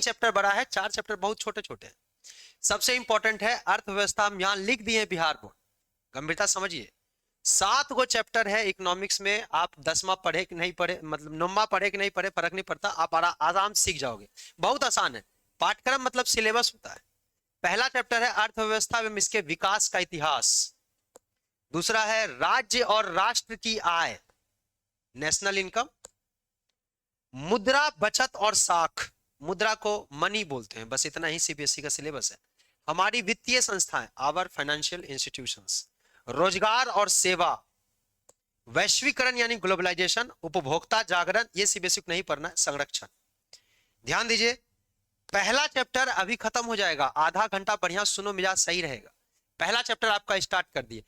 Chapter बड़ा है, 4 chapter बहुत छोटे छोटे हैं। सबसे इंपॉर्टेंट है अर्थव्यवस्था, हम यहां लिख दिए बिहार बोर्ड, गंभीरता समझिए। 7 गो चैप्टर है इकोनॉमिक्स में, आप 10वां पढ़े कि नहीं पढ़े, मतलब 9वां पढ़े कि नहीं पढ़े फर्क नहीं पड़ता, आप आराम से सीख जाओगे, बहुत आसान है। पाठ्यक्रम मतलब सिलेबस होता है। पहला चैप्टर है अर्थव्यवस्था एवं इसके विकास का इतिहास। दूसरा है राज्य और राष्ट्र की आय, नेशनल इनकम। मुद्रा, बचत और साख, मुद्रा को मनी बोलते हैं, बस इतना ही सीबीएसई का सिलेबस है। हमारी वित्तीय संस्थाएं, आवर फाइनेंशियल इंस्टीट्यूशंस। रोजगार और सेवा, वैश्वीकरण यानी ग्लोबलाइजेशन, उपभोक्ता जागरण, ये सीबीएसई को नहीं पढ़ना है। संरक्षण, ध्यान दीजिए, पहला चैप्टर अभी खत्म हो जाएगा, आधा घंटा बढ़िया सुनो, मिजाज सही रहेगा। पहला चैप्टर आपका स्टार्ट कर दिए,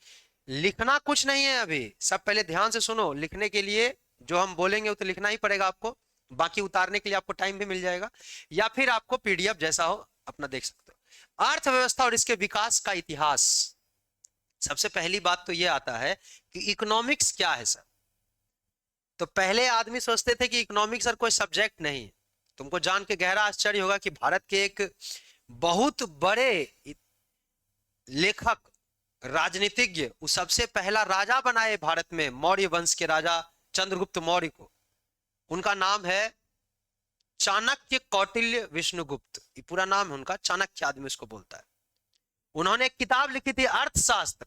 लिखना कुछ नहीं है अभी, सब पहले ध्यान से सुनो। लिखने के लिए जो हम बोलेंगे वो तो लिखना ही पड़ेगा आपको, बाकी उतारने के लिए आपको टाइम भी मिल जाएगा, या फिर आपको पीडीएफ जैसा हो अपना देख सकते हो। अर्थव्यवस्था और इसके विकास का इतिहास, सबसे पहली बात तो यह आता है कि इकोनॉमिक्स क्या है सर। तो पहले आदमी सोचते थे कि इकोनॉमिक्स सर कोई सब्जेक्ट नहीं है। तुमको जान के गहरा आश्चर्य होगा कि भारत के एक बहुत बड़े लेखक, राजनीतिज्ञ, वो सबसे पहला राजा बनाए भारत में, मौर्य वंश के राजा चंद्रगुप्त मौर्य को। उनका नाम है चाणक्य कौटिल्य विष्णुगुप्त, ये पूरा नाम है उनका, चाणक्य आदमी उसको बोलता है। उन्होंने एक किताब लिखी थी अर्थशास्त्र,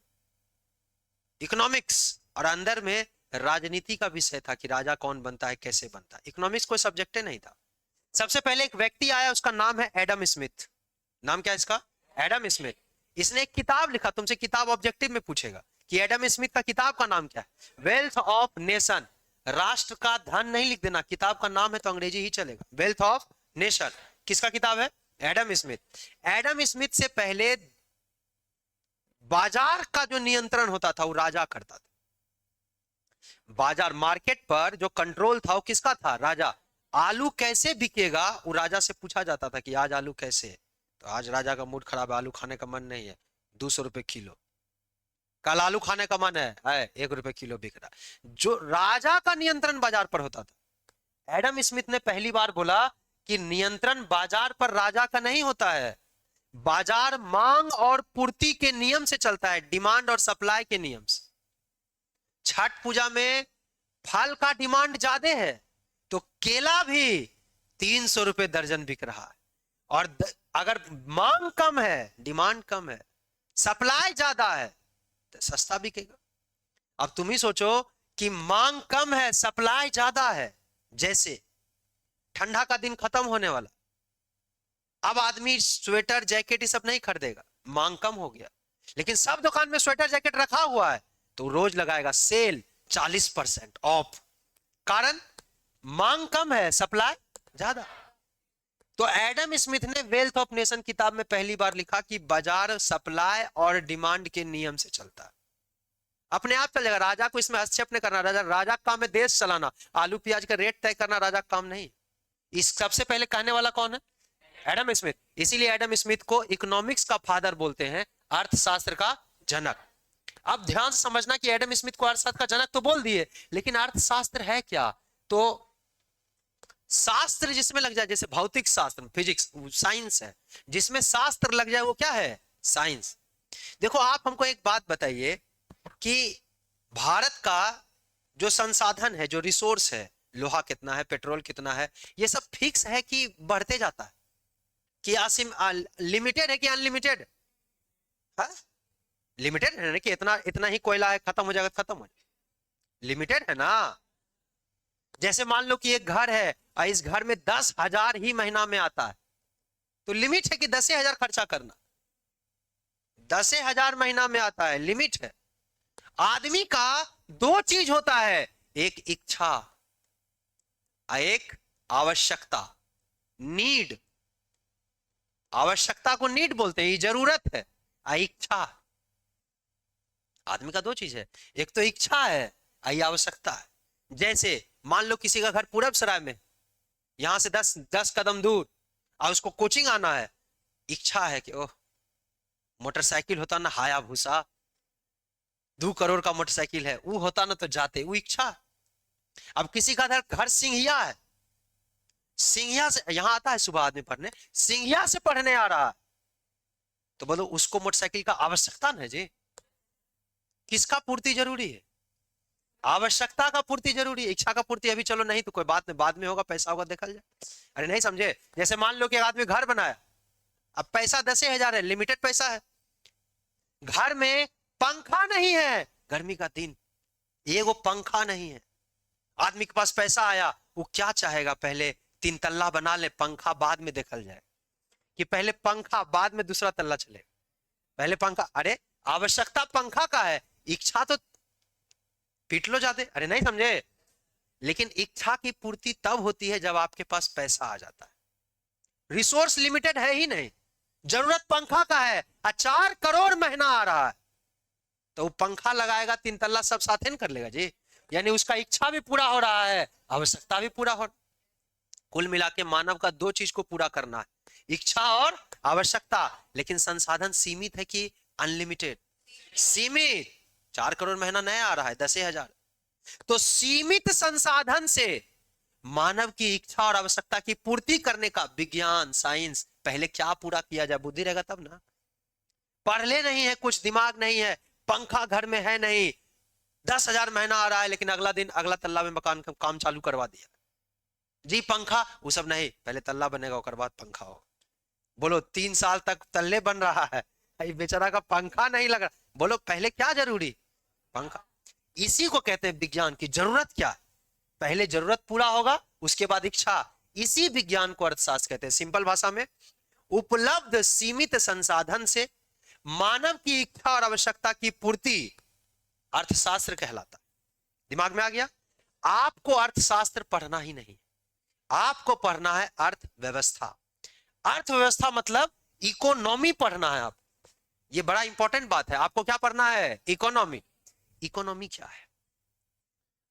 इकोनॉमिक्स, और अंदर में राजनीति का विषय था कि राजा कौन बनता है, कैसे बनता है। इकोनॉमिक्स कोई सब्जेक्ट नहीं था। सबसे पहले एक व्यक्ति आया, उसका नाम है एडम स्मिथ। नाम क्या है इसका? Adam Smith. इसने एक किताब लिखा, तुमसे किताब ऑब्जेक्टिव में पूछेगा कि एडम स्मिथ का किताब का नाम क्या है? वेल्थ ऑफ नेशन, राष्ट्र का धन नहीं लिख देना, किताब का नाम है तो अंग्रेजी ही चलेगा। वेल्थ ऑफ नेशन किसका किताब है? Adam Smith. एडम स्मिथ से पहले बाजार का जो नियंत्रण होता था वो राजा करता था। बाजार, मार्केट पर जो कंट्रोल था वो किसका था? राजा। आलू कैसे बिकेगा वो राजा से पूछा जाता था कि आज आलू कैसे है, तो आज राजा का मूड खराब है, आलू खाने का मन नहीं है, 200 रुपए किलो। कल आलू खाने का मन है 1 रुपए किलो बिक रहा। जो राजा का नियंत्रण बाजार पर होता था। एडम स्मिथ ने पहली बार बोला कि नियंत्रण बाजार पर राजा का नहीं होता है, बाजार मांग और पूर्ति के नियम से चलता है, डिमांड और सप्लाई के नियम से। छठ पूजा में फल का डिमांड ज्यादा है तो केला भी 300 रुपए दर्जन बिक रहा है, और अगर मांग कम है, डिमांड कम है, सप्लाई ज्यादा है तो सस्ता बिकेगा। अब तुम ही सोचो कि मांग कम है, सप्लाई ज्यादा है, जैसे ठंडा का दिन खत्म होने वाला, अब आदमी स्वेटर जैकेट ये सब नहीं खरीदेगा, मांग कम हो गया, लेकिन सब दुकान में स्वेटर जैकेट रखा हुआ है तो रोज लगाएगा सेल 40% ऑफ, कारण मांग कम है, सप्लाई ज्यादा। तो एडम स्मिथ ने वेल्थ ऑफ नेशन किताब में पहली बार लिखा कि बाजार सप्लाई और डिमांड के नियम से चलता है, अपने आप चल जाएगा, राजा को इसमें हस्तक्षेप नहीं करना। राजा का काम है देश चलाना, आलू प्याज का रेट तय करना राजा का काम नहीं। इस सबसे पहले कहने वाला कौन है? Adam Smith. इसीलिए एडम स्मिथ को इकोनॉमिक्स का फादर बोलते हैं, अर्थशास्त्र का जनक। अब ध्यान से समझना कि एडम स्मिथ को अर्थशास्त्र का जनक तो बोल दिए, लेकिन अर्थशास्त्र है क्या? तो शास्त्र जिसमें लग जाए, जैसे भौतिक शास्त्र, फिजिक्स, साइंस है, जिसमें शास्त्र लग जाए वो क्या है? साइंस। देखो आप हमको एक बात बताइए कि भारत का जो संसाधन है, जो रिसोर्स है, लोहा कितना है, पेट्रोल कितना है, ये सब फिक्स है कि बढ़ते जाता है, कि लिमिटेड है कि अनलिमिटेड? लिमिटेड है ना, कि इतना इतना ही कोयला है, खत्म हो जाएगा, खत्म हो जाएगा, लिमिटेड है ना। जैसे मान लो कि एक घर है और इस घर में 10,000 ही महीना में आता है, तो लिमिट है कि 10,000 खर्चा करना, 10,000 महीना में आता है, लिमिट है। आदमी का 2 चीज होता है, एक इच्छा, एक आवश्यकता, नीड। आवश्यकता को नीड बोलते हैं, ये जरूरत है, इच्छा। आदमी का 2 चीज है, एक तो इच्छा है, ये आवश्यकता है। जैसे मान लो किसी का घर पूरब सराय में, यहां से 10 कदम दूर, और उसको कोचिंग आना है, इच्छा है कि ओह मोटरसाइकिल होता ना हायाबुसा, 2 करोड़ का मोटरसाइकिल है, वो होता ना तो जाते, वो इच्छा। अब किसी का घर सिंघिया है, सिंघिया से यहां आता है सुबह आदमी पढ़ने, सिंघिया से पढ़ने आ रहा है, तो बोलो उसको मोटरसाइकिल का आवश्यकता है जी। किसका पूर्ति जरूरी है? आवश्यकता का पूर्ति जरूरी है, इच्छा का पूर्ति अभी चलो नहीं तो कोई बात नहीं, बाद में होगा, पैसा होगा देखा जाए। अरे नहीं समझे? जैसे मान लो कि एक आदमी घर बनाया, अब पैसा 10,000 है, लिमिटेड पैसा है, घर में पंखा नहीं है, गर्मी का दिन, ये वो पंखा नहीं है, आदमी के पास पैसा आया, वो क्या चाहेगा, पहले 3 तल्ला बना ले, पंखा बाद में देखल जाए, कि पहले पंखा बाद में दूसरा तल्ला चले, पहले पंखा। अरे आवश्यकता पंखा का है, इच्छा तो पीट लो जाते, अरे नहीं समझे? लेकिन इच्छा की पूर्ति तब होती है जब आपके पास पैसा आ जाता है, रिसोर्स लिमिटेड है ही नहीं, जरूरत पंखा का है, 4 करोड़ महीना आ रहा है, तो वो पंखा लगाएगा, 3 तल्ला सब साथ कर लेगा जी, यानी उसका इच्छा भी पूरा हो रहा है, आवश्यकता भी पूरा हो। कुल मिला के मानव का 2 चीज को पूरा करना है, इच्छा और आवश्यकता, लेकिन संसाधन सीमित है कि अनलिमिटेड? सीमित। 4 करोड़ महीना नया आ रहा है, 10,000, तो सीमित संसाधन से मानव की इच्छा और आवश्यकता की पूर्ति करने का विज्ञान, साइंस, पहले क्या पूरा किया जाए, बुद्धि रहेगा तब ना। पढ़ले नहीं है, कुछ दिमाग नहीं है, पंखा घर में है नहीं, 10,000 महीना आ रहा है, लेकिन अगला दिन अगला तल्ला में मकान का काम चालू करवा दिया जी, पंखा वो सब नहीं, पहले तल्ला बनेगा उसके बाद पंखा होगा। बोलो 3 साल तक तल्ले बन रहा है, बेचारा का पंखा नहीं लग रहा, बोलो पहले क्या जरूरी, पंखा। इसी को कहते हैं विज्ञान की जरूरत क्या है, पहले जरूरत पूरा होगा उसके बाद इच्छा, इसी विज्ञान को अर्थशास्त्र कहते हैं। सिंपल भाषा में, उपलब्ध सीमित संसाधन से मानव की इच्छा और आवश्यकता की पूर्ति अर्थशास्त्र कहलाता। दिमाग में आ गया? आपको अर्थशास्त्र पढ़ना ही नहीं, आपको पढ़ना है अर्थव्यवस्था। अर्थव्यवस्था मतलब इकोनॉमी पढ़ना है आप, ये बड़ा इंपॉर्टेंट बात है। आपको क्या पढ़ना है? इकोनॉमी। इकोनॉमी क्या है,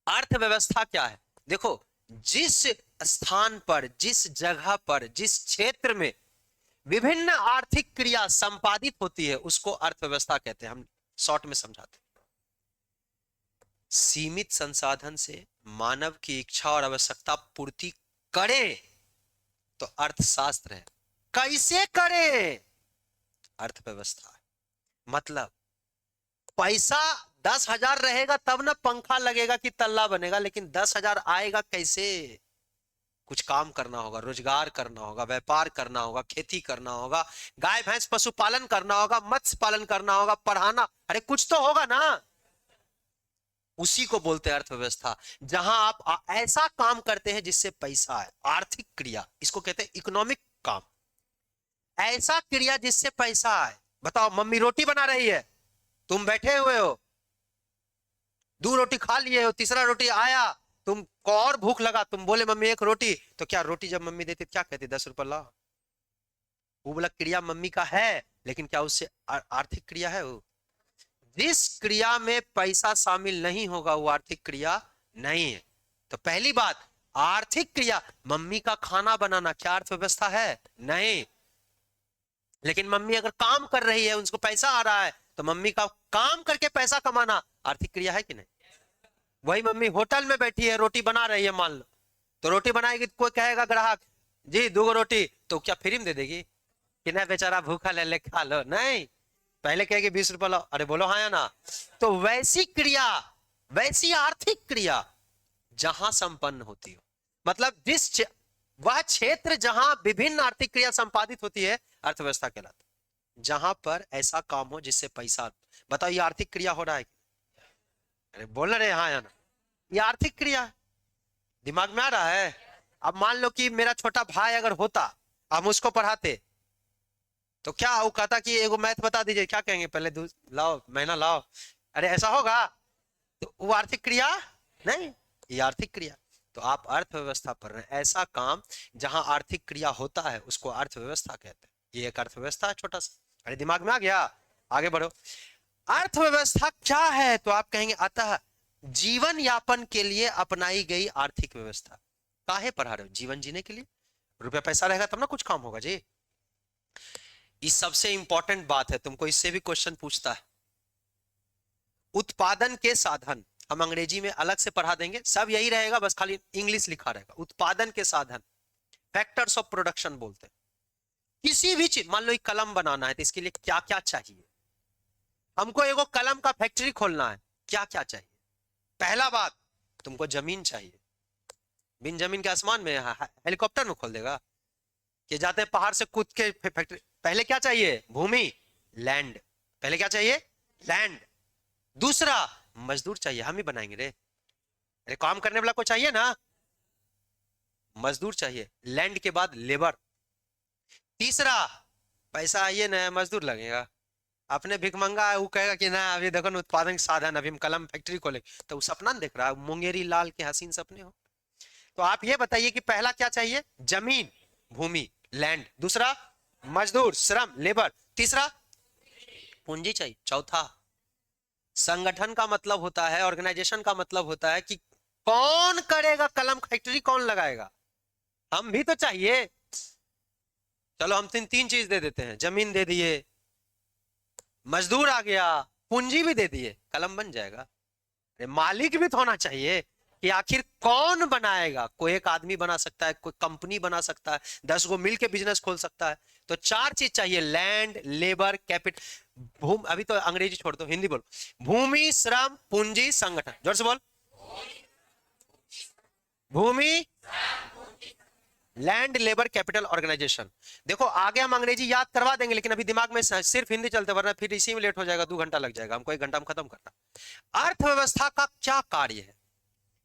अर्थव्यवस्था क्या है? देखो, जिस स्थान पर, जिस जगह पर, जिस क्षेत्र में विभिन्न आर्थिक क्रिया संपादित होती है उसको अर्थव्यवस्था कहते हैं। हम शॉर्ट में समझाते हैं, सीमित संसाधन से मानव की इच्छा और आवश्यकता पूर्ति करे तो अर्थशास्त्र है, कैसे करे? अर्थव्यवस्था है। मतलब पैसा 10,000 रहेगा तब ना पंखा लगेगा कि तल्ला बनेगा, लेकिन 10,000 आएगा कैसे? कुछ काम करना होगा, रोजगार करना होगा, व्यापार करना होगा, खेती करना होगा, गाय भैंस पशुपालन करना होगा, मत्स्य पालन करना होगा, पढ़ाना, अरे कुछ तो होगा ना। उसी को बोलते हैं अर्थव्यवस्था, जहां आप ऐसा काम करते हैं जिससे पैसा आए, आर्थिक क्रिया, इसको कहते हैं इकोनॉमिक काम। ऐसा क्रिया जिससे पैसा आए। बताओ, मम्मी रोटी बना रही है, तुम बैठे हुए हो, 2 रोटी खा लिए हो, तीसरा रोटी आया, तुमको और भूख लगा, तुम बोले मम्मी 1 रोटी, तो क्या रोटी जब मम्मी देती क्या कहती? 10 रुपए लाओ। वो बोला क्रिया मम्मी का है, लेकिन क्या उससे आर्थिक क्रिया है? वो जिस क्रिया में पैसा शामिल नहीं होगा वो आर्थिक क्रिया नहीं है। तो पहली बात, आर्थिक क्रिया, मम्मी का खाना बनाना क्या अर्थव्यवस्था है? नहीं। लेकिन मम्मी अगर काम कर रही है, उनको पैसा आ रहा है, तो मम्मी का काम करके पैसा कमाना आर्थिक क्रिया है कि नहीं? वही मम्मी होटल में बैठी है, रोटी बना रही है, मान लो, तो रोटी बनाएगी तो कोई कहेगा ग्राहक जी 2 रोटी, तो क्या फ्री में दे देगी कि नहीं बेचारा भूखा ले ले खा लो? नहीं, पहले कहेगी 20 रुपए लो, अरे बोलो हाँ या ना। तो वैसी क्रिया, वैसी आर्थिक क्रिया जहां संपन्न होती हो, मतलब जिस वह क्षेत्र जहां विभिन्न आर्थिक क्रिया संपादित होती है अर्थव्यवस्था कहलाता है। जहां पर ऐसा काम हो जिससे पैसा, बताओ ये आर्थिक क्रिया हो रहा है? अरे बोल रहे हाँ या ना, ये आर्थिक क्रिया है। दिमाग में आ रहा है? अब मान लो कि मेरा छोटा भाई अगर होता, हम उसको पढ़ाते, तो क्या वो कहता कि एगो मैथ बता दीजिए, क्या कहेंगे? पहले दूध लाओ, महीना लाओ, अरे ऐसा होगा? तो वो आर्थिक क्रिया नहीं, ये आर्थिक क्रिया। तो आप अर्थव्यवस्था पढ़ रहे हैं, ऐसा काम जहां आर्थिक क्रिया होता है उसको अर्थव्यवस्था कहते हैं। ये एक अर्थव्यवस्था है छोटा सा। अरे दिमाग में आ गया? आगे बढ़ो। अर्थव्यवस्था क्या है? तो आप कहेंगे अतः जीवन यापन के लिए अपनाई गई आर्थिक व्यवस्था। काहे पढ़ा रहे हो? जीवन जीने के लिए। रुपया पैसा रहेगा तब ना कुछ काम होगा जी। ये सबसे इंपॉर्टेंट बात है, तुमको इससे भी क्वेश्चन पूछता है। उत्पादन के साधन हम अंग्रेजी में अलग से पढ़ा देंगे, सब यही रहेगा, बस खाली इंग्लिश लिखा रहेगा। उत्पादन के साधन फैक्टर्स ऑफ प्रोडक्शन बोलते हैं। किसी भी चीज, मान लो एक कलम बनाना है तो इसके लिए क्या क्या चाहिए। हमको एगो कलम का फैक्ट्री खोलना है, क्या क्या चाहिए। पहला बात, तुमको जमीन चाहिए। बिन जमीन के आसमान में हेलीकॉप्टर में खोल देगा कि जाते पहाड़ से कूद के फैक्ट्री। पहले क्या चाहिए? भूमि, लैंड। पहले क्या चाहिए? लैंड। दूसरा, मजदूर चाहिए, हम ही बनाएंगे रे। अरे काम करने वाला को चाहिए ना, मजदूर चाहिए। लैंड के बाद लेबर। तीसरा, पैसा आइए ना, मजदूर लगेगा। अपने भिखमंगा है, वो कहेगा कि ना अभी देखो ना उत्पादन के साधन, अभी हम कलम फैक्ट्री खोले, तो वो सपना नहीं देख रहा, मुंगेरी लाल के हसीन सपने हो। तो आप ये बताइए कि पहला क्या चाहिए? जमीन, भूमि, लैंड। दूसरा, मजदूर, श्रम, लेबर। तीसरा, पूंजी चाहिए। चौथा, संगठन का मतलब होता है, ऑर्गेनाइजेशन का मतलब होता है कि कौन करेगा कलम फैक्ट्री, कौन लगाएगा। हम भी तो चाहिए। चलो हम तीन तीन चीज दे देते हैं, जमीन दे दिए, मजदूर आ गया, पूंजी भी दे दिए, कलम बन जाएगा। अरे मालिक भी तो होना चाहिए कि आखिर कौन बनाएगा। कोई एक आदमी बना सकता है, कोई कंपनी बना सकता है, 10 गो मिल के बिजनेस खोल सकता है। तो चार चीज चाहिए, लैंड, लेबर, कैपिटल, भूमि। अभी तो अंग्रेजी छोड़ दो, हिंदी बोलो। भूमि, श्रम, पूंजी, संगठन। जोर से बोल। भूमि, लैंड, लेबर, कैपिटल, ऑर्गेनाइजेशन। देखो आगे हम अंग्रेजी याद करवा देंगे, लेकिन अभी दिमाग में सिर्फ हिंदी चलते, वरना फिर इसी में लेट हो जाएगा, 2 घंटा लग जाएगा हमको, 1 घंटा में खत्म करना। अर्थव्यवस्था का क्या कार्य है?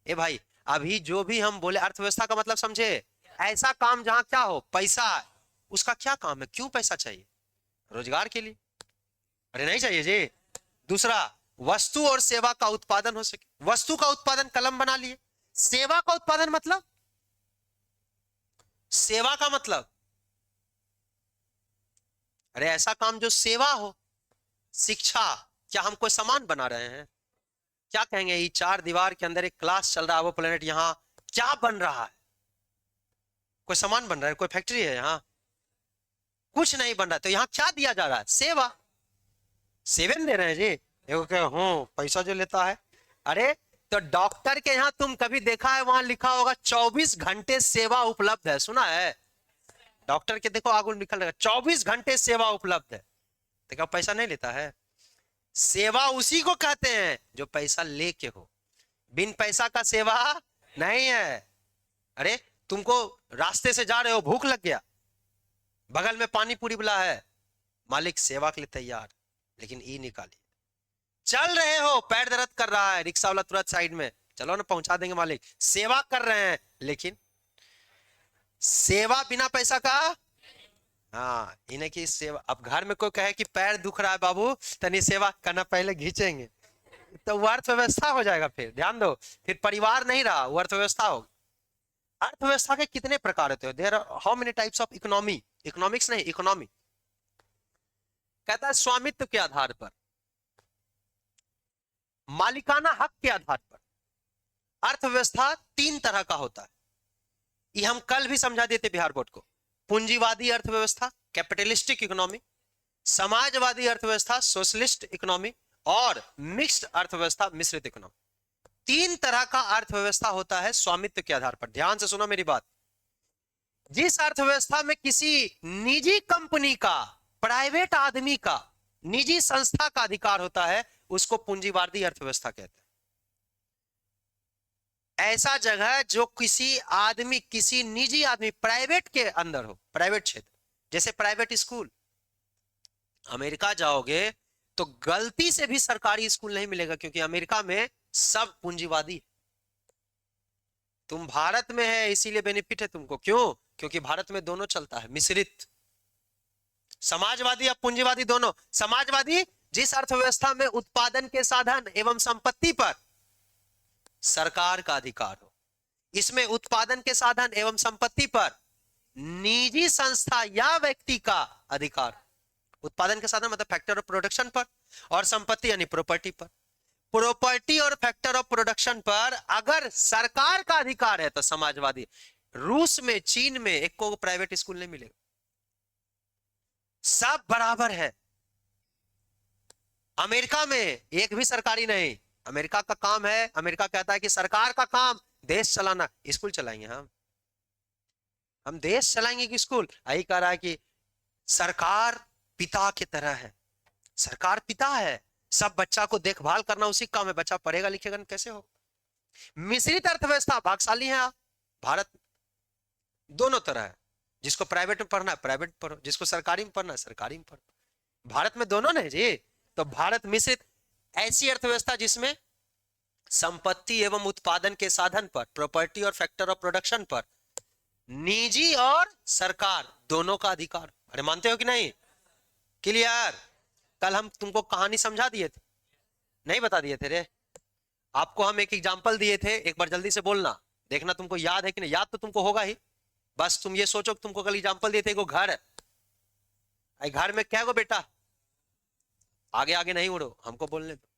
ए भाई, अभी जो भी हम बोले अर्थव्यवस्था का मतलब समझे, ऐसा काम जहां क्या हो, पैसा। उसका क्या काम है? क्यों पैसा चाहिए? रोजगार के लिए। अरे नहीं चाहिए जी। दूसरा, वस्तु और सेवा का उत्पादन हो सके। वस्तु का उत्पादन, कलम बना लिए। सेवा का उत्पादन मतलब, सेवा का मतलब, अरे ऐसा काम जो सेवा हो। शिक्षा, क्या हम कोई सामान बना रहे हैं? क्या कहेंगे, ये 4 दीवार के अंदर एक क्लास चल रहा है, वो प्लेनेट यहां क्या बन रहा है? कोई सामान बन रहा है, कोई फैक्ट्री है यहाँ? कुछ नहीं बन रहा। तो यहाँ क्या दिया जा रहा है? सेवा। सेवन दे रहे हैं जी। देखो क्या, पैसा जो लेता है। अरे तो डॉक्टर के यहाँ तुम कभी देखा है वहां लिखा होगा 24 घंटे सेवा उपलब्ध है? सुना है? डॉक्टर के देखो आगे लिखा रहेगा 24 घंटे सेवा उपलब्ध है। तो क्या पैसा नहीं लेता है? सेवा उसी को कहते हैं जो पैसा लेके हो। बिन पैसा का सेवा नहीं है। अरे तुमको रास्ते से जा रहे हो, भूख लग गया, बगल में पानी पूरी वाला है, मालिक सेवा के लिए तैयार, लेकिन ई निकालिए। चल रहे हो, पैर दर्द कर रहा है, रिक्शा वाला तुरंत साइड में, चलो ना पहुंचा देंगे, मालिक सेवा कर रहे हैं। लेकिन सेवा बिना पैसा का, हाँ इन्हें की सेवा। अब घर में कोई कहे कि पैर दुख रहा है बाबू, तनी सेवा करना, पहले घींचेंगे, तो वो अर्थव्यवस्था हो जाएगा। फिर ध्यान दो, फिर परिवार नहीं रहा, वो अर्थव्यवस्था होगी। अर्थव्यवस्था के कितने प्रकार होते हैं? There are how many types of economy. Economics नहीं, इकोनॉमी। कहता है स्वामित्व के आधार पर, मालिकाना हक के आधार पर अर्थव्यवस्था 3 तरह का होता है। ये हम कल भी समझा देते बिहार बोर्ड को। पूंजीवादी अर्थव्यवस्था, कैपिटलिस्टिक इकोनॉमी, समाजवादी अर्थव्यवस्था, सोशलिस्ट इकोनॉमी, और मिक्स्ड अर्थव्यवस्था, मिश्रित इकोनॉमी। 3 तरह का अर्थव्यवस्था होता है स्वामित्व के आधार पर। ध्यान से सुनो मेरी बात। जिस अर्थव्यवस्था में किसी निजी कंपनी का, प्राइवेट आदमी का, निजी संस्था का अधिकार होता है, उसको पूंजीवादी अर्थव्यवस्था कहते हैं। ऐसा जगह जो किसी आदमी, किसी निजी आदमी, प्राइवेट के अंदर हो, प्राइवेट क्षेत्र, जैसे प्राइवेट स्कूल। अमेरिका जाओगे तो गलती से भी सरकारी स्कूल नहीं मिलेगा, क्योंकि अमेरिका में सब पूंजीवादी। तुम भारत में है इसीलिए बेनिफिट है तुमको। क्यों? क्योंकि भारत में दोनों चलता है, मिश्रित, समाजवादी और पूंजीवादी दोनों। समाजवादी, जिस अर्थव्यवस्था में उत्पादन के साधन एवं संपत्ति पर सरकार का अधिकार हो। इसमें उत्पादन के साधन एवं संपत्ति पर निजी संस्था या व्यक्ति का अधिकार। उत्पादन के साधन मतलब फैक्टर ऑफ प्रोडक्शन पर, और संपत्ति यानी प्रॉपर्टी पर। प्रॉपर्टी और फैक्टर ऑफ प्रोडक्शन पर अगर सरकार का अधिकार है तो समाजवादी। रूस में, चीन में एक को प्राइवेट स्कूल नहीं मिलेगा, सब बराबर है। अमेरिका में एक भी सरकारी नहीं। अमेरिका का काम है, अमेरिका कहता है कि सरकार का काम देश चलाना, स्कूल चलाएंगे हम। हम देश चलाएंगे कि स्कूल? यही कह रहा है कि सरकार पिता की तरह है, सरकार पिता है, सब बच्चा को देखभाल करना उसी काम है, बच्चा पढ़ेगा लिखेगा नहीं कैसे हो? मिश्रित अर्थव्यवस्था, भागशाली है आप। भारत दोनों तरह है, जिसको प्राइवेट में पढ़ना है प्राइवेट में पढ़ो, जिसको सरकारी में पढ़ना है सरकारी में पढ़ो। भारत में दोनों नहीं जी। तो भारत मिश्रित ऐसी अर्थव्यवस्था जिसमें संपत्ति एवं उत्पादन के साधन पर, प्रॉपर्टी और फैक्टर ऑफ प्रोडक्शन पर निजी और सरकार दोनों का अधिकार। अरे मानते हो कि नहीं? क्लियर? कल हम तुमको कहानी समझा दिए थे, नहीं बता दिए थे रे? आपको हम एक एग्जांपल दिए थे, एक बार जल्दी से बोलना, देखना तुमको याद है कि नहीं। याद तो तुमको होगा ही, बस तुम ये सोचो कि तुमको कल एग्जांपल दिए थे, एगो घर है, घर में क्या गो बेटा, आगे आगे नहीं उड़ो, हमको बोलने दो,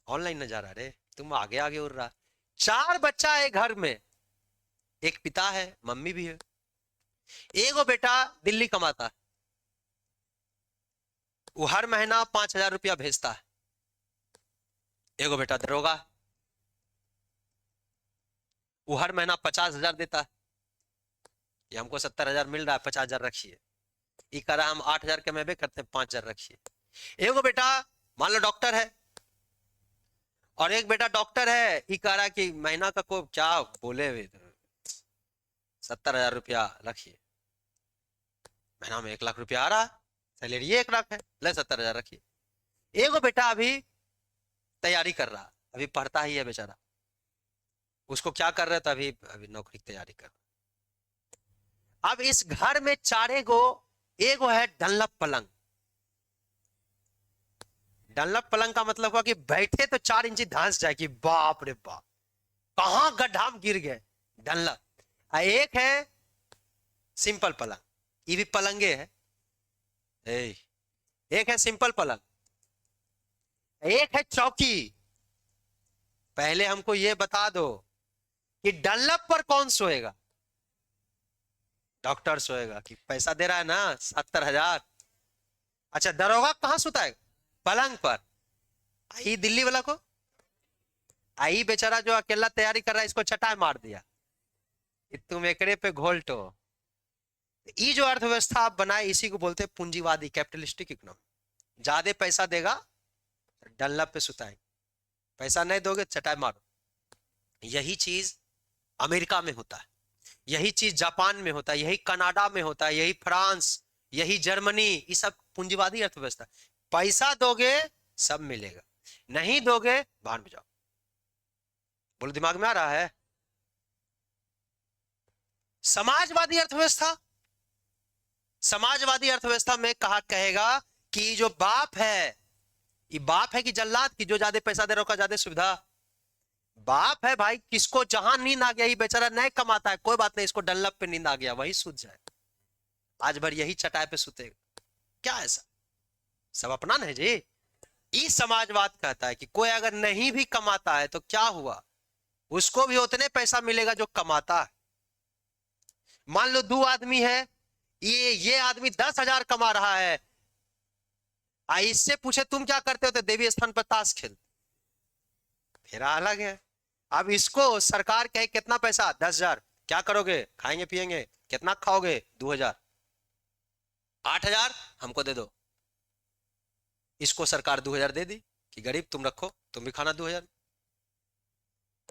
ऑनलाइन नजारा रे, तुम आगे आगे उड़ रहा। 4 बच्चा है घर में, एक पिता है, मम्मी भी है, एगो बेटा दिल्ली कमाता है, वो हर महीना 5,000 रुपया भेजता है। एगो बेटा दरोगा, वो हर महीना 50,000 देता है। ये हमको 70,000 मिल रहा है, 50,000 रखिए। ये कह रहा हम 8,000 कमेबे करते हैं, 5,000 रखिए। एगो बेटा मान लो डॉक्टर है, और एक बेटा डॉक्टर है, ये कह रहा कि महीना का को क्या बोले 70,000 रुपया रखिए, महीना में 1,00,000 रुपया आ रहा है, सैलरी 1,00,000 है, ले 70,000 रखिए। एगो बेटा अभी तैयारी कर रहा, अभी पढ़ता ही है बेचारा, उसको क्या कर रहे थे, अभी अभी नौकरी की तैयारी कर रहा। अब इस घर में 4 गो, एगो है डनलप पलंग। डनलप पलंग का मतलब हुआ कि बैठे तो 4 इंची धंस जाए कि बाप रे बाप कहां गड्ढा में गिर गए, डनलप। एक है सिंपल पलंग, ये भी पलंगे है। एक है सिंपल पलंग, एक है चौकी। पहले हमको ये बता दो कि डनलप पर कौन सोएगा? डॉक्टर सोएगा, कि पैसा दे रहा है ना 70,000। अच्छा दरोगा कहां सुता है? पलंग पर। आई दिल्ली वाला को, आई बेचारा जो अकेला तैयारी कर रहा है, इसको चटाई मार दिया कि तुम एकरे पे घोलटो। ये जो अर्थव्यवस्था आप बनाए, इसी को बोलते हैं पूंजीवादी, कैपिटलिस्टिक इकोनॉमी। ज्यादा पैसा देगा डनलप पे सुताएंगे, पैसा नहीं दोगे चटाई मारो। यही चीज अमेरिका में होता है, यही चीज जापान में होता है, यही कनाडा में होता है, यही फ्रांस, यही जर्मनी, ये सब पूंजीवादी अर्थव्यवस्था। पैसा दोगे सब मिलेगा, नहीं दोगे बाहर में जाओ। बोलो दिमाग में आ रहा है? समाजवादी अर्थव्यवस्था, समाजवादी अर्थव्यवस्था में कहा कहेगा कि जो बाप है, ये बाप है कि जल्लाद की, जो ज्यादा पैसा दे रहा होगा ज्यादा सुविधा। बाप है भाई, किसको जहां नींद आ गया, ये बेचारा नहीं कमाता है, कोई बात नहीं, इसको डनलप पे नींद आ गया, वही सूझ जाए, आज भर यही चटाई पे सुतेगा। क्या ऐसा सब अपना नहीं जी? ये समाजवाद कहता है कि कोई अगर नहीं भी कमाता है तो क्या हुआ, उसको भी उतने पैसा मिलेगा जो कमाता है। मान लो 2 आदमी है, ये आदमी 10,000 कमा रहा है, इससे पूछे तुम क्या करते हो, तो देवी स्थान पर ताश खेल, फिर अलग है। अब इसको सरकार कहे कितना पैसा, 10,000, क्या करोगे, खाएंगे पिएंगे, कितना खाओगे, 2,000, 8,000 हमको दे दो। इसको सरकार 2,000 दे दी कि गरीब तुम रखो, तुम भी खाना 2,000।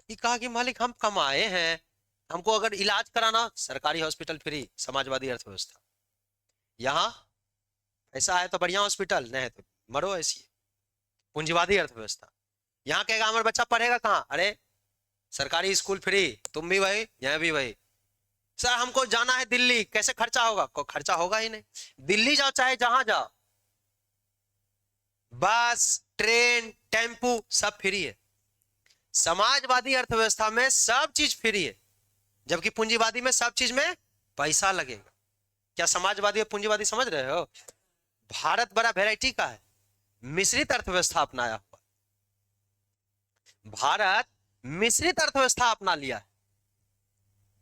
ये कहा कि मालिक हम कमाए हैं, हमको अगर इलाज कराना, सरकारी हॉस्पिटल फ्री, समाजवादी अर्थव्यवस्था। यहां ऐसा है तो बढ़िया हॉस्पिटल, नहीं है तो मरो, ऐसी है पूंजीवादी अर्थव्यवस्था। यहां कहेगा हमारा बच्चा पढ़ेगा कहां, अरे सरकारी स्कूल फ्री, तुम भी वही यहां भी वही। सर हमको जाना है दिल्ली, कैसे खर्चा होगा, कोई खर्चा होगा ही नहीं, दिल्ली जाओ चाहे जहां जाओ, बस ट्रेन टेम्पू सब फ्री है। समाजवादी अर्थव्यवस्था में सब चीज फ्री है, जबकि पूंजीवादी में सब चीज में पैसा लगेगा। क्या समाजवादी और पूंजीवादी समझ रहे हो? भारत बड़ा वैरायटी का है, मिश्रित अर्थव्यवस्था अपनाया हुआ, भारत मिश्रित अर्थव्यवस्था अपना लिया है।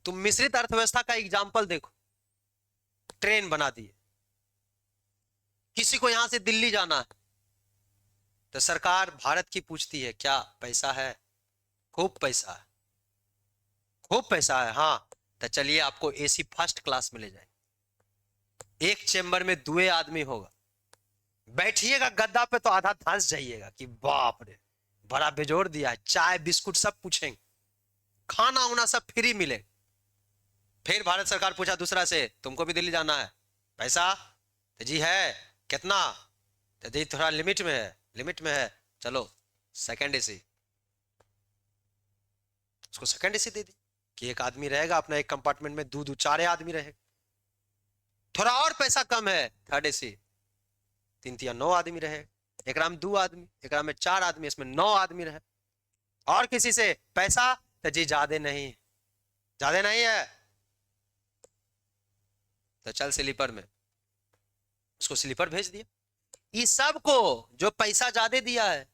तुम मिश्रित अर्थव्यवस्था का एग्जाम्पल देखो, ट्रेन बना दिए, किसी को यहां से दिल्ली जाना है तो सरकार भारत की पूछती है क्या पैसा है, खूब पैसा है, खूब पैसा है, हाँ तो चलिए आपको एसी फर्स्ट क्लास में ले जाए, एक चेंबर में 2 आदमी होगा, बैठिएगा गद्दा पे तो आधा धंस जाइएगा कि बाप रे बड़ा बेजोड़ दिया है, चाय बिस्कुट सब पूछेंगे, खाना उना सब फ्री मिले। फिर भारत सरकार पूछा दूसरा से, तुमको भी दिल्ली जाना है, पैसा? तो जी है, कितना? तो जी थोड़ा लिमिट में है, लिमिट में है, चलो सेकंड एसी। उसको सेकंड एसी दे दी कि एक आदमी रहेगा अपना एक कंपार्टमेंट में, 2-4 आदमी रहेगा। थोड़ा और पैसा कम है, थर्ड एसी, 3-9 आदमी रहे, एक में 2 आदमी, एक में 4 आदमी, इसमें 9 आदमी रहे। और किसी से पैसा? तो जी ज्यादा नहीं, ज्यादा नहीं है, तो चल स्लीपर में। उसको स्लीपर भेज दिया। इस सब को जो पैसा ज्यादा दिया है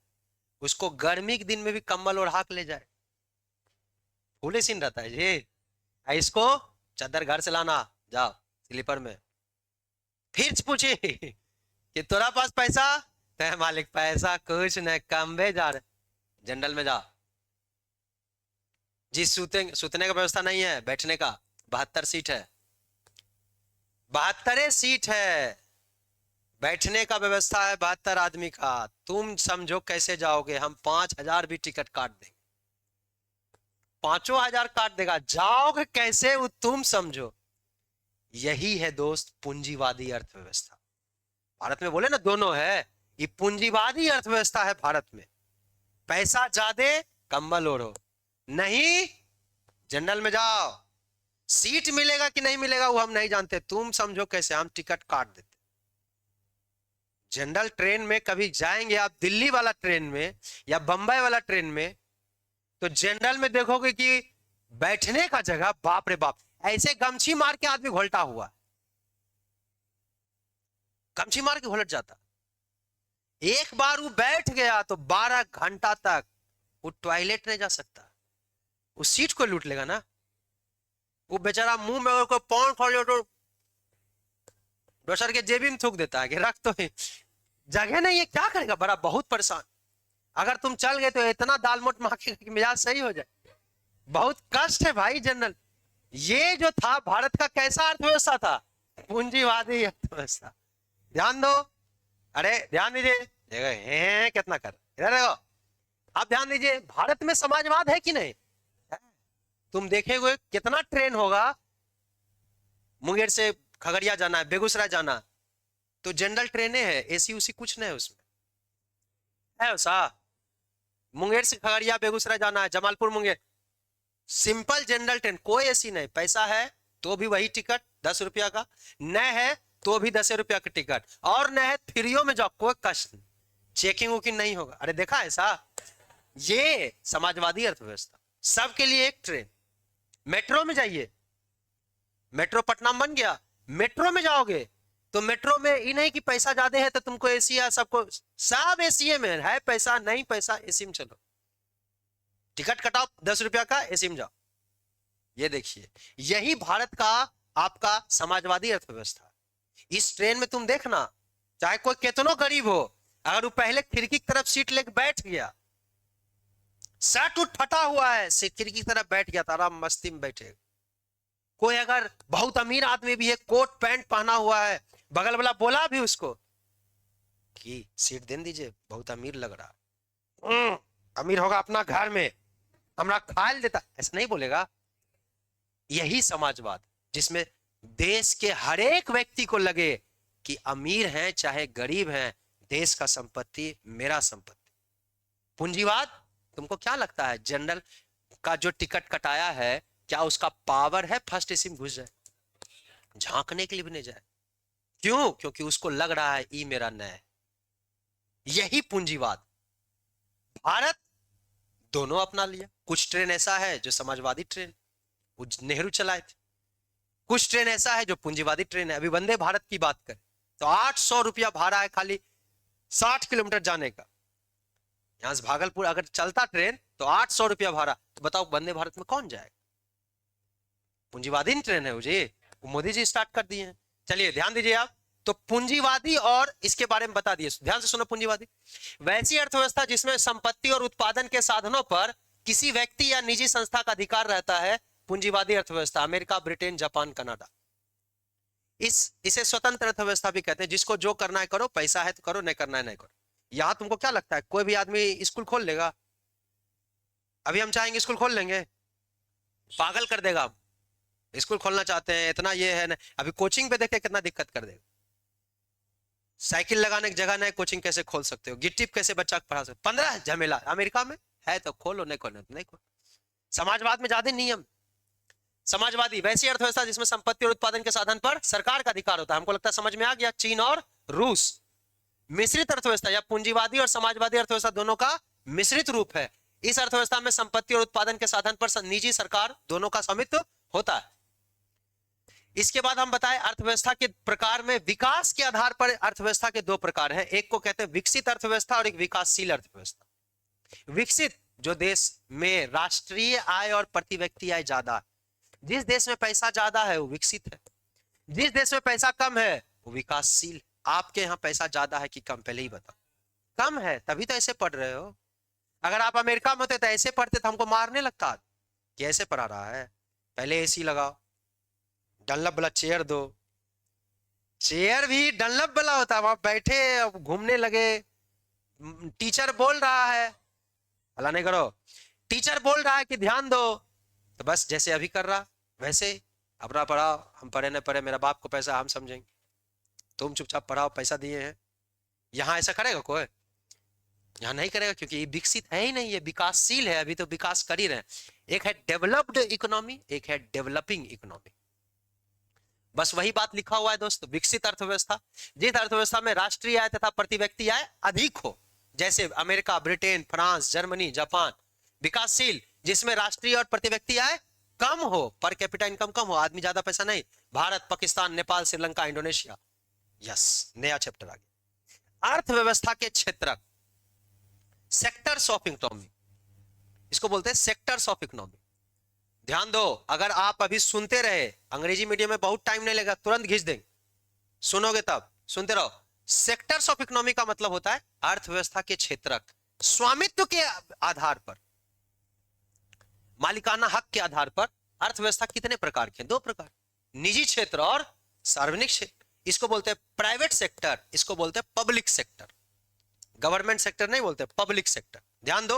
उसको गर्मी के दिन में भी कंबल ओढ़ा के ले जाए, फूले सीन रहता है जी। इसको चादर घर से लाना, जाओ स्लीपर में। फिर पूछे कि तोरा पास पैसा? तो मालिक पैसा कुछ नहीं, कम्बे जा रहे, जनरल में जा। जी सूतने का व्यवस्था नहीं है, बैठने का 72 सीट है, 72 सीट है, बैठने का व्यवस्था है 72 आदमी का। तुम समझो कैसे जाओगे, हम 5,000 भी टिकट काट देंगे, 5,000 काट देगा, जाओगे कैसे वो तुम समझो। यही है दोस्त पूंजीवादी अर्थव्यवस्था। भारत में बोले ना दोनों है, ये पूंजीवादी अर्थव्यवस्था है भारत में। पैसा ज्यादा कंबल ओढ़ो, नहीं जनरल में जाओ, सीट मिलेगा कि नहीं मिलेगा वो हम नहीं जानते, तुम समझो कैसे, हम टिकट काट देते। जनरल ट्रेन में कभी जाएंगे आप दिल्ली वाला ट्रेन में या बंबई वाला ट्रेन में, तो जनरल में देखोगे कि बैठने का जगह बाप रे बाप, ऐसे गमछी मार के आदमी घोलटा हुआ, गमछी मार के घोलट जाता। एक बार वो बैठ गया तो 12 घंटा तक वो टॉयलेट नहीं जा सकता, उस सीट को लूट लेगा ना वो बेचारा। मुंह में को पौन खोले तो दोसर के जेबी में थूक देता है कि रख, तो जगह नहीं है, क्या करेगा, बड़ा बहुत परेशान। अगर तुम चल गए तो इतना दाल मोट मांगे कि मिजाज सही हो जाए, बहुत कष्ट है भाई जनरल। ये जो था भारत का कैसा अर्थव्यवस्था था, पूंजीवादी अर्थव्यवस्था। ध्यान दो, अरे ध्यान दीजिए, कितना कर इधर देखो, आप ध्यान दीजिए, भारत में समाजवाद है कि नहीं? तुम देखेगे कितना ट्रेन होगा, मुंगेर से खगड़िया जाना है, बेगूसराय जाना, तो जनरल ट्रेनें है, एसी उसी कुछ नहीं उसमें है ऐसा। मुंगेर से खगड़िया बेगूसराय जाना है, Jamalpur Munger, simple general train, कोई एसी नहीं। पैसा है तो भी वही टिकट 10 रुपया का, न है तो भी 10 रुपया का टिकट, और न है फ्रीओ में जाओ, कोई कष्ट नहीं, चेकिंग वोकिंग नहीं होगा। अरे देखा ऐसा, ये समाजवादी अर्थव्यवस्था। सबके लिए एक ट्रेन। मेट्रो में जाइए, मेट्रो पटना में बन गया, मेट्रो में जाओगे तो मेट्रो में ये नहीं कि पैसा ज्यादा है तो तुमको एसी है, सबको सब एसी में है, पैसा नहीं पैसा एसी में चलो, टिकट कटाओ 10 रुपया का, एसी में जाओ। ये देखिए, यही भारत का आपका समाजवादी अर्थव्यवस्था। इस ट्रेन में तुम देखना, चाहे कोई कितना गरीब हो, अगर वो पहले खिड़की की तरफ सीट लेके बैठ गया, शर्ट उठ फटा हुआ है, खिड़की की तरफ बैठ गया, तारा मस्ती में बैठेगा। कोई अगर बहुत अमीर आदमी भी है, कोट पैंट पहना हुआ है, बगल वाला बोला भी उसको कि सीट दे दीजिए, बहुत अमीर लग रहा, अमीर होगा अपना घर में, हमरा खाल देता, ऐसा नहीं बोलेगा। यही समाजवाद, जिसमें देश के हर एक व्यक्ति को लगे कि अमीर हैं चाहे गरीब हैं, देश का संपत्ति मेरा संपत्ति। पूंजीवाद, तुमको क्या लगता है जनरल का जो टिकट कटाया है, क्या उसका पावर है फर्स्ट एसी में घुस जाए? झांकने के लिए भी नहीं जाए। क्यों? क्योंकि उसको लग रहा है ये मेरा न है। यही पूंजीवाद। भारत दोनों अपना लिया। कुछ ट्रेन ऐसा है जो समाजवादी ट्रेन, वो नेहरू चलाए थे, कुछ ट्रेन ऐसा है जो पूंजीवादी ट्रेन है। अभी वंदे भारत की बात करें तो 800 रुपया भाड़ा है खाली 60 किलोमीटर जाने का। यहां से भागलपुर अगर चलता ट्रेन तो 800 रुपया भाड़ा, तो बताओ वंदे भारत में कौन जाएगा? पूंजीवादी ट्रेन है वो जी, वो मोदी जी स्टार्ट कर दिए हैं। चलिए ध्यान दीजिए आप, तो पूंजीवादी और इसके बारे में बता दिए, ध्यान से सुनो। पूंजीवादी वैसी अर्थव्यवस्था जिसमें संपत्ति और उत्पादन के साधनों पर किसी व्यक्ति या निजी संस्था का अधिकार रहता है, पूंजीवादी अर्थव्यवस्था, अमेरिका, ब्रिटेन, जापान, कनाडा। इसे स्वतंत्र अर्थव्यवस्था भी कहते हैं, जिसको जो करना है करो, पैसा है तो करो, नहीं करना है नहीं करो। यहां तुमको क्या लगता है कोई भी आदमी स्कूल खोल लेगा? अभी हम चाहेंगे स्कूल खोल लेंगे? पागल कर देगा। स्कूल खोलना चाहते हैं, इतना ये है ना, अभी कोचिंग पे देखे कितना दिक्कत कर देगा। साइकिल लगाने की जगह नहीं, कोचिंग कैसे खोल सकते हो? गिट्टी कैसे बच्चा पढ़ा सकते? 15 झमेला। अमेरिका में है तो खोलो, नहीं खोलो नहीं खोलो। समाजवाद में ज्यादा नियम। समाजवादी वैसी अर्थव्यवस्था जिसमें संपत्ति और उत्पादन के साधन पर सरकार का अधिकार होता है। हमको लगता है समझ में आ गया, चीन और रूस। मिश्रित अर्थव्यवस्था या पूंजीवादी और समाजवादी अर्थव्यवस्था दोनों का मिश्रित रूप है। इस अर्थव्यवस्था में संपत्ति और उत्पादन के साधन पर निजी सरकार दोनों का स्वामित्व होता है। इसके बाद हम बताएं अर्थव्यवस्था के प्रकार में विकास के आधार पर अर्थव्यवस्था के दो प्रकार हैं। एक को कहते हैं विकसित अर्थव्यवस्था और एक विकासशील अर्थव्यवस्था। विकसित जो देश में राष्ट्रीय आय और प्रति व्यक्ति आय ज्यादा है, जिस देश में पैसा ज्यादा है वो विकसित है, जिस देश में पैसा कम है वो विकासशील। आपके यहाँ पैसा ज्यादा है कि कम, पहले ही बताओ। कम है तभी तो ऐसे पढ़ रहे हो। अगर आप अमेरिका में होते तो ऐसे पढ़ते तो हमको मारने लगता कि ऐसे पढ़ा रहा है। पहले एसी लगाओ, डनलप वाला चेयर दो। चेयर भी डनलप वाला होता है, वहां बैठे अब घूमने लगे। टीचर बोल रहा है, हल्ला नहीं करो, टीचर बोल रहा है कि ध्यान दो, तो बस जैसे अभी कर रहा वैसे अपना पढ़ाओ। हम पढ़े न पढ़े, मेरा बाप को पैसा हम समझेंगे, तुम चुपचाप पढ़ाओ, पैसा दिए हैं। यहां ऐसा करेगा कोई? यहां नहीं करेगा, क्योंकि ये विकसित है ही नहीं, ये विकासशील है। अभी तो विकास कर ही रहे हैं। एक है डेवलप्ड इकोनॉमी, एक है डेवलपिंग इकोनॉमी। बस वही बात लिखा हुआ है दोस्तों। विकसित अर्थव्यवस्था जिस अर्थव्यवस्था में राष्ट्रीय आय तथा प्रति व्यक्ति आय अधिक हो, जैसे America, Britain, France, Germany, Japan. विकासशील जिसमें राष्ट्रीय और प्रति व्यक्ति आय कम हो, पर कैपिटा इनकम कम हो, आदमी ज्यादा पैसा नहीं। भारत, पाकिस्तान, नेपाल, श्रीलंका, इंडोनेशिया। यस, नया चैप्टर आ गया। अर्थव्यवस्था के क्षेत्र, सेक्टर्स ऑफ इकोनॉमी, इसको बोलते हैं सेक्टर्स ऑफ इकोनॉमी। ध्यान दो, अगर आप अभी सुनते रहे, अंग्रेजी मीडियम में बहुत टाइम नहीं लगेगा, तुरंत घिस देंगे। सुनोगे तब, सुनते रहो। सेक्टर्स ऑफ इकोनॉमी का मतलब होता है अर्थव्यवस्था के क्षेत्र, स्वामित्व के आधार पर, मालिकाना हक के आधार पर अर्थव्यवस्था कितने प्रकार के? दो प्रकार, निजी क्षेत्र और सार्वजनिक क्षेत्र। इसको बोलते हैं प्राइवेट सेक्टर, इसको बोलते हैं पब्लिक सेक्टर। गवर्नमेंट सेक्टर नहीं बोलते, पब्लिक सेक्टर। ध्यान दो,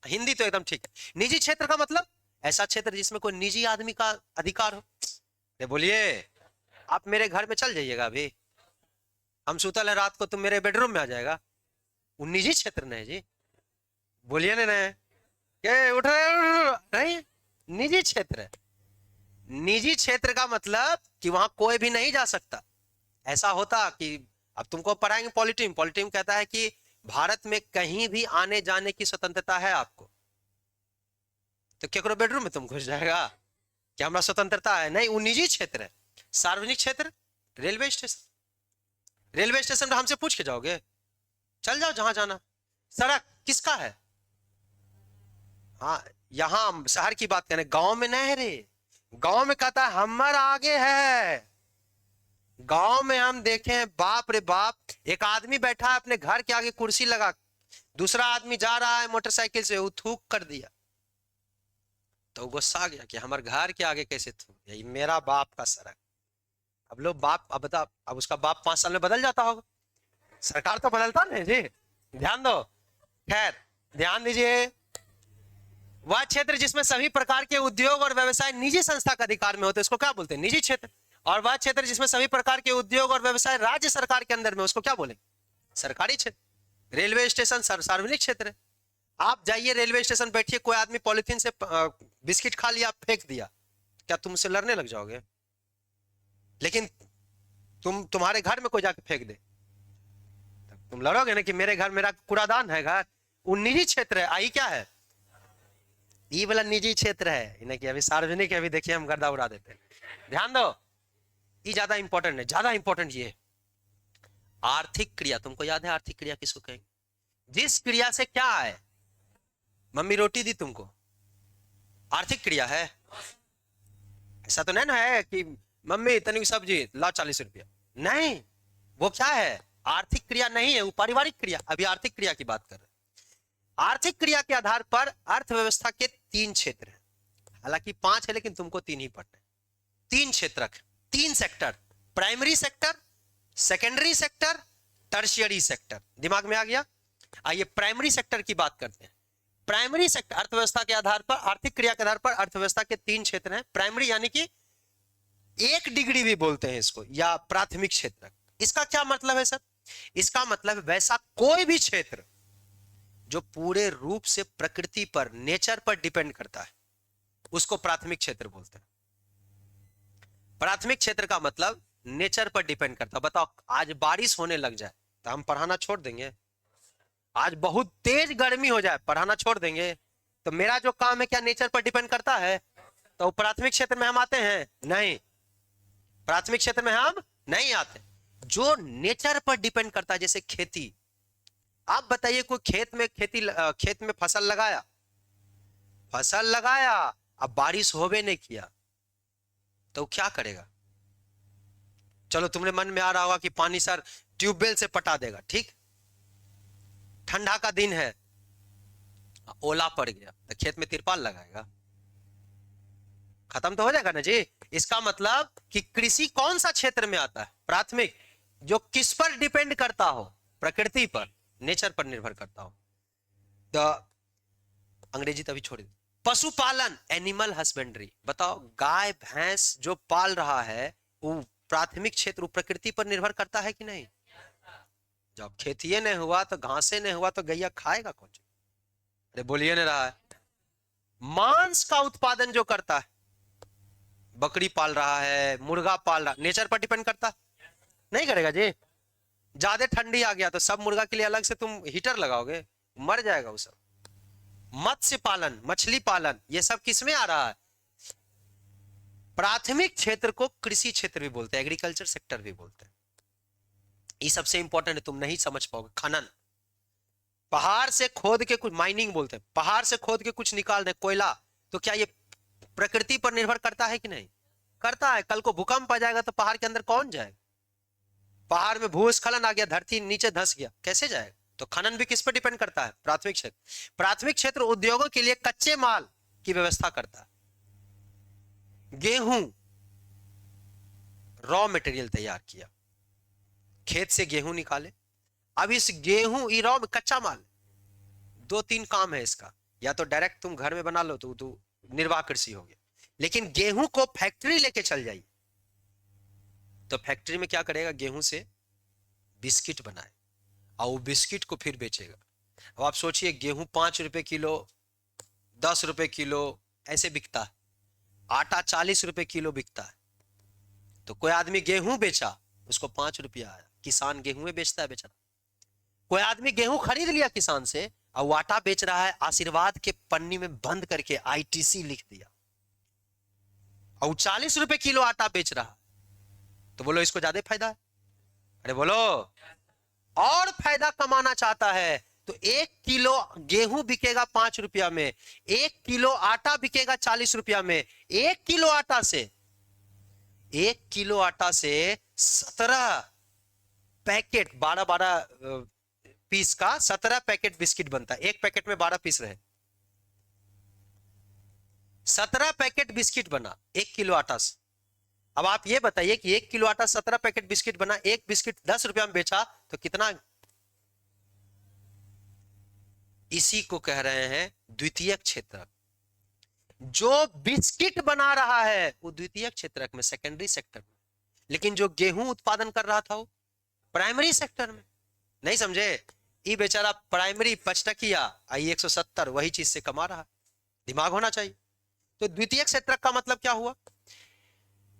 हिंदी तो एकदम ठीक है। निजी क्षेत्र का मतलब ऐसा क्षेत्र जिसमें कोई निजी आदमी का अधिकार हो। बोलिए, आप मेरे घर में चल जाइएगा, अभी हम सुतल है रात को, तुम मेरे बेडरूम में आ जाएगा, वो निजी क्षेत्र नहीं जी। बोलिए नहीं, उठ रहे नहीं, निजी क्षेत्र है। निजी क्षेत्र का मतलब कि वहां कोई भी नहीं जा सकता। ऐसा होता कि अब तुमको पढ़ाएंगे पॉलिटिम, पॉलिटिम कहता है कि भारत में कहीं भी आने जाने की स्वतंत्रता है आपको, तो क्या करो, बेडरूम में तुम घुस जाएगा क्या हमारा स्वतंत्रता है? नहीं, वो निजी क्षेत्र है। सार्वजनिक क्षेत्र, रेलवे स्टेशन। रेलवे स्टेशन पर हमसे पूछ के जाओगे? चल जाओ जहां जाना। सड़क किसका है? हाँ, यहां शहर की बात करें, गांव में नहीं है रे। गांव में कहता है हमर आगे है। गांव में हम देखे, बाप रे बाप, एक आदमी बैठा है अपने घर के आगे कुर्सी लगा, दूसरा आदमी जा रहा है मोटरसाइकिल से, वो थूक कर दिया तो गुस्सा आ गया कि हमारे घर के आगे कैसे थूक, यही मेरा बाप का सड़क। अब लोग बाप, अब बता, अब उसका बाप 5 साल में बदल जाता होगा, सरकार तो बदलता नहीं जी। ध्यान दो, खैर ध्यान दीजिए। वह क्षेत्र जिसमें सभी प्रकार के उद्योग और व्यवसाय निजी संस्था का अधिकार में होते हैं, उसको क्या बोलते हैं? निजी क्षेत्र। और वह क्षेत्र जिसमें सभी प्रकार के उद्योग और व्यवसाय राज्य सरकार के अंदर में, उसको क्या बोलेंगे? सरकारी क्षेत्र। रेलवे स्टेशन सार्वजनिक क्षेत्र है। आप जाइए रेलवे स्टेशन, बैठिए, कोई आदमी पॉलिथीन से बिस्किट खा लिया, फेंक दिया, क्या तुम उससे लड़ने लग जाओगे? लेकिन तुम्हारे घर में कोई जाके फेंक दे, तुम लड़ोगे ना कि मेरे घर, मेरा कूड़ादान है घर। वो निजी क्षेत्र है। आई क्या है? ये वाला निजी क्षेत्र है, इन्हें कि अभी सार्वजनिक है, अभी देखिए हम गर्दा उड़ा देते हैं। ध्यान दो, ये ज्यादा इंपॉर्टेंट है, ज्यादा इंपॉर्टेंट ये आर्थिक क्रिया। तुमको याद है आर्थिक क्रिया किसको कहेंगे? जिस क्रिया से क्या है, मम्मी रोटी दी तुमको, आर्थिक क्रिया है। ऐसा तो नहीं ना है कि मम्मी तनिक सब्जी ला 40 रुपया, नहीं, वो क्या है? आर्थिक क्रिया नहीं है, वो पारिवारिक क्रिया। अभी आर्थिक क्रिया की बात कर रहे हैं। आर्थिक क्रिया के आधार पर अर्थव्यवस्था के 3 क्षेत्र हैं। हालांकि 5 है लेकिन तुमको 3 ही पढ़ने। 3 क्षेत्रक, 3 sector, primary sector, secondary sector, tertiary sector. दिमाग में आ गया? आइए प्राइमरी सेक्टर की बात करते हैं। प्राइमरी सेक्टर अर्थव्यवस्था के आधार पर, आर्थिक क्रिया के आधार पर अर्थव्यवस्था के 3 क्षेत्र हैं। प्राइमरी यानी कि 1 डिग्री भी बोलते हैं इसको, या प्राथमिक क्षेत्र। इसका क्या मतलब है सर? इसका मतलब वैसा कोई भी क्षेत्र जो पूरे रूप से प्रकृति पर, नेचर पर डिपेंड करता है, उसको प्राथमिक क्षेत्र बोलते हैं। प्राथमिक क्षेत्र का मतलब नेचर पर डिपेंड करता है। बताओ आज बारिश होने लग जाए तो हम पढ़ाना छोड़ देंगे? आज बहुत तेज गर्मी हो जाए पढ़ाना छोड़ देंगे? तो मेरा जो काम है क्या नेचर पर डिपेंड करता है? तो प्राथमिक क्षेत्र में हम आते हैं? नहीं, प्राथमिक क्षेत्र में हम नहीं आते। जो नेचर पर डिपेंड करता है, जैसे खेती। आप बताइए कोई खेत में फसल लगाया, अब बारिश होवे नहीं किया तो क्या करेगा? चलो तुमने मन में आ रहा होगा कि पानी सर ट्यूबवेल से पटा देगा, ठीक। ठंडा का दिन है, ओला पड़ गया तो खेत में तिरपाल लगाएगा? खत्म तो हो जाएगा ना जी। इसका मतलब कि कृषि कौन सा क्षेत्र में आता है? प्राथमिक, जो किस पर डिपेंड करता हो? प्रकृति पर, नेचर पर निर्भर करता हो। तो अंग्रेजी तभी छोड़ दी। पशुपालन, एनिमल हस्बेंड्री। बताओ गाय भैंस जो पाल रहा है वो प्राथमिक क्षेत्र, प्रकृति पर निर्भर करता है कि नहीं? जब खेती नहीं हुआ तो, घासे नहीं हुआ तो गैया खाएगा कौन? अरे बोलिए नहीं रहा है। मांस का उत्पादन जो करता है, बकरी पाल रहा है, मुर्गा पाल रहा, नेचर पर डिपेंड करता नहीं करेगा जी। ज्यादा ठंडी आ गया तो सब मुर्गा के लिए अलग से तुम हीटर लगाओगे? मर जाएगा वो सब। मत्स्य पालन, मछली पालन, ये सब किसमें आ रहा है? प्राथमिक क्षेत्र को कृषि क्षेत्र भी बोलते हैं, एग्रीकल्चर सेक्टर भी बोलते हैं। ये सबसे इंपॉर्टेंट है, तुम नहीं समझ पाओगे। खनन, पहाड़ से खोद के कुछ, माइनिंग बोलते हैं, पहाड़ से खोद के कुछ निकाल दे कोयला, तो क्या ये प्रकृति पर निर्भर करता है कि नहीं? करता है। कल को भूकंप आ जाएगा तो पहाड़ के अंदर कौन जाएगा? पहाड़ में भूस्खलन आ गया, धरती नीचे धंस गया, कैसे जाएगा? तो खनन भी किस पर डिपेंड करता है? प्राथमिक क्षेत्र। प्राथमिक क्षेत्र उद्योगों के लिए कच्चे माल की व्यवस्था करता है। गेहूं, रॉ मटेरियल तैयार किया, खेत से गेहूं निकाले, अब इस गेहूं ई रॉ कच्चा माल, 2-3 काम है इसका। या तो डायरेक्ट तुम घर में बना लो तो निर्वाह कृषि हो गया, लेकिन गेहूं को फैक्ट्री लेके चल जाइए तो फैक्ट्री में क्या करेगा? गेहूं से बिस्किट बनाए और वो बिस्किट को फिर बेचेगा। अब आप सोचिए गेहूं 5 रुपए किलो, 10 रुपए किलो ऐसे बिकता है, आटा 40 रुपए किलो बिकता है। तो कोई आदमी गेहूं बेचा, उसको 5 रुपया आया, किसान गेहूं बेचता है बेचारा। कोई आदमी गेहूं खरीद लिया किसान से और वो आटा बेच रहा है, आशीर्वाद के पन्नी में बंद करके आईटीसी लिख दिया, और 40 रुपए किलो आटा बेच रहा है, तो बोलो इसको ज्यादा फायदा है? अरे बोलो। और फायदा कमाना चाहता है तो 1 किलो गेहूं बिकेगा 5 रुपया में, 1 किलो आटा बिकेगा 40 रुपया में। 1 किलो आटा से 17 पैकेट, 12-12 पीस का 17 पैकेट बिस्किट बनता है। एक पैकेट में 12 पीस रहे, 17 पैकेट बिस्किट बना 1 किलो आटा से। अब आप ये बताइए कि 1 किलो आटा 17 पैकेट बिस्किट बना, एक बिस्किट 10 रुपया में बेचा तो कितना? इसी को कह रहे हैं द्वितीयक क्षेत्रक। जो बिस्किट बना रहा है वो द्वितीयक क्षेत्रक में, सेकेंडरी सेक्टर में, लेकिन जो गेहूं उत्पादन कर रहा था वो प्राइमरी सेक्टर में। नहीं समझे? ये बेचारा प्राइमरी 5 आई 170 वही चीज से कमा रहा है। दिमाग होना चाहिए। तो द्वितीयक क्षेत्रक का मतलब क्या हुआ?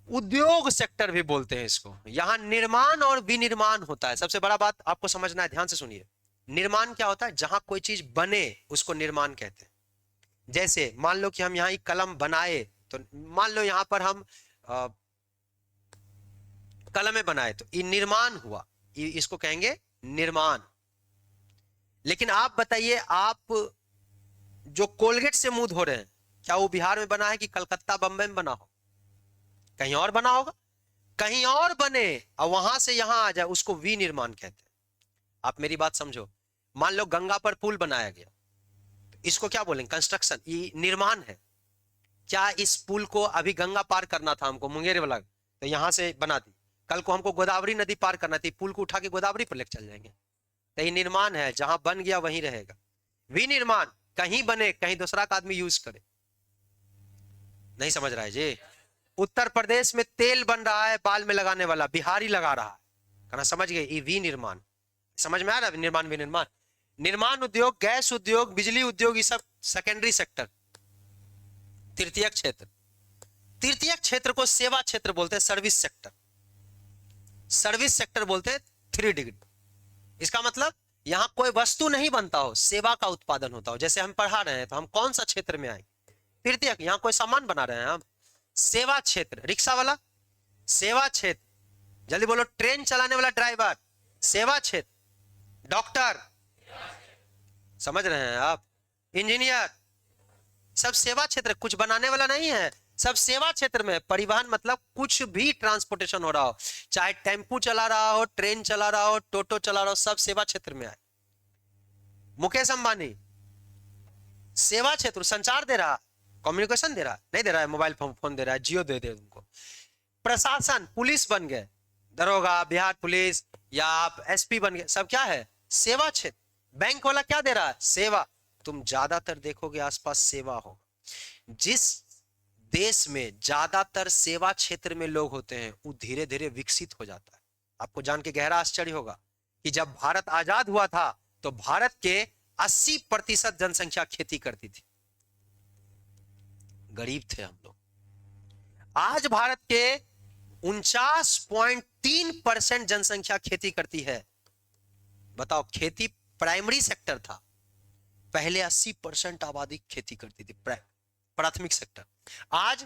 उद्योग सेक्टर भी बोलते हैं इसको। यहां निर्माण और विनिर्माण होता है। सबसे बड़ा बात आपको समझना है, ध्यान से सुनिए। निर्माण क्या होता है? जहां कोई चीज बने उसको निर्माण कहते हैं। जैसे मान लो कि हम यहां एक कलम बनाए, तो मान लो यहां पर हम कलमें बनाए तो ये निर्माण हुआ, इसको कहेंगे निर्माण। लेकिन आप बताइए, आप जो कोलगेट से मुंह धो रहे हैं, क्या वो बिहार में बना है कि कलकत्ता बंबई में बना हो? कहीं और बना होगा। कहीं और बने और वहां से यहां आ जाए उसको विनिर्माण कहते हैं। आप मेरी बात समझो। मान लो गंगा पर पुल बनाया गया, तो इसको क्या बोलेंगे? कंस्ट्रक्शन। ये निर्माण है। क्या इस पुल को अभी गंगा पार करना था हमको मुंगेर वाला, तो यहां से बना दी, कल को हमको गोदावरी नदी पार करना थी, पुल को उठा के गोदावरी पर लेकर चल जाएंगे। तो ये निर्माण है, जहां बन गया वहीं रहेगा। विनिर्माण, कहीं बने कहीं दूसरा का आदमी यूज करे। नहीं समझ रहा है जी। उत्तर प्रदेश में तेल बन रहा है बाल में लगाने वाला, बिहारी लगा रहा है, कहना समझ गए, ये विनिर्माण। समझ में आ रहा है निर्माण विनिर्माण। निर्माण उद्योग, गैस उद्योग, बिजली उद्योग, ये सब सेकेंडरी सेक्टर। तृतीयक क्षेत्र, तृतीयक क्षेत्र को सेवा क्षेत्र बोलते हैं, सर्विस सेक्टर। सर्विस सेक्टर बोलते हैं 3 डिग्री। इसका मतलब यहां कोई वस्तु नहीं बनता हो, सेवा का उत्पादन होता हो। जैसे हम पढ़ा रहे हैं तो हम कौन सा क्षेत्र में आए, तृतीयक। यहां कोई सामान बना रहे हैं हम, सेवा क्षेत्र। रिक्शा वाला, सेवा क्षेत्र। जल्दी बोलो, ट्रेन चलाने वाला ड्राइवर, सेवा क्षेत्र। डॉक्टर, समझ रहे हैं आप, इंजीनियर, सब सेवा क्षेत्र। कुछ बनाने वाला नहीं है, सब सेवा क्षेत्र में। परिवहन मतलब कुछ भी ट्रांसपोर्टेशन हो रहा हो, चाहे टेम्पू चला रहा हो, ट्रेन चला रहा हो, टोटो चला रहा हो, सब सेवा क्षेत्र में आए। मुकेश अंबानी सेवा क्षेत्र, संचार दे रहा, कम्युनिकेशन दे रहा, नहीं दे रहा है, मोबाइल फोन दे रहा है, जियो दे दे उनको। प्रशासन, पुलिस बन गए, दरोगा, बिहार पुलिस, या आप एसपी बन गए, सब क्या है, सेवा क्षेत्र। बैंक वाला क्या दे रहा है, सेवा। तुम ज्यादातर देखोगे आसपास सेवा हो। जिस देश में ज्यादातर सेवा क्षेत्र में लोग होते हैं वो धीरे धीरे विकसित हो जाता है। आपको जान के गहरा आश्चर्य होगा कि जब भारत आजाद हुआ था तो भारत के 80% जनसंख्या खेती करती थी, गरीब थे हम लोग। आज भारत के 49.3% जनसंख्या खेती करती है। बताओ, खेती प्राइमरी सेक्टर था, पहले 80% आबादी खेती करती थी, प्राथमिक सेक्टर। आज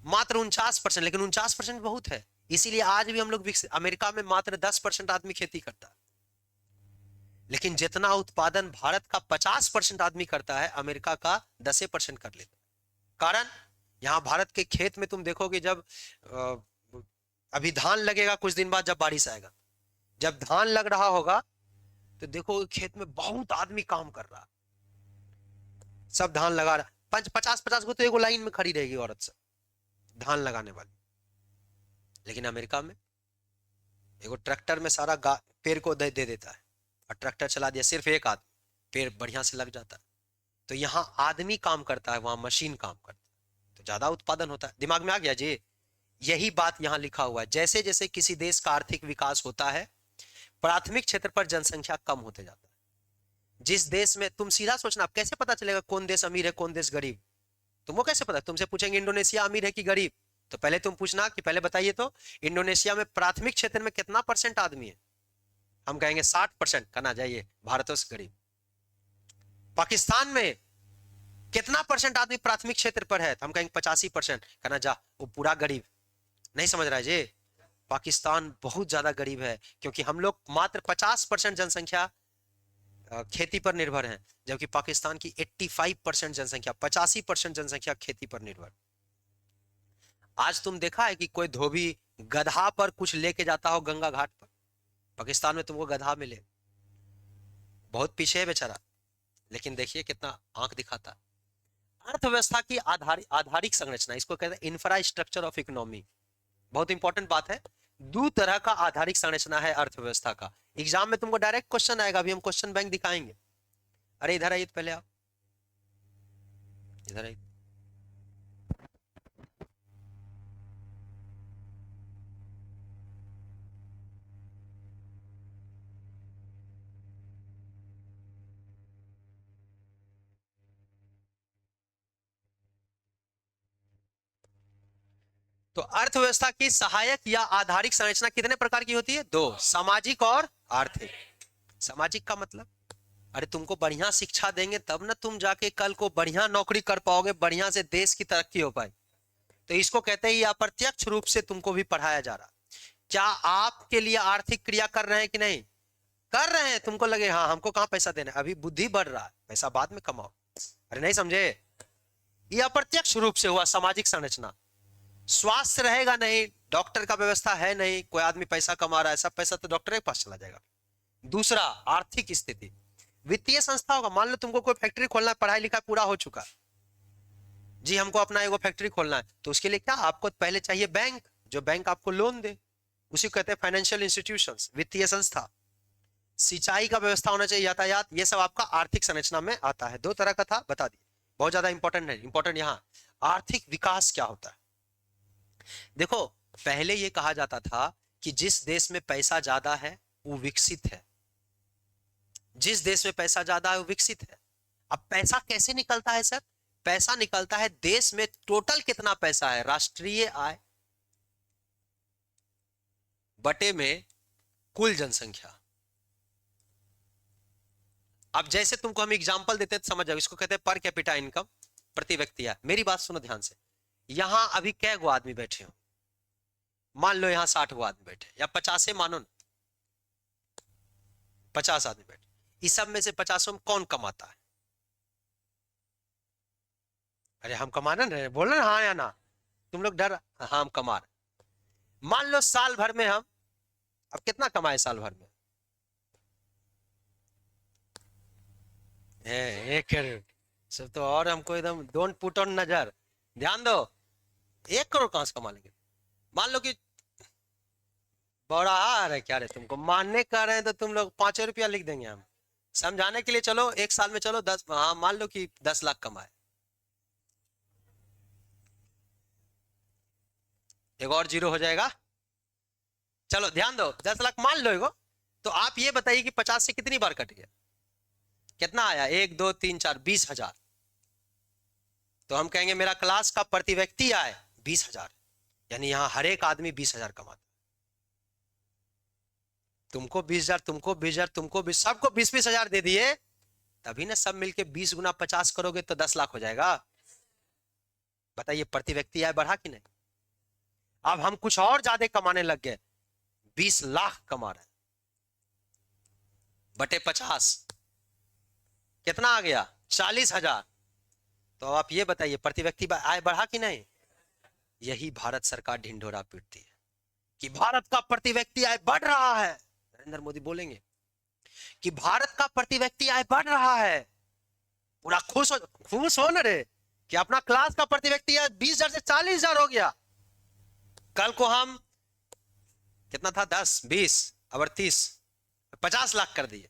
मात्र 49%, लेकिन 49% बहुत है, इसीलिए आज भी हम लोग अमेरिका में मात्र 10% आदमी खेती करता है, लेकिन जितना उत्पादन भारत का 50% आदमी करता है, अमेरिका का 10% कर लेता है। कारण यहां भारत के खेत में तुम देखोगे, जब अभी धान लगेगा कुछ दिन बाद, जब बारिश आएगा, जब धान लग रहा होगा तो देखो खेत में बहुत आदमी काम कर रहा, सब धान लगा रहा, 50-50 को तो एक लाइन में खड़ी रहेगी औरत सब धान लगाने वाली। लेकिन अमेरिका में एगो ट्रैक्टर में सारा पेड़ को दे देता है, और ट्रैक्टर चला दिया, सिर्फ एक आदमी, पेड़ बढ़िया से लग जाता है। तो यहां आदमी काम करता है, वहां मशीन काम करता है, तो ज्यादा उत्पादन होता है। दिमाग में आ गया जी। यही बात यहां लिखा हुआ है, जैसे जैसे किसी देश का आर्थिक विकास होता है, प्राथमिक क्षेत्र पर जनसंख्या कम होते जाता है। जिस देश में, तुम सीधा सोचना, आप कैसे पता चलेगा कौन देश अमीर है कौन देश गरीब, तुमको कैसे पता? तुमसे पूछेंगे इंडोनेशिया अमीर है कि गरीब, तो पहले तुम पूछना कि पहले बताइए तो इंडोनेशिया में प्राथमिक क्षेत्र में कितना % आदमी है, हम कहेंगे 60%, कहना जाइए भारत से गरीब। पाकिस्तान में कितना % आदमी प्राथमिक क्षेत्र पर है, तो हम कहेंगे 85%, कहना जा वो पूरा गरीब। नहीं समझ रहा है जी। पाकिस्तान बहुत ज्यादा गरीब है, क्योंकि हम लोग मात्र 50% जनसंख्या खेती पर निर्भर है, जबकि पाकिस्तान की 85% जनसंख्या, 85% जनसंख्या खेती पर निर्भर। आज तुम देखा है कि कोई धोबी गधा पर कुछ लेके जाता हो गंगा घाट पर? पाकिस्तान में तुमको गधा मिले, बहुत पीछे है बेचारा, लेकिन देखिए कितना आंख दिखाता। अर्थव्यवस्था की आधारिक संरचना, इसको कहते हैं इंफ्रास्ट्रक्चर ऑफ इकोनॉमी। बहुत इंपॉर्टेंट बात है। 2 तरह का आधारिक संरचना है अर्थव्यवस्था का। एग्जाम में तुमको डायरेक्ट क्वेश्चन आएगा, अभी हम क्वेश्चन बैंक दिखाएंगे। अरे इधर आइए, पहले आप इधर आइए। तो अर्थव्यवस्था की सहायक या आधारिक संरचना कितने प्रकार की होती है? 2, सामाजिक और आर्थिक। सामाजिक का मतलब, अरे तुमको बढ़िया शिक्षा देंगे तब ना तुम जाके कल को बढ़िया नौकरी कर पाओगे, बढ़िया से देश की तरक्की हो पाए। तो इसको कहते हैं अप्रत्यक्ष रूप से तुमको भी पढ़ाया जा रहा। क्या आपके लिए आर्थिक क्रिया कर रहे हैं कि नहीं कर रहे हैं? तुमको लगे हाँ हमको कहां पैसा देना है, अभी बुद्धि बढ़ रहा है, पैसा बाद में कमाओ। अरे नहीं समझे, ये अप्रत्यक्ष रूप से हुआ सामाजिक संरचना। स्वास्थ्य रहेगा नहीं, डॉक्टर का व्यवस्था है नहीं, कोई आदमी पैसा कमा रहा है, सब पैसा तो डॉक्टर के पास चला जाएगा। दूसरा, आर्थिक स्थिति, वित्तीय संस्था होगा। मान लो तुमको कोई फैक्ट्री खोलना है, पढ़ाई लिखा पूरा हो चुका, जी हमको अपना एगो फैक्ट्री खोलना है, तो उसके लिए क्या आपको पहले चाहिए बैंक, जो बैंक आपको लोन दे, उसी को कहते हैं फाइनेंशियल इंस्टीट्यूशंस, वित्तीय संस्था। सिंचाई का व्यवस्था होना चाहिए, यातायात, ये सब आपका आर्थिक संरचना में आता है। दो तरह का था, बता दिए, बहुत ज्यादा इंपॉर्टेंट है। इंपॉर्टेंट यहाँ आर्थिक विकास क्या होता है। देखो पहले ये कहा जाता था कि जिस देश में पैसा ज्यादा है वो विकसित है, जिस देश में पैसा ज्यादा है वो विकसित है। अब पैसा कैसे निकलता है सर? पैसा निकलता है देश में टोटल कितना पैसा है, राष्ट्रीय आय बटे में कुल जनसंख्या। अब जैसे तुमको हम एग्जांपल देते हैं तो समझ जाओ, इसको कहते हैं पर कैपिटा इनकम, प्रति व्यक्ति आय। मेरी बात सुनो ध्यान से, यहां अभी कै गो आदमी बैठे हो, मान लो यहां 60 गो आदमी बैठे, या 50 मानो, 50 आदमी बैठे, इस सब में से 50 में कौन कमाता है? अरे हम कमा रहे, बोल रहे हाँ या ना, तुम लोग डर, हाँ हम कमा रहे। मान लो साल भर में हम, अब कितना कमाए साल भर में? 1 करोड़। सब तो और हमको एकदम डोंट पुट ऑन नजर, ध्यान दो, 1 करोड़ कहां से कमा लेंगे? मान लो कि बड़ा आ रहा है क्या रे, तुमको मानने कर रहे हैं तो तुम लोग 5 रुपया लिख देंगे हम, समझाने के लिए। चलो एक साल में चलो 10, हाँ मान लो कि 10 लाख कमाए, एक और जीरो हो जाएगा। चलो ध्यान दो, 10 लाख मान लो एगो, तो आप ये बताइए कि 50 से कितनी बार कट गया, कितना आया? 1 2 3 4, 20,000। तो हम कहेंगे मेरा क्लास का प्रति व्यक्ति आय 20,000, यानी यहां हर एक आदमी 20,000 कमाता। तुमको 20,000, तुमको 20,000, तुमको 20, सबको 20-20 हजार दे दिए, तभी ना सब मिलके 20 गुना 50 करोगे तो 10 लाख हो जाएगा। बताइए प्रति व्यक्ति आय बढ़ा कि नहीं? अब हम कुछ और ज्यादा कमाने लग गए, 20 लाख कमा रहे हैं, बटे 50 कितना आ गया? 40,000। तो अब आप ये बताइए प्रति व्यक्ति आय बढ़ा कि नहीं? यही भारत सरकार ढिंढोरा पीटती है कि भारत का प्रति व्यक्ति आय बढ़ रहा है। नरेंद्र मोदी बोलेंगे कि भारत का प्रति व्यक्ति आय बढ़ रहा है, पूरा खुश हो न रे कि अपना क्लास का प्रति व्यक्ति आय 20,000 से 40,000 हो गया। कल को हम कितना था, 10 20 और 30 50 लाख कर दिए,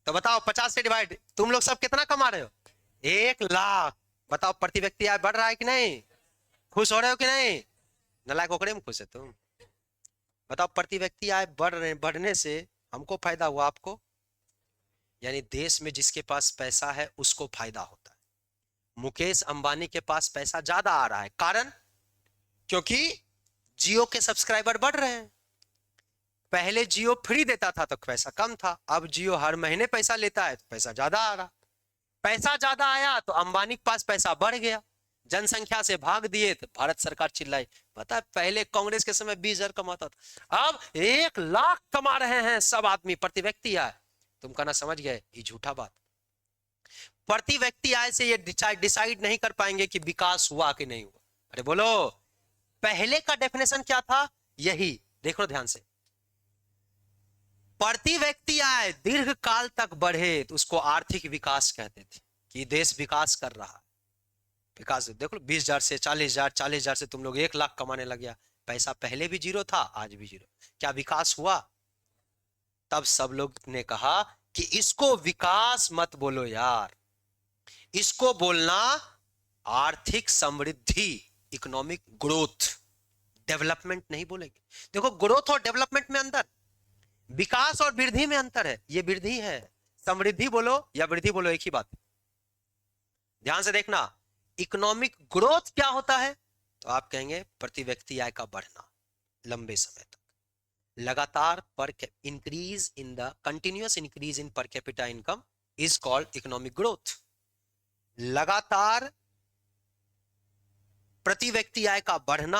तो बताओ 50 से डिवाइड, तुम लोग सब कितना कमा रहे हो? 1 लाख। बताओ प्रति व्यक्ति आय बढ़ रहा है कि नहीं? खुश हो रहे हो कि नहीं? नलायक ओकरे में खुश है तुम? बताओ प्रति व्यक्ति आय बढ़ने से हमको फायदा हुआ, आपको? यानी देश में जिसके पास पैसा है उसको फायदा होता है। मुकेश अंबानी के पास पैसा ज्यादा आ रहा है, कारण क्योंकि जियो के सब्सक्राइबर बढ़ रहे हैं। पहले जियो फ्री देता था तो पैसा कम था, अब जियो हर महीने पैसा लेता है तो पैसा ज्यादा आ रहा। पैसा ज्यादा आया तो अंबानी के पास पैसा बढ़ गया, जनसंख्या से भाग दिए तो भारत सरकार चिल्लाई। पता है पहले कांग्रेस के समय 20,000 कमाता था, अब 1 लाख कमा रहे हैं सब आदमी प्रति व्यक्ति आय। तुम कहना समझ गए, ये झूठा बात। प्रति व्यक्ति आय से ये डिसाइड नहीं कर पाएंगे कि विकास हुआ कि नहीं हुआ। अरे बोलो, पहले का डेफिनेशन क्या था? यही देखो ध्यान से, प्रति व्यक्ति आय दीर्घ काल तक बढ़े तो उसको आर्थिक विकास कहते थे, कि देश विकास कर रहा है। विकास देखो 20,000 से 40,000, 40,000 से तुम लोग 1 लाख कमाने लग गया, पैसा पहले भी जीरो था आज भी जीरो, क्या विकास हुआ? तब सब लोग ने कहा कि इसको विकास मत बोलो यार, इसको बोलना आर्थिक समृद्धि, इकोनॉमिक ग्रोथ, डेवलपमेंट नहीं बोलेंगे। देखो ग्रोथ और डेवलपमेंट में अंतर, विकास और वृद्धि में अंतर है। ये वृद्धि है, समृद्धि बोलो या वृद्धि बोलो एक ही बात। ध्यान से देखना, इकोनॉमिक ग्रोथ क्या होता है? तो आप कहेंगे प्रति व्यक्ति आय का बढ़ना लंबे समय तक, लगातार पर increase in the continuous increase in per capita income is called economic growth. लगातार प्रति व्यक्ति आय का बढ़ना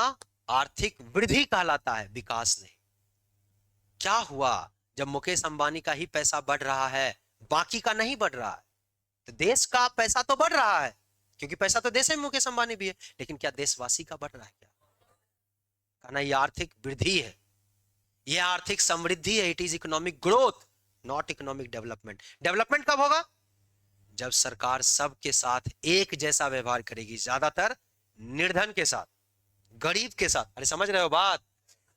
आर्थिक वृद्धि कहलाता है, विकास नहीं। क्या हुआ जब मुकेश अंबानी का ही पैसा बढ़ रहा है, बाकी का नहीं बढ़ रहा है? तो देश का पैसा तो बढ़ रहा है, क्योंकि पैसा तो देश में मुकेश अंबानी भी है, लेकिन क्या देशवासी का बढ़ रहा है? क्या कहना, ये आर्थिक वृद्धि है, ये आर्थिक समृद्धि है। It is economic growth, not economic development. Development कब होगा? जब सरकार सबके साथ एक जैसा व्यवहार करेगी, ज्यादातर निर्धन के साथ, गरीब के साथ। अरे समझ रहे हो बात?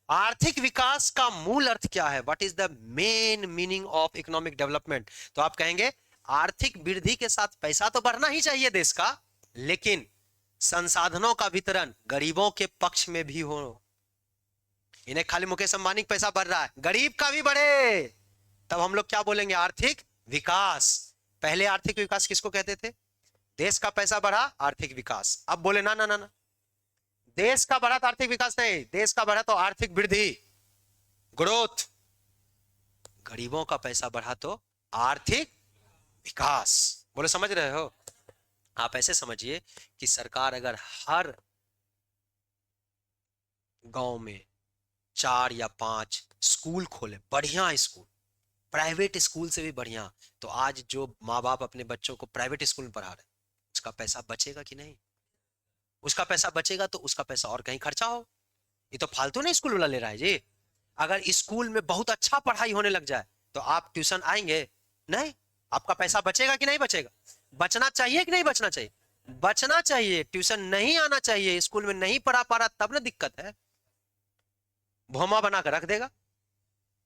आर्थिक विकास का मूल अर्थ क्या है? What is the main meaning of economic development? तो आप कहेंगे आर्थिक वृद्धि के साथ पैसा तो बढ़ना ही चाहिए देश का, लेकिन संसाधनों का वितरण गरीबों के पक्ष में भी हो। इन्हें खाली मुकेश अंबानी का पैसा बढ़ रहा है, गरीब का भी बढ़े, तब हम लोग क्या बोलेंगे? आर्थिक विकास। पहले आर्थिक विकास किसको कहते थे? देश का पैसा बढ़ा, आर्थिक विकास। अब बोले ना ना ना ना, देश का बढ़ा तो आर्थिक विकास नहीं, देश का बढ़ा तो आर्थिक वृद्धि, ग्रोथ। गरीबों का पैसा बढ़ा तो आर्थिक विकास। बोले समझ रहे हो? आप ऐसे समझिए कि सरकार अगर हर गांव में 4 या 5 स्कूल खोले, बढ़िया स्कूल, प्राइवेट स्कूल से भी बढ़िया, तो आज जो माँ बाप अपने बच्चों को प्राइवेट स्कूल में पढ़ा रहे, उसका पैसा बचेगा कि नहीं? उसका पैसा बचेगा तो उसका पैसा और कहीं खर्चा हो। ये तो फालतू नहीं स्कूल वाला ले रहा है जी। अगर स्कूल में बहुत अच्छा पढ़ाई होने लग जाए तो आप ट्यूशन आएंगे नहीं? आपका पैसा बचेगा कि नहीं बचेगा? बचना चाहिए कि नहीं बचना चाहिए? बचना चाहिए। ट्यूशन नहीं आना चाहिए, स्कूल में नहीं पढ़ा पा रहा तब ना दिक्कत है। भोमा बना कर रख देगा,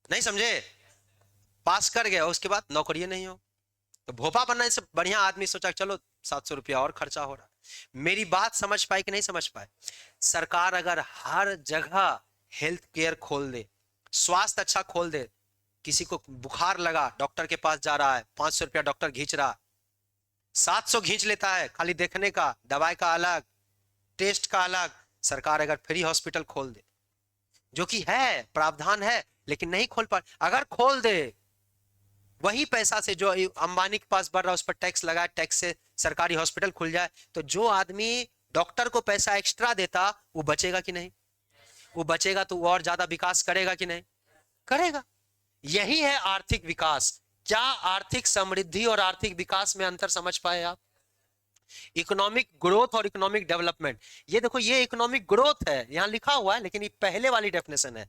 नहीं समझे? पास कर गया, उसके बाद नौकरी नहीं हो, तो भोपा बनने से बढ़िया आदमी सोचा चलो 700 रुपया और खर्चा हो रहा। मेरी बात समझ पाए कि नहीं समझ पाए? सरकार अगर हर जगह हेल्थ केयर खोल दे, स्वास्थ्य अच्छा खोल दे, किसी को बुखार लगा डॉक्टर के पास जा रहा है, 500 रुपया डॉक्टर खींच रहा, 700 खींच लेता है खाली देखने का, दवाई का अलग, टेस्ट का अलग। सरकार अगर फ्री हॉस्पिटल खोल दे, जो कि है प्रावधान है लेकिन नहीं खोल पा, अगर खोल दे, वही पैसा से जो अंबानी के पास बढ़ रहा है उस पर टैक्स लगा, टैक्स से सरकारी हॉस्पिटल खुल जाए, तो जो आदमी डॉक्टर को पैसा एक्स्ट्रा देता वो बचेगा कि नहीं? वो बचेगा तो वो और ज्यादा विकास करेगा कि नहीं? करेगा। यही है आर्थिक विकास। क्या आर्थिक समृद्धि और आर्थिक विकास में अंतर समझ पाए आप? इकोनॉमिक ग्रोथ और इकोनॉमिक डेवलपमेंट, ये देखो ये इकोनॉमिक ग्रोथ है यहां लिखा हुआ है, लेकिन ये पहले वाली डेफिनेशन है।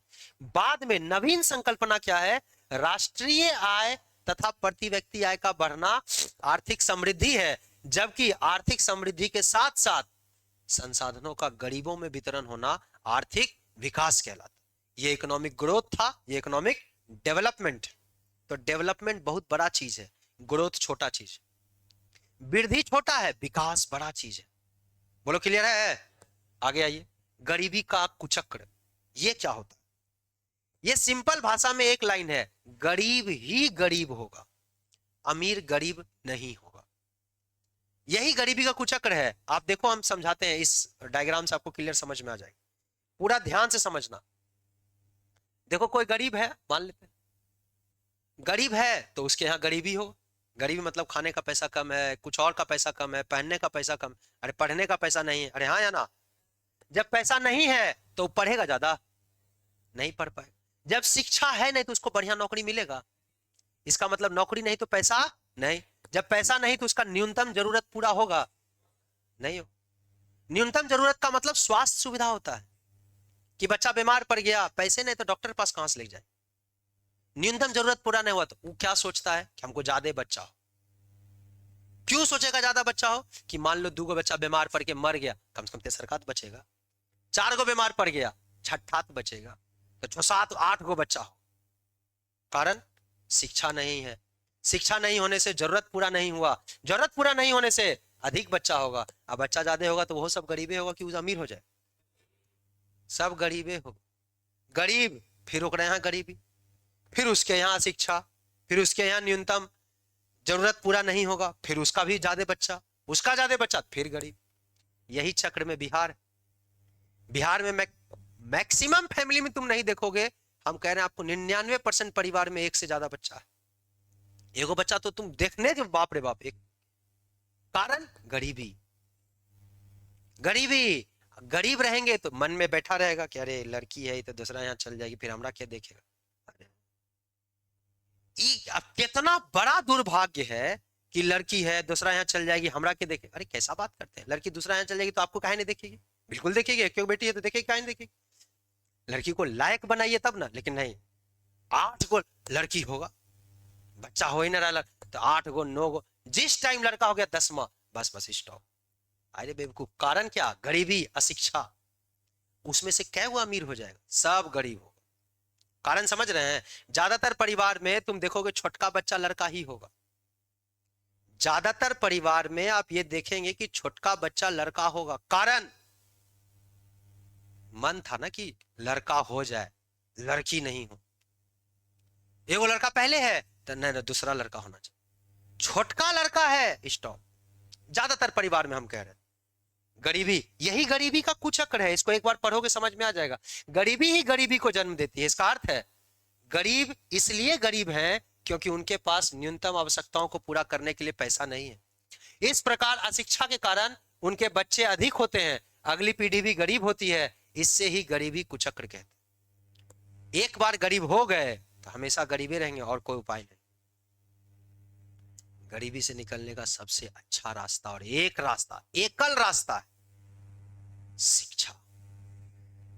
बाद में नवीन संकल्पना क्या है? राष्ट्रीय आय तथा प्रति व्यक्ति आय का बढ़ना आर्थिक समृद्धि है, जबकि आर्थिक समृद्धि के साथ साथ संसाधनों का गरीबों में वितरण होना आर्थिक विकास कहलाता। ये इकोनॉमिक ग्रोथ था, ये इकोनॉमिक डेवलपमेंट। तो डेवलपमेंट बहुत बड़ा चीज है, ग्रोथ छोटा चीज, वृद्धि छोटा है, विकास बड़ा चीज है। बोलो क्लियर है? आगे आइए। गरीबी का कुचक्र, ये क्या होता है? ये सिंपल भाषा में एक लाइन है, गरीब ही गरीब होगा, अमीर गरीब नहीं होगा। यही गरीबी का कुचक्र है। आप देखो हम समझाते हैं, इस डायग्राम से आपको क्लियर समझ में आ जाएगा, पूरा ध्यान से समझना। देखो कोई गरीब है, मान लेते हैं गरीब है, तो उसके यहां गरीबी हो। गरीबी मतलब खाने का पैसा कम है, कुछ और का पैसा कम है, पहनने का पैसा कम, अरे पढ़ने का पैसा नहीं है, अरे हाँ या ना? जब पैसा नहीं है तो पढ़ेगा ज्यादा, नहीं पढ़ पाएगा। जब शिक्षा है नहीं तो उसको बढ़िया नौकरी मिलेगा, इसका मतलब नौकरी नहीं तो पैसा नहीं। जब पैसा नहीं तो उसका न्यूनतम जरूरत पूरा होगा, नहीं हो। न्यूनतम जरूरत का मतलब स्वास्थ्य सुविधा होता है, कि बच्चा बीमार पड़ गया, पैसे नहीं तो डॉक्टर के पास कहां से ले जाए। न्यूनतम जरूरत पूरा नहीं हुआ तो वो क्या सोचता है कि हमको ज्यादा बच्चा हो। क्यों सोचेगा ज्यादा बच्चा हो? कि मान लो 2 बच्चा बीमार पड़ के मर गया, कम से कम तेसर तो बचेगा। 4 बीमार पड़ गया, छठा बचेगा, तो 6, 7, 8 बच्चा हो। कारण शिक्षा नहीं है। शिक्षा नहीं होने से जरूरत पूरा नहीं हुआ, जरूरत पूरा नहीं होने से अधिक बच्चा होगा। अब बच्चा ज्यादा होगा तो वो सब गरीबे होगा कि अमीर हो जाए? सब गरीबे हो। गरीब, फिर ओकरे यहाँ गरीबी, फिर उसके यहाँ शिक्षा, फिर उसके यहाँ न्यूनतम जरूरत पूरा नहीं होगा, फिर उसका भी ज्यादा बच्चा, उसका ज्यादा बच्चा, फिर गरीब। यही चक्र में बिहार, बिहार में मैक्सिमम फैमिली में तुम नहीं देखोगे, हम कह रहे हैं आपको 99% परिवार में एक से ज्यादा बच्चा है। एगो बच्चा तो तुम देखने जो बाप रे बाप। एक कारण गरीबी। गरीबी, गरीब रहेंगे तो मन में बैठा रहेगा कि अरे लड़की है तो दूसरा यहाँ चल जाएगी, फिर हमरा क्या देखेगा। कितना बड़ा दुर्भाग्य है कि लड़की है दूसरा यहाँ चल जाएगी, हमरा क्या देखेगा। अरे कैसा बात करते हैं? लड़की दूसरा यहाँ चल जाएगी तो आपको काहे नहीं देखेगी? बिल्कुल देखेगी, क्यों बेटी है तो देखेगी, काहे नहीं देखेगी? लड़की को लायक बनाइए तब ना। लेकिन नहीं, 8 लड़की होगा, बच्चा हो ही ना रहा तो 8 9 जिस टाइम लड़का हो गया 10वां, बस बस स्टॉप। अरे बेवकूफ, कारण क्या? गरीबी, अशिक्षा। उसमें से क्या वो अमीर हो जाएगा? सब गरीब होगा। कारण समझ रहे हैं? ज्यादातर परिवार में तुम देखोगे छोटका बच्चा लड़का ही होगा। ज्यादातर परिवार में आप ये देखेंगे कि छोटका बच्चा लड़का होगा। कारण मन था ना कि लड़का हो जाए, लड़की नहीं हो। एगो लड़का पहले है तो नहीं, दूसरा लड़का होना चाहिए। छोटका लड़का है, स्टॉप। ज्यादातर परिवार में हम कह रहे हैं। गरीबी, यही गरीबी का कुचक्र है। इसको एक बार पढ़ोगे समझ में आ जाएगा। गरीबी ही गरीबी को जन्म देती है। इसका अर्थ है गरीब इसलिए गरीब है क्योंकि उनके पास न्यूनतम आवश्यकताओं को पूरा करने के लिए पैसा नहीं है। इस प्रकार अशिक्षा के कारण उनके बच्चे अधिक होते हैं, अगली पीढ़ी भी गरीब होती है। इससे ही गरीबी कुचक्र कहते हैं। एक बार गरीब हो गए तो हमेशा गरीबी रहेंगे और कोई उपाय नहीं। गरीबी से निकलने का सबसे अच्छा रास्ता और एक रास्ता, एकल रास्ता है शिक्षा।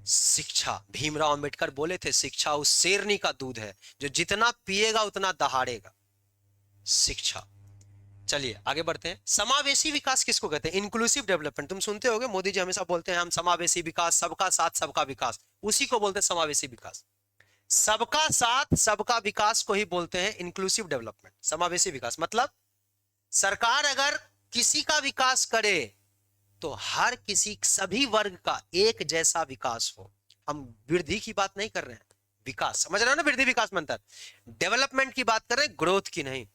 शिक्षा, भीमराव अंबेडकर बोले थे शिक्षा उस शेरनी का दूध है जो जितना पिएगा उतना दहाड़ेगा। शिक्षा। चलिए आगे बढ़ते हैं। समावेशी विकास किसको कहते हैं? Inclusive development. तुम सुनते होगे मोदी जी हमेशा बोलते हैं हम समावेशी विकास, सबका साथ सबका विकास। उसी को बोलते हैं समावेशी विकास। सबका साथ सबका विकास को ही बोलते हैं इंक्लूसिव डेवलपमेंट, समावेशी विकास। मतलब सरकार अगर किसी का विकास करे तो हर किसी, सभी वर्ग का एक जैसा विकास हो। हम वृद्धि की बात नहीं कर रहे हैं, विकास। समझ रहे हो ना? वृद्धि विकास में अंतर। डेवलपमेंट की बात कर रहे हैं, ग्रोथ की नहीं।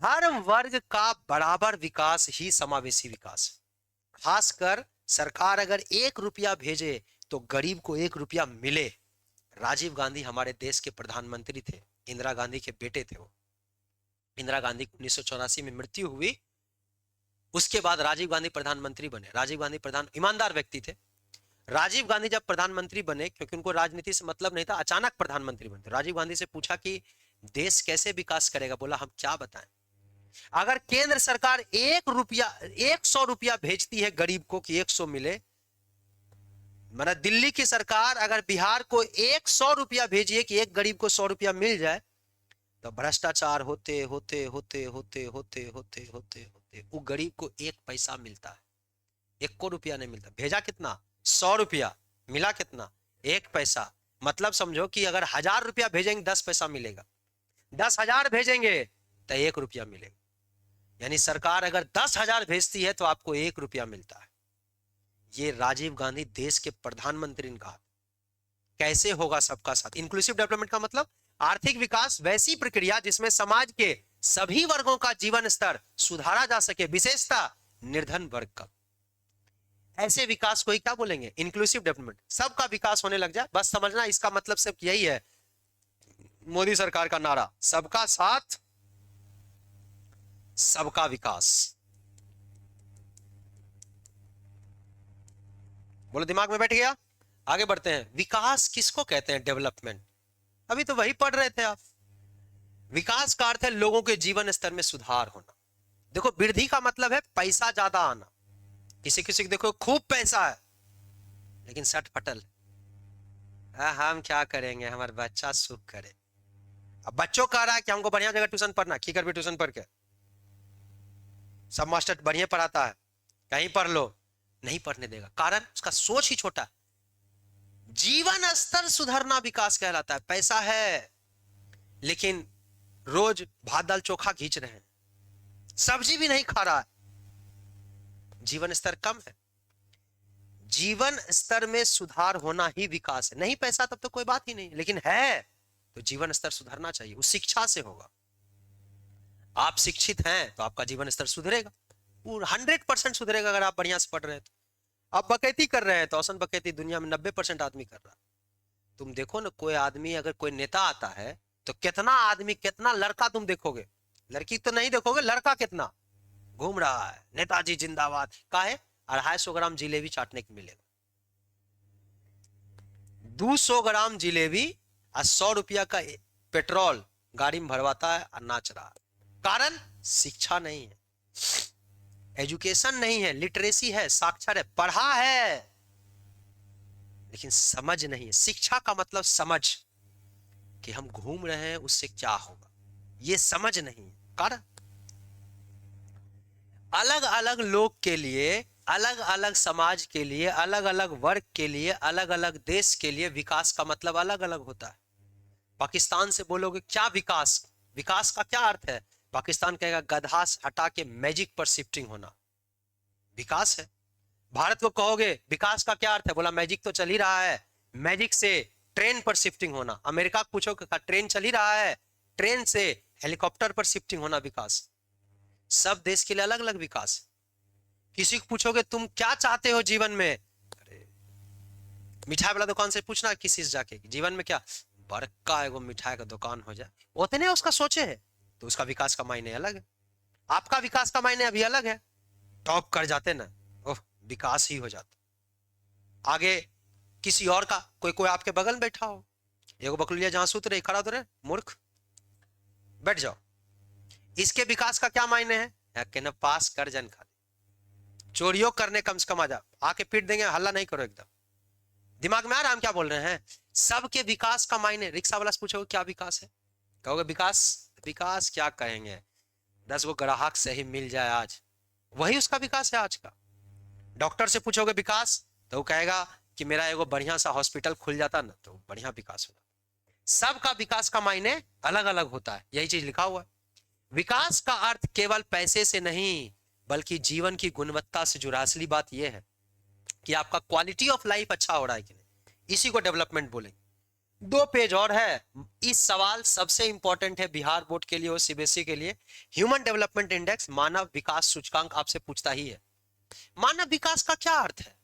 हर वर्ग का बराबर विकास ही समावेशी विकास है। खासकर सरकार अगर 1 रुपया भेजे तो गरीब को 1 रुपया मिले। राजीव गांधी हमारे देश के प्रधानमंत्री थे, इंदिरा गांधी के बेटे थे वो। इंदिरा गांधी की 1984 में मृत्यु हुई। उसके बाद राजीव गांधी प्रधानमंत्री बने। राजीव गांधी ईमानदार व्यक्ति थे। राजीव गांधी जब प्रधानमंत्री बने, क्योंकि उनको राजनीति से मतलब नहीं था, अचानक प्रधानमंत्री बने। राजीव गांधी से पूछा कि देश कैसे विकास करेगा? बोला हम क्या बताएं, अगर केंद्र सरकार 1 रुपया 100 रुपया भेजती है गरीब को कि 100 मिले, मतलब दिल्ली की सरकार अगर बिहार को 100 रुपया भेजिए कि एक गरीब को 100 रुपया मिल जाए, तो भ्रष्टाचार होते होते होते होते होते होते होते होते वो गरीब को 1 पैसा मिलता है। 1 रुपया नहीं मिलता। भेजा कितना? 100 रुपया। मिला कितना? 1 पैसा। मतलब समझो कि अगर 1000 रुपया भेजेंगे 10 पैसा मिलेगा, 10,000 भेजेंगे तो 1 रुपया मिलेगा। यानी सरकार अगर 10,000 भेजती है तो आपको 1 रुपया मिलता है। ये राजीव गांधी देश के प्रधानमंत्री ने कहा। कैसे होगा सबका साथ? इंक्लूसिव डेवलपमेंट का मतलब आर्थिक विकास, वैसी प्रक्रिया जिसमें समाज के सभी वर्गों का जीवन स्तर सुधारा जा सके, विशेषता निर्धन वर्ग का। ऐसे विकास को ही क्या बोलेंगे? Inclusive development. सबका विकास होने लग जाए, बस समझना इसका मतलब सिर्फ यही है मोदी सरकार का नारा, सबका साथ सबका विकास। बोलो दिमाग में बैठ गया? आगे बढ़ते हैं। विकास किसको कहते हैं? डेवलपमेंट। अभी तो वही पढ़ रहे थे आप। विकास का अर्थ है लोगों के जीवन स्तर में सुधार होना। देखो वृद्धि का मतलब है पैसा ज्यादा आना। किसी किसी को देखो खूब पैसा है लेकिन सट फटल, हम क्या करेंगे, हमारा बच्चा सुख करे। अब बच्चों कह रहा है कि हमको बढ़िया जगह ट्यूशन पढ़ना, की कर भी ट्यूशन पढ़ के, सब मास्टर बढ़िया पढ़ाता है, कहीं पढ़ लो। नहीं पढ़ने देगा, कारण उसका सोच ही छोटा। जीवन स्तर सुधरना विकास कहलाता है। पैसा है लेकिन रोज भात दाल चोखा खींच रहे हैं, सब्जी भी नहीं खा रहा है, जीवन स्तर कम है। जीवन स्तर में सुधार होना ही विकास है। नहीं पैसा तब तो कोई बात ही नहीं, लेकिन है तो जीवन स्तर सुधरना चाहिए। उस शिक्षा से होगा। आप शिक्षित हैं तो आपका जीवन स्तर सुधरेगा, 100% सुधरेगा अगर आप बढ़िया से पढ़ रहे हैं तो। आप बकैती कर रहे हैं तो औसत बकैती दुनिया में 90% आदमी कर रहा है। तुम देखो ना, कोई आदमी अगर कोई नेता आता है तो कितना आदमी, कितना लड़का तुम देखोगे, लड़की तो नहीं देखोगे, लड़का कितना घूम रहा है, नेताजी जिंदाबाद का है। 250 ग्राम जिलेबी चाटने की मिलेगा, 200 ग्राम जिलेबी और 100 रुपया का पेट्रोल गाड़ी में भरवाता है और नाच रहा है। कारण शिक्षा नहीं है, एजुकेशन नहीं है, लिटरेसी है, साक्षर है, पढ़ा है लेकिन समझ नहीं है। शिक्षा का मतलब समझ, कि हम घूम रहे हैं उससे क्या होगा, ये समझ नहीं है। कारण अलग अलग लोग के लिए, अलग अलग समाज के लिए, अलग अलग वर्ग के लिए, अलग अलग देश के लिए विकास का मतलब अलग अलग होता है। पाकिस्तान से बोलोगे क्या विकास, विकास का क्या अर्थ है, पाकिस्तान कहेगा गधा हटा के मैजिक पर शिफ्टिंग होना विकास है। भारत को कहोगे विकास का क्या अर्थ है, बोला मैजिक तो चल ही रहा है, मैजिक से ट्रेन पर शिफ्टिंग होना। अमेरिका को पूछोगे ट्रेन चल ही रहा है, ट्रेन से हेलीकॉप्टर पर शिफ्टिंग होना विकास। सब देश के लिए अलग अलग विकास। किसी को पूछोगे तुम क्या चाहते हो जीवन में, अरे मिठाई वाला दुकान से पूछना किसी से जाके जीवन में क्या, बड़का एगो मिठाई का दुकान हो जाए, उतने उसका सोचे है, तो उसका विकास का मायने अलग है। आपका विकास का मायने अभी अलग है, टॉप कर जाते ना, ओह विकास ही हो जाता। आगे किसी और का, कोई कोई आपके बगल में बैठा हो, एगो बकलुलिया जहां सूत रहे खड़ा तो रहे, मूर्ख बैठ जाओ, इसके विकास का क्या मायने है कि न पास कर जन खा, चोरियों करने कम से कम आ जा, आके पीट देंगे, हल्ला नहीं करो एकदम। दिमाग में आ रहा हम क्या बोल रहे हैं। सबके विकास का मायने, रिक्शा वाला से पूछोगे क्या विकास है, कहोगे विकास, विकास क्या कहेंगे, 10 गो ग्राहक सही मिल जाए आज, वही उसका विकास है आज का। डॉक्टर से पूछोगे विकास, तो वो कहेगा कि मेरा एगो बढ़िया सा हॉस्पिटल खुल जाता ना, तो बढ़िया विकास हो जाता। सबका विकास का मायने अलग अलग होता है, यही चीज लिखा हुआ है। विकास का अर्थ केवल पैसे से नहीं, बल्कि जीवन की गुणवत्ता से जुड़ा। असली बात यह है कि आपका क्वालिटी ऑफ लाइफ अच्छा हो रहा है कि नहीं, इसी को डेवलपमेंट बोलेंगे। 2 पेज और है, इस सवाल सबसे इंपॉर्टेंट है बिहार बोर्ड के लिए और सीबीएसई के लिए। ह्यूमन डेवलपमेंट इंडेक्स, मानव विकास सूचकांक आपसे पूछता ही है। मानव विकास का क्या अर्थ है,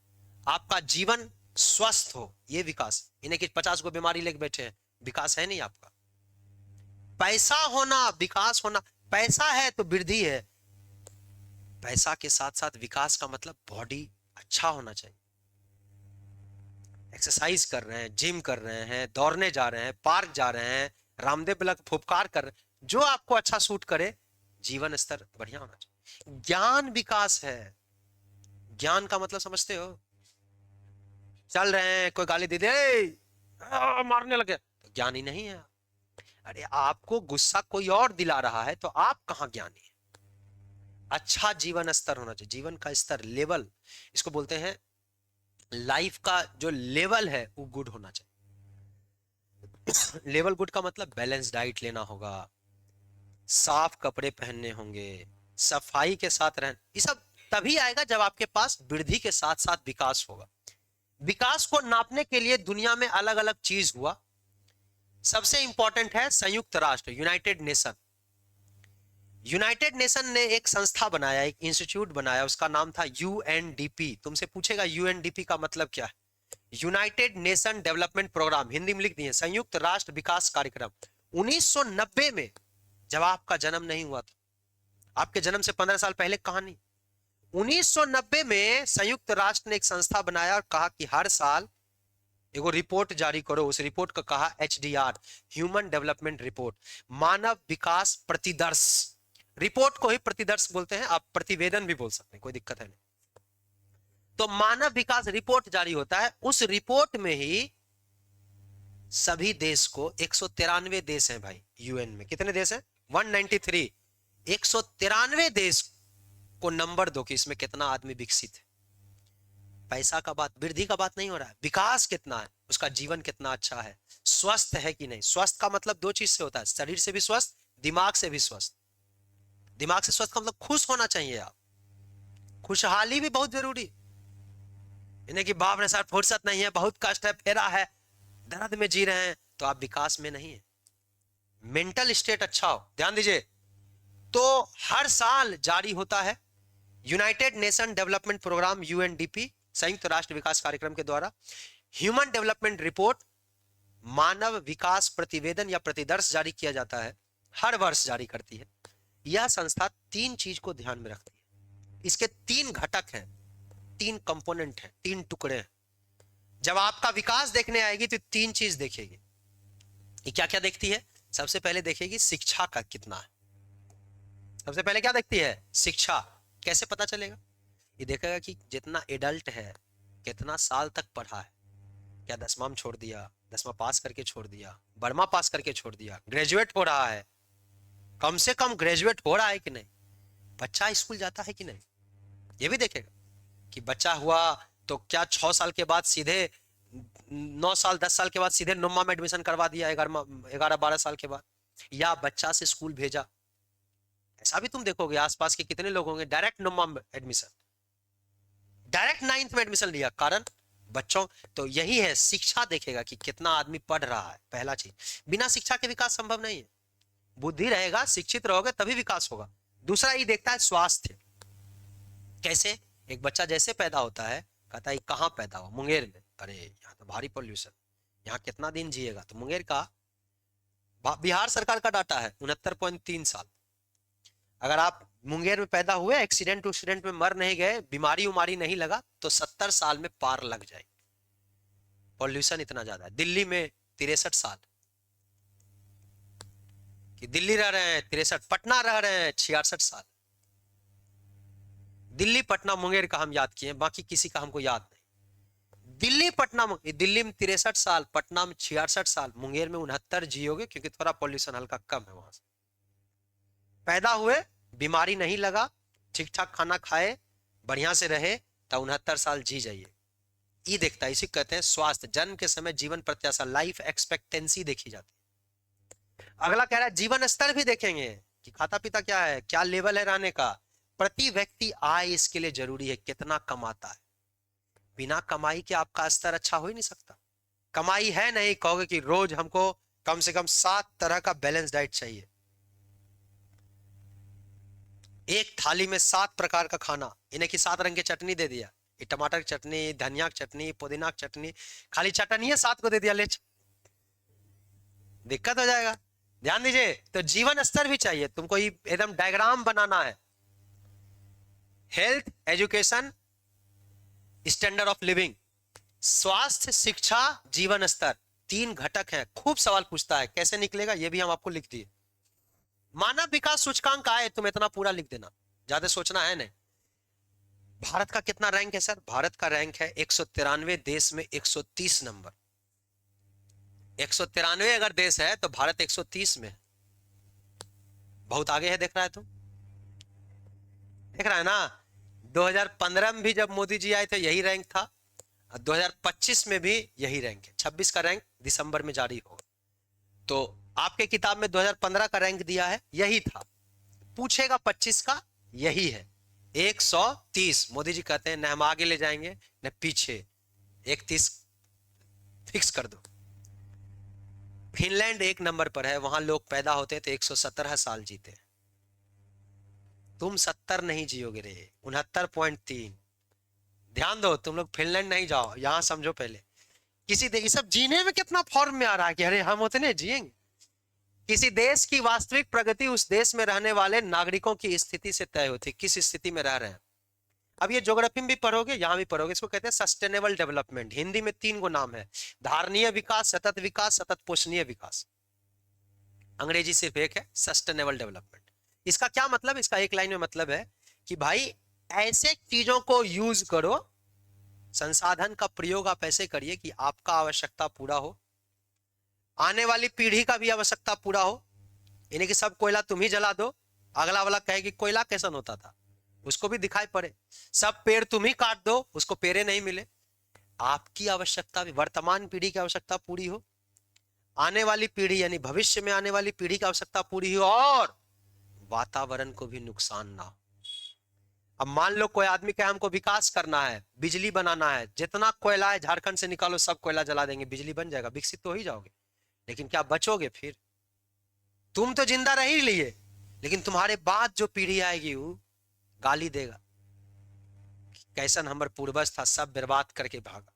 आपका जीवन स्वस्थ हो, ये विकास। इन्हें कि 50 को बीमारी लेके बैठे हैं, विकास है नहीं आपका। पैसा होना विकास होना, पैसा है तो वृद्धि है, पैसा के साथ साथ विकास का मतलब बॉडी अच्छा होना चाहिए। एक्सरसाइज कर रहे हैं, जिम कर रहे हैं, दौड़ने जा रहे हैं, पार्क जा रहे हैं, रामदेव लग फुफकार कर रहे हैं, जो आपको अच्छा सूट करे, जीवन स्तर बढ़िया होना चाहिए। ज्ञान विकास है। ज्ञान का मतलब समझते हो, चल रहे हैं कोई गाली दे दे मारने लगे, तो ज्ञानी नहीं है। अरे आपको गुस्सा कोई और दिला रहा है तो आप कहां ज्ञानी है। अच्छा जीवन स्तर होना चाहिए, जीवन का स्तर, लेवल, इसको बोलते हैं लाइफ का जो लेवल है वो गुड होना चाहिए। लेवल गुड का मतलब बैलेंस डाइट लेना होगा, साफ कपड़े पहनने होंगे, सफाई के साथ रहना, ये सब तभी आएगा जब आपके पास वृद्धि के साथ साथ विकास होगा। विकास को नापने के लिए दुनिया में अलग अलग चीज हुआ। सबसे इंपॉर्टेंट है संयुक्त राष्ट्र, यूनाइटेड नेशन। यूनाइटेड नेशन ने एक संस्था बनाया, एक इंस्टीट्यूट बनाया, उसका नाम था यूएनडीपी। तुमसे पूछेगा यूएनडीपी का मतलब क्या है, United Nation Development Program, Hindi में लिख दिए संयुक्त राष्ट्र विकास कार्यक्रम। 1990 में, जब आपका जन्म नहीं हुआ था, आपके जन्म से 15 साल पहले कहानी, 1990 में संयुक्त राष्ट्र ने एक संस्था बनाया और कहा कि हर साल एगो रिपोर्ट जारी करो। उस रिपोर्ट का कहा एचडीआर, ह्यूमन डेवलपमेंट रिपोर्ट, मानव विकास प्रतिदर्श। रिपोर्ट को ही प्रतिदर्श बोलते हैं, आप प्रतिवेदन भी बोल सकते हैं, कोई दिक्कत है नहीं। तो मानव विकास रिपोर्ट जारी होता है, उस रिपोर्ट में ही सभी देश को, 193 देश हैं भाई यूएन में, कितने देश हैं 193, 193 देश को नंबर दो कि इसमें कितना आदमी विकसित है। पैसा का बात, वृद्धि का बात नहीं हो रहा है, विकास कितना है, उसका जीवन कितना अच्छा है, स्वस्थ है कि नहीं। स्वस्थ का मतलब 2 चीज से होता है, शरीर से भी स्वस्थ, दिमाग से भी स्वस्थ। दिमाग से स्वस्थ का मतलब खुश होना चाहिए आप, खुशहाली भी बहुत जरूरी। इन्हें कि बाप रे सर फुर्सत नहीं है, बहुत कष्ट है, फेरा है, दर्द में जी रहे हैं, तो आप विकास में नहीं है। मेंटल स्टेट अच्छा हो, ध्यान दीजिए। तो हर साल जारी होता है United Nation Development Program UNDP, संयुक्त राष्ट्र विकास कार्यक्रम के द्वारा ह्यूमन डेवलपमेंट रिपोर्ट, मानव विकास प्रतिवेदन या प्रतिदर्श जारी किया जाता है, हर वर्ष जारी करती है। यह संस्था 3 चीज को ध्यान में रखती है, इसके 3 घटक हैं, 3 कंपोनेंट हैं, 3 टुकड़े हैं। जब आपका विकास देखने आएगी तो 3 चीज देखेगी। ये क्या क्या देखती है, सबसे पहले देखेगी शिक्षा का कितना है। सबसे पहले क्या देखती है, शिक्षा। कैसे पता चलेगा, ये देखेगा कि जितना एडल्ट है कितना साल तक पढ़ा है, क्या 10वां में छोड़ दिया, 10वां पास करके छोड़ दिया, 12वां पास करके छोड़ दिया, ग्रेजुएट हो रहा है, कम से कम ग्रेजुएट हो रहा है कि नहीं। बच्चा स्कूल जाता है कि नहीं, ये भी देखेगा कि बच्चा हुआ तो क्या 6 साल के बाद सीधे 9 साल 10 साल के बाद सीधे नुम्मा में एडमिशन करवा दिया 11 12 साल के बाद, या बच्चा से स्कूल भेजा। ऐसा भी तुम देखोगे आसपास के कितने लोग होंगे डायरेक्ट नुम्मा में एडमिशन, डायरेक्ट 9th में एडमिशन लिया, कारण बच्चों। तो यही है, शिक्षा देखेगा कि कितना आदमी पढ़ रहा है, पहला चीज। बिना शिक्षा के विकास संभव नहीं है। बुद्धि रहेगा, शिक्षित रहोगे तभी विकास होगा। दूसरा ये देखता है स्वास्थ्य, कैसे एक बच्चा जैसे पैदा होता है, कहता है कहाँ पैदा हुआ, मुंगेर में, अरे यहाँ तो भारी पॉल्यूशन, यहाँ कितना दिन जिएगा, तो मुंगेर का बिहार सरकार का डाटा है 69.3 साल। अगर आप मुंगेर में पैदा हुए, एक्सीडेंट में मर नहीं गए, बीमारी उमारी नहीं लगा, तो 70 साल में पार लग जाए। पॉल्यूशन इतना ज्यादा है। दिल्ली में 63 साल कि दिल्ली रह रहे हैं 63, पटना रह रहे हैं 66 साल। दिल्ली पटना मुंगेर का हम याद किए, बाकी किसी का हमको याद नहीं। दिल्ली पटना, दिल्ली में 63 साल, पटना में 66 साल, मुंगेर में 69 जियोगे, क्योंकि थोड़ा पॉल्यूशन हल्का कम है वहां से। पैदा हुए, बीमारी नहीं लगा, ठीक ठाक खाना खाए, बढ़िया से रहे, तो 69 साल जी जाइए। ये देखता है, इसी कहते हैं स्वास्थ्य। जन्म के समय जीवन प्रत्याशा, लाइफ एक्सपेक्टेंसी देखी जाती है। अगला कह रहा है जीवन स्तर भी देखेंगे कि खाता पीता क्या है, क्या लेवल है रहने का। प्रति व्यक्ति आय इसके लिए जरूरी है, कितना कमाता है। बिना कमाई के आपका स्तर अच्छा हो ही नहीं सकता। कमाई है नहीं, कहोगे कि रोज हमको कम से कम 7 तरह का बैलेंस डाइट चाहिए, एक थाली में 7 प्रकार का खाना, इन्हें की 7 रंग की चटनी दे दिया, ये टमाटर की चटनी, धनिया की चटनी, पुदीना की चटनी, खाली चटनी है 7 को दे दिया, ले दिक्कत हो जाएगा। ध्यान दीजिए, तो जीवन स्तर भी चाहिए तुमको, ये एकदम डायग्राम बनाना है। Health, education, standard of living, स्वास्थ्य, शिक्षा, जीवन स्तर, 3 घटक हैं। खूब सवाल पूछता है, कैसे निकलेगा ये भी हम आपको लिख दिए। मानव विकास सूचकांक आए, तुम इतना पूरा लिख देना, ज्यादा सोचना है नहीं। भारत का कितना रैंक है सर? भारत का रैंक है 193, देश में 130 नंबर। 193 अगर देश है तो भारत 130 में है, बहुत आगे है। देख रहा है तू, देख रहा है ना। 2015 में भी जब मोदी जी आए थे यही रैंक था, 2025 में भी यही रैंक है। 26 का रैंक दिसंबर में जारी होगा, तो आपके किताब में 2015 का रैंक दिया है, यही था। पूछेगा 25 का, यही है 130। मोदी जी कहते हैं न हम आगे ले जाएंगे न पीछे, 31 फिक्स कर दो। फिनलैंड 1 नंबर पर है, वहां लोग पैदा होते तो 117 साल जीते। तुम 70 नहीं जियोगे रे, 69.3। ध्यान दो, तुम लोग फिनलैंड नहीं जाओ, यहां समझो पहले। किसी देश, सब जीने में कितना फॉर्म में आ रहा है कि अरे हम उतने जिएंगे। किसी देश की वास्तविक प्रगति उस देश में रहने वाले नागरिकों की स्थिति से तय होती है, किस स्थिति में रह रहे हैं। अब ये ज्योग्राफी में भी पढ़ोगे, यहां भी पढ़ोगे, इसको कहते हैं सस्टेनेबल डेवलपमेंट। हिंदी में 3 गो नाम है, धारणीय विकास, सतत पोषणीय विकास। अंग्रेजी सिर्फ एक है, सस्टेनेबल डेवलपमेंट। इसका क्या मतलब? इसका एक लाइन में मतलब है कि भाई ऐसे चीजों को यूज करो, संसाधन का प्रयोग आप ऐसे करिए कि आपका आवश्यकता पूरा हो, आने वाली पीढ़ी का भी आवश्यकता पूरा हो। यानी कि सब कोयला तुम ही जला दो, अगला वाला कहे कि कोयला कैसन होता था, उसको भी दिखाई पड़े। सब पेड़ तुम ही काट दो, उसको पेड़े नहीं मिले। आपकी आवश्यकता भी, वर्तमान पीढ़ी की आवश्यकता पूरी हो, आने वाली पीढ़ी यानी भविष्य में आने वाली पीढ़ी की आवश्यकता पूरी हो, और वातावरण को भी नुकसान ना हो। अब मान लो कोई आदमी कहे हमको विकास करना है, बिजली बनाना है, जितना कोयला है झारखंड से निकालो, सब कोयला जला देंगे, बिजली बन जाएगा, विकसित तो हो ही जाओगे, लेकिन क्या बचोगे फिर? तुम तो जिंदा रह ही लिए, लेकिन तुम्हारे बाद जो पीढ़ी आएगी वो गाली देगा, कैसन हमारे पूर्वज था, सब बर्बाद करके भागा।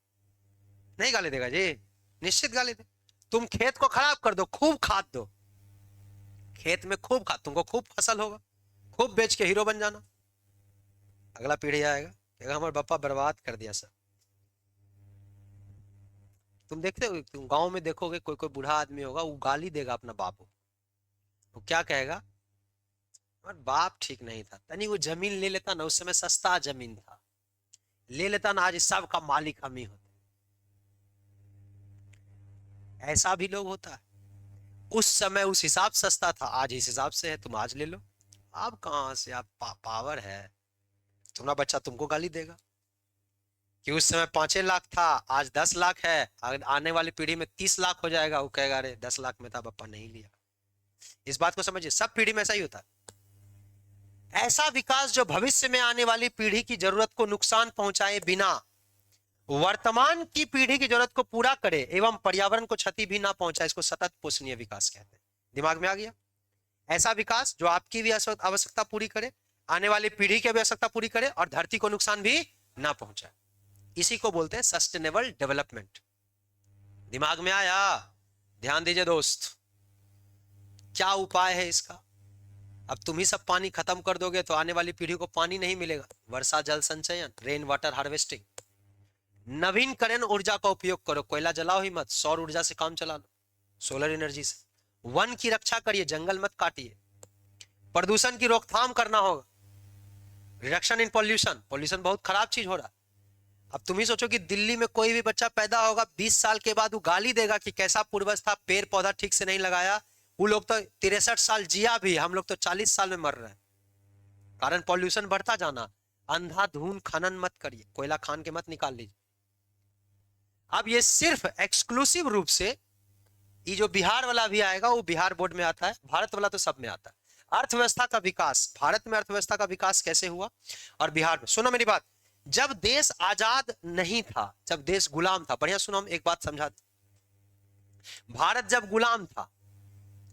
नहीं गाली देगा जी, निश्चित गाली दे। तुम खेत को खराब कर दो, खूब खाद दो, खेत में खूब खाद, तुमको खूब फसल होगा, खूब बेच के हीरो बन जाना। अगला पीढ़ी आएगा, कहेगा हमारे पापा बर्बाद कर दिया सब। तुम देखते हो, तुम गांव में देखोगे, कोई कोई बूढ़ा आदमी होगा, वो गाली देगा अपना बाप को। वो क्या कहेगा? और बाप ठीक नहीं था, तनी वो जमीन ले लेता ना, उस समय सस्ता जमीन था, ले लेता ना, आज सब का मालिक हम ही होते। ऐसा भी लोग होता है, उस समय उस हिसाब सस्ता था, आज इस हिसाब से है, तुम आज ले लो, अब कहां से आप पावर है, तुम्हारा बच्चा तुमको गाली देगा कि उस समय 5 लाख था, आज 10 लाख है, अगर आने वाली पीढ़ी में 30 लाख हो जाएगा, वो कहेगा अरे 10 लाख में था पापा नहीं लिया। इस बात को समझिए, सब पीढ़ी में ऐसा ही होता है। ऐसा विकास जो भविष्य में आने वाली पीढ़ी की जरूरत को नुकसान पहुंचाए बिना वर्तमान की पीढ़ी की जरूरत को पूरा करे एवं पर्यावरण को क्षति भी ना पहुंचाए, इसको सतत पोषणीय विकास कहते हैं। दिमाग में आ गया? ऐसा विकास जो आपकी भी आवश्यकता पूरी करे, आने वाली पीढ़ी की भी आवश्यकता पूरी करे और धरती को नुकसान भी ना पहुंचाए, इसी को बोलते हैं सस्टेनेबल डेवलपमेंट। दिमाग में आया? ध्यान दीजिए दोस्त, क्या उपाय है इसका? अब तुम ही सब पानी खत्म कर दोगे तो आने वाली पीढ़ी को पानी नहीं मिलेगा। वर्षा जल संचयन, रेन वाटर हार्वेस्टिंग, नवीनकरण ऊर्जा का उपयोग करो, कोयला जलाओ ही मत, सौर ऊर्जा से काम चला लो, सोलर एनर्जी से। वन की रक्षा करिए, जंगल मत काटिए। प्रदूषण की रोकथाम करना होगा, रिडक्शन इन पॉल्यूशन, पॉल्यूशन बहुत खराब चीज हो रहा है। अब तुम ही सोचो कि दिल्ली में कोई भी बच्चा पैदा होगा 20 साल के बाद वो गाली देगा कि कैसा पूर्वज था, पेड़ पौधा ठीक से नहीं लगाया। वो लोग तो 63 साल जिया भी, हम लोग तो 40 साल में मर रहे हैं, कारण पॉल्यूशन बढ़ता जाना। अंधाधुंध खनन मत करिए, कोयला खान के मत निकाल लीजिए। अब ये सिर्फ एक्सक्लूसिव रूप से ये जो बिहार वाला भी आएगा वो बिहार बोर्ड में आता है, भारत वाला तो सब में आता है। अर्थव्यवस्था का विकास, भारत में अर्थव्यवस्था का विकास कैसे हुआ और बिहार में। सुनो मेरी बात, जब देश आजाद नहीं था, जब देश गुलाम था, बढ़िया सुनो, हम एक बात समझा दें। भारत जब गुलाम था,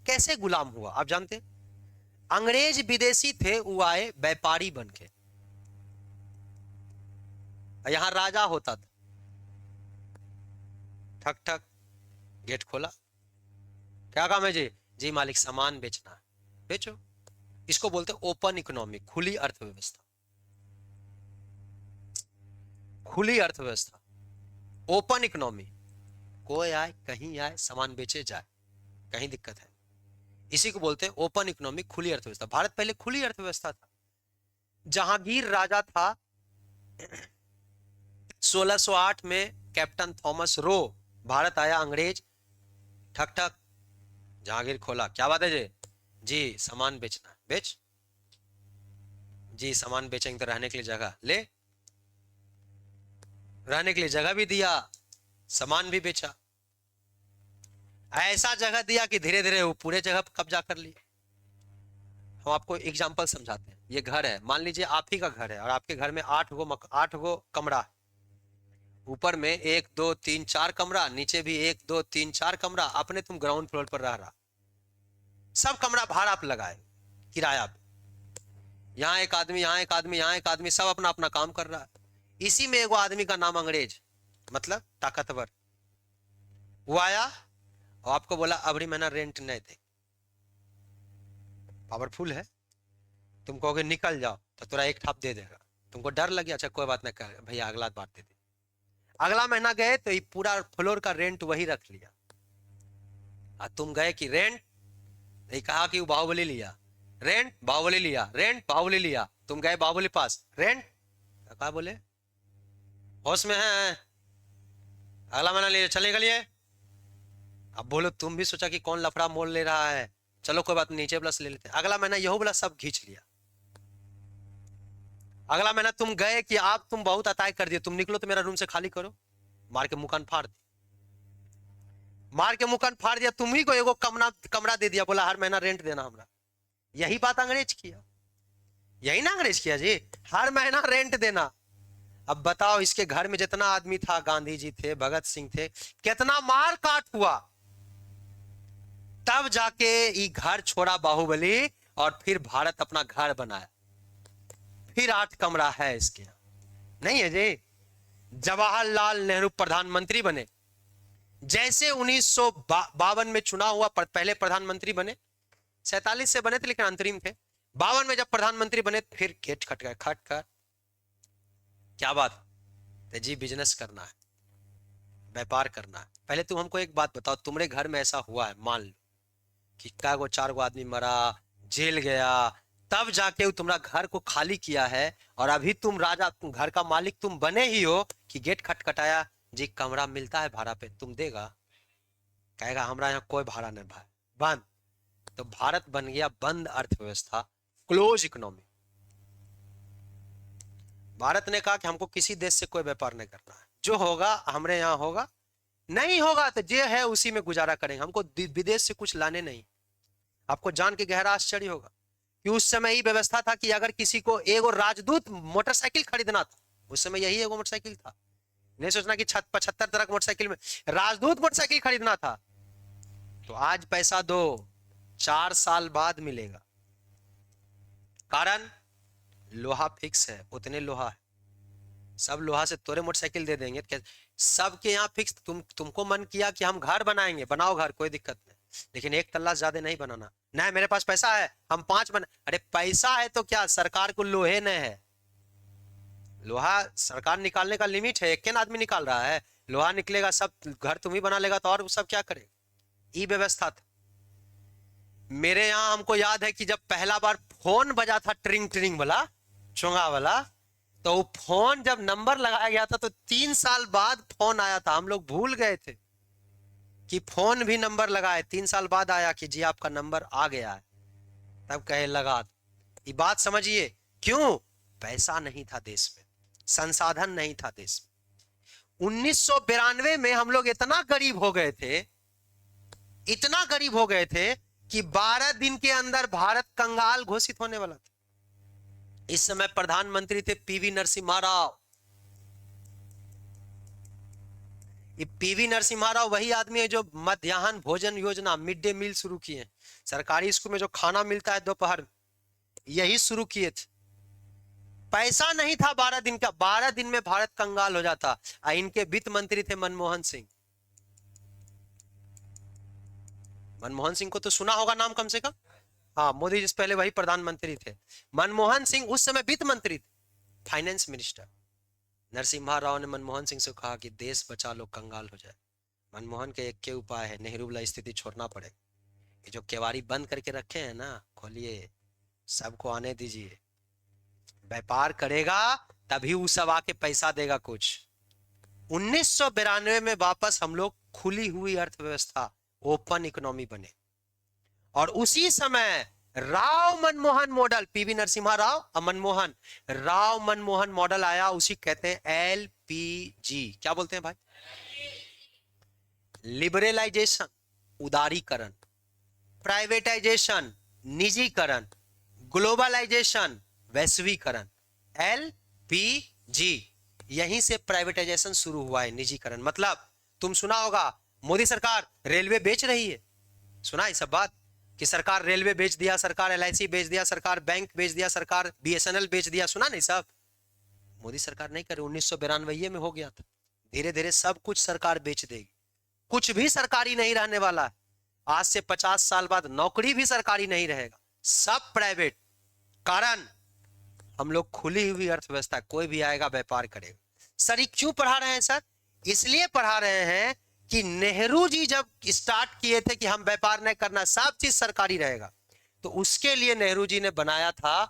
कैसे गुलाम हुआ आप जानते? अंग्रेज विदेशी थे, वो आए व्यापारी बन के, यहां राजा होता था, ठक ठक गेट खोला, क्या काम है जी? जी मालिक सामान बेचना है, बेचो। इसको बोलते ओपन इकोनॉमी, खुली अर्थव्यवस्था। खुली अर्थव्यवस्था, ओपन इकोनॉमी, कोई आए कहीं आए सामान बेचे जाए, कहीं दिक्कत है, इसी को बोलते हैं ओपन इकोनॉमी, खुली अर्थव्यवस्था। भारत पहले खुली अर्थव्यवस्था था। जहांगीर राजा था, 1608 में कैप्टन थॉमस रो भारत आया, अंग्रेज, ठक ठक जहांगीर खोला, क्या बात है जी? जी सामान बेचना, बेच। जी सामान बेचेंगे तो रहने के लिए जगह ले, रहने के लिए जगह भी दिया, सामान भी बेचा। ऐसा जगह दिया कि धीरे धीरे वो पूरे जगह पर कब्जा कर लिया। हम आपको एग्जांपल समझाते हैं। ये घर है, मान लीजिए आप ही का घर है और आपके घर में 8 गो कमरा है। ऊपर में 1 2 3 4 कमरा, नीचे भी 1 2 3 4 कमरा, अपने तुम ग्राउंड फ्लोर पर रह रहा, सब कमरा भाड़ा पे लगाए, किराया पे, यहाँ एक आदमी, यहाँ एक आदमी, यहाँ एक आदमी, सब अपना अपना काम कर रहा है। इसी में एगो आदमी का नाम अंग्रेज, मतलब ताकतवर, वो आया और आपको बोला अबरी महीना रेंट नहीं दे, पावरफुल है, तुम कहोगे निकल जाओ तो तुरा एक थाप दे देगा। तुमको डर लगे, अच्छा कोई बात नहीं भैया अगला बार दे दे। अगला महीना गए तो ये पूरा फ्लोर का रेंट वही रख लिया। और तुम गए कि रेंट, नहीं कहा कि वो बाहुबली लिया, रेंट बाहुबली लिया, रेंट बाहुबली लिया, तुम गए बाहुबली पास, रेंट कहा, बोले होश में है, अगला महीना ले चले गलिए। अब बोलो तुम भी सोचा कि कौन लफड़ा मोल ले रहा है, चलो कोई बात नीचे प्लस ले लेते, अगला महीना यहो वाला सब खींच लिया। अगला महीना तुम गए कि आप तुम बहुत अताय कर दिए, तुम निकलो तो मेरा रूम से खाली करो, मार के मुकान फाड़ दिया, मार के मुकान फाड़ दिया, तुम ही को एगो कमरा दे दिया, बोला हर महीना रेंट देना हमरा। यही बात अंग्रेज किया, यही ना अंग्रेज किया जी, हर महीना रेंट देना। अब बताओ इसके घर में जितना आदमी था, गांधी जी थे, भगत सिंह थे, कितना मार काट हुआ, तब जाके ये घर छोड़ा बाहुबली और फिर भारत अपना घर बनाया। फिर 8 कमरा है इसके, नहीं है जी। जवाहरलाल नेहरू प्रधानमंत्री बने, जैसे 1952 में चुनाव हुआ, पहले प्रधानमंत्री बने, 47 से बने थे लेकिन अंतरिम थे। 52 में जब प्रधानमंत्री बने फिर गेट खट गए, खट कर, क्या बात है जी, बिजनेस करना है, व्यापार करना है। पहले तुम हमको एक बात बताओ, तुम्हारे घर में ऐसा हुआ है, मान लो कि क्या गो 4 गो आदमी मरा, जेल गया, तब जाके तुम्हारा घर को खाली किया है, और अभी तुम राजा, तुम घर का मालिक तुम बने ही हो कि गेट खटखटाया, जी कमरा मिलता है भाड़ा पे, तुम देगा? कहेगा हमरा यहाँ कोई भाड़ा नहीं भाई, बंद। तो भारत बन गया बंद अर्थव्यवस्था, क्लोज इकोनॉमी। भारत ने कहा कि हमको किसी देश से कोई व्यापार नहीं करना है, जो होगा हमारे यहां होगा, नहीं होगा तो जो है उसी में गुजारा करेंगे, हमको विदेश से कुछ लाने नहीं। आपको जान के गहरा आश्चर्य होगा कि उस समय ही व्यवस्था था कि अगर किसी को एगो राजदूत मोटरसाइकिल खरीदना था, उस समय यही एगो मोटरसाइकिल था, नहीं सोचना कि 75 तरह की मोटरसाइकिल में राजदूत मोटरसाइकिल खरीदना था, तो आज पैसा दो, 4 साल बाद मिलेगा। कारण लोहा फिक्स है, उतने लोहा है, सब लोहा से तोरे मोटरसाइकिल दे देंगे। सबके यहाँ फिक्स। तुमको मन किया कि हम घर बनाएंगे, बनाओ घर, कोई दिक्कत नहीं, लेकिन एक तल्ला ज्यादा नहीं बनाना। नहीं मेरे पास पैसा है, हम 5 बना। अरे पैसा है तो क्या, सरकार को लोहे न है, लोहा सरकार निकालने का लिमिट है, एक आदमी निकाल रहा है, लोहा निकलेगा, सब घर तुम ही बना लेगा, तो और सब क्या करेगा। ये व्यवस्था था। मेरे यहाँ हमको याद है कि जब पहला बार फोन बजा था, ट्रिंग ट्रिंग वाला, चोंगा वाला, तो वो फोन जब नंबर लगाया गया था तो 3 साल बाद फोन आया था। हम लोग भूल गए थे कि फोन भी नंबर लगाए, 3 साल बाद आया कि जी आपका नंबर आ गया है, तब कहे लगा। ये बात समझिए, क्यों? पैसा नहीं था देश में, संसाधन नहीं था देश में। 1992 में हम लोग इतना गरीब हो गए थे, इतना गरीब हो गए थे कि 12 दिन के अंदर भारत कंगाल घोषित होने वाला था। इस समय प्रधानमंत्री थे पीवी नरसिम्हा राव। ये पीवी नरसिम्हा राव वही आदमी है जो मध्याह्न भोजन योजना, मिड डे मील शुरू किए। सरकारी स्कूल में जो खाना मिलता है दोपहर, यही शुरू किए थे। पैसा नहीं था 12 दिन का, 12 दिन में भारत कंगाल हो जाता। इनके वित्त मंत्री थे मनमोहन सिंह। मनमोहन सिंह को तो सुना होगा नाम कम से कम। हाँ, मोदी जी से पहले वही प्रधानमंत्री थे। मनमोहन सिंह उस समय वित्त मंत्री थे, फाइनेंस मिनिस्टर। नरसिम्हा राव ने मनमोहन सिंह से कहा कि देश बचा लो, कंगाल हो जाए। मनमोहन के एक के उपाय है, नेहरू वाला स्थिति छोड़ना पड़ेगा। ये जो केवाड़ी बंद करके रखे हैं ना, खोलिए, सबको आने दीजिए, व्यापार करेगा तभी वो सब आके पैसा देगा कुछ। 1992 में वापस हम लोग खुली हुई अर्थव्यवस्था, ओपन इकोनॉमी बने। और उसी समय राव मनमोहन मॉडल, पीवी नरसिम्हा राव और मनमोहन, राव मनमोहन मॉडल आया, उसी कहते हैं एलपीजी। क्या बोलते हैं भाई? लिबरलाइजेशन, उदारीकरण, प्राइवेटाइजेशन, निजीकरण, ग्लोबलाइजेशन, वैश्वीकरण, एलपीजी। यहीं से प्राइवेटाइजेशन शुरू हुआ है, निजीकरण। मतलब तुम सुना होगा मोदी सरकार रेलवे बेच रही है, सुना है सब बात कि सरकार रेलवे बेच दिया, सरकार एलआईसी बेच दिया, सरकार बैंक बेच दिया, सरकार बीएसएनएल बेच दिया, सुना नहीं सब? मोदी सरकार नहीं करे, 1992 में हो गया था। धीरे धीरे सब कुछ सरकार बेच देगी, कुछ भी सरकारी नहीं रहने वाला है। आज से 50 साल बाद नौकरी भी सरकारी नहीं रहेगा, सब प्राइवेट। कारण हम लोग खुली हुई अर्थव्यवस्था, कोई भी आएगा व्यापार करेगा। सर ये क्यों पढ़ा रहे हैं सर? इसलिए पढ़ा रहे हैं कि नेहरू जी जब स्टार्ट किए थे कि हम व्यापार नहीं करना, सब चीज सरकारी रहेगा, तो उसके लिए नेहरू जी ने बनाया था,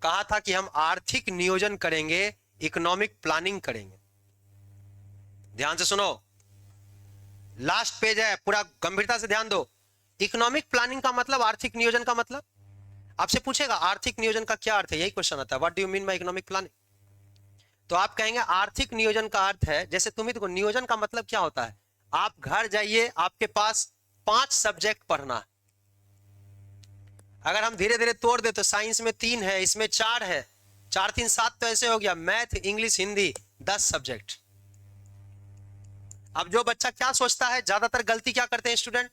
कहा था कि हम आर्थिक नियोजन करेंगे, इकोनॉमिक प्लानिंग करेंगे। ध्यान से सुनो, लास्ट पेज है, पूरा गंभीरता से ध्यान दो। इकोनॉमिक प्लानिंग का मतलब, आर्थिक नियोजन का मतलब, आपसे पूछेगा आर्थिक नियोजन का क्या अर्थ है, यही क्वेश्चन आता है, what do you mean by economic planning? तो आप कहेंगे आर्थिक नियोजन का अर्थ है, जैसे तुम्हें देखो नियोजन का मतलब क्या होता है, आप घर जाइए, आपके पास 5 सब्जेक्ट पढ़ना है। अगर हम धीरे धीरे तोड़ दे तो साइंस में 3 है, इसमें 4 है, 4 3 7 तो ऐसे हो गया, मैथ, इंग्लिश, हिंदी, 10 सब्जेक्ट। अब जो बच्चा क्या सोचता है, ज्यादातर गलती क्या करते हैं स्टूडेंट,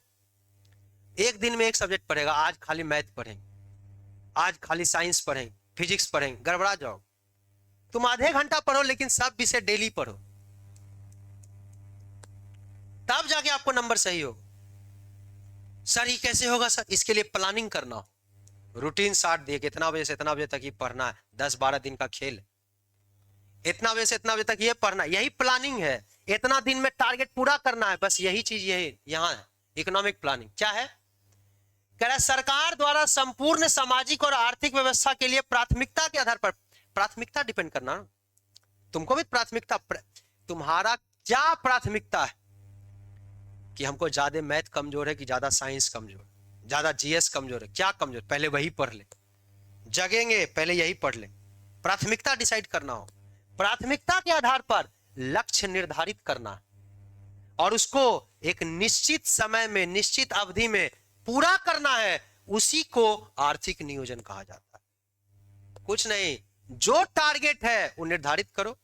एक दिन में एक सब्जेक्ट पढ़ेगा, आज खाली मैथ पढ़ेंगे, आज खाली साइंस पढ़ेंगे, फिजिक्स पढ़ेंगे, गड़बड़ा जाओ। तुम आधे घंटा पढ़ो, लेकिन सब विषय डेली पढ़ो, तब जाके आपको नंबर सही होगा। सर ये कैसे होगा? सर इसके लिए प्लानिंग करना हो, रूटीन साट दिए कि इतना बजे से इतना बजे तक ये पढ़ना है, 10-12 दिन का खेल, इतना बजे से इतना बजे तक ये पढ़ना, यही प्लानिंग है। इतना दिन में टारगेट पूरा करना है, बस यही चीज यही यहां है। इकोनॉमिक प्लानिंग क्या है? कह रहा है सरकार द्वारा संपूर्ण सामाजिक और आर्थिक व्यवस्था के लिए प्राथमिकता के आधार पर, प्राथमिकता डिपेंड करना, तुमको भी प्राथमिकता, तुम्हारा क्या प्राथमिकता है कि हमको ज्यादा मैथ कमजोर है कि ज्यादा साइंस कमजोर, ज्यादा जीएस कमजोर है, क्या कमजोर, पहले वही पढ़ ले। जगेंगे, पहले यही पढ़ लें। प्राथमिकता डिसाइड करना हो, प्राथमिकता के आधार पर लक्ष्य निर्धारित करना और उसको एक निश्चित समय में, निश्चित अवधि में पूरा करना है, उसी को आर्थिक नियोजन कहा जाता है। कुछ नहीं, जो टारगेट है वो निर्धारित करो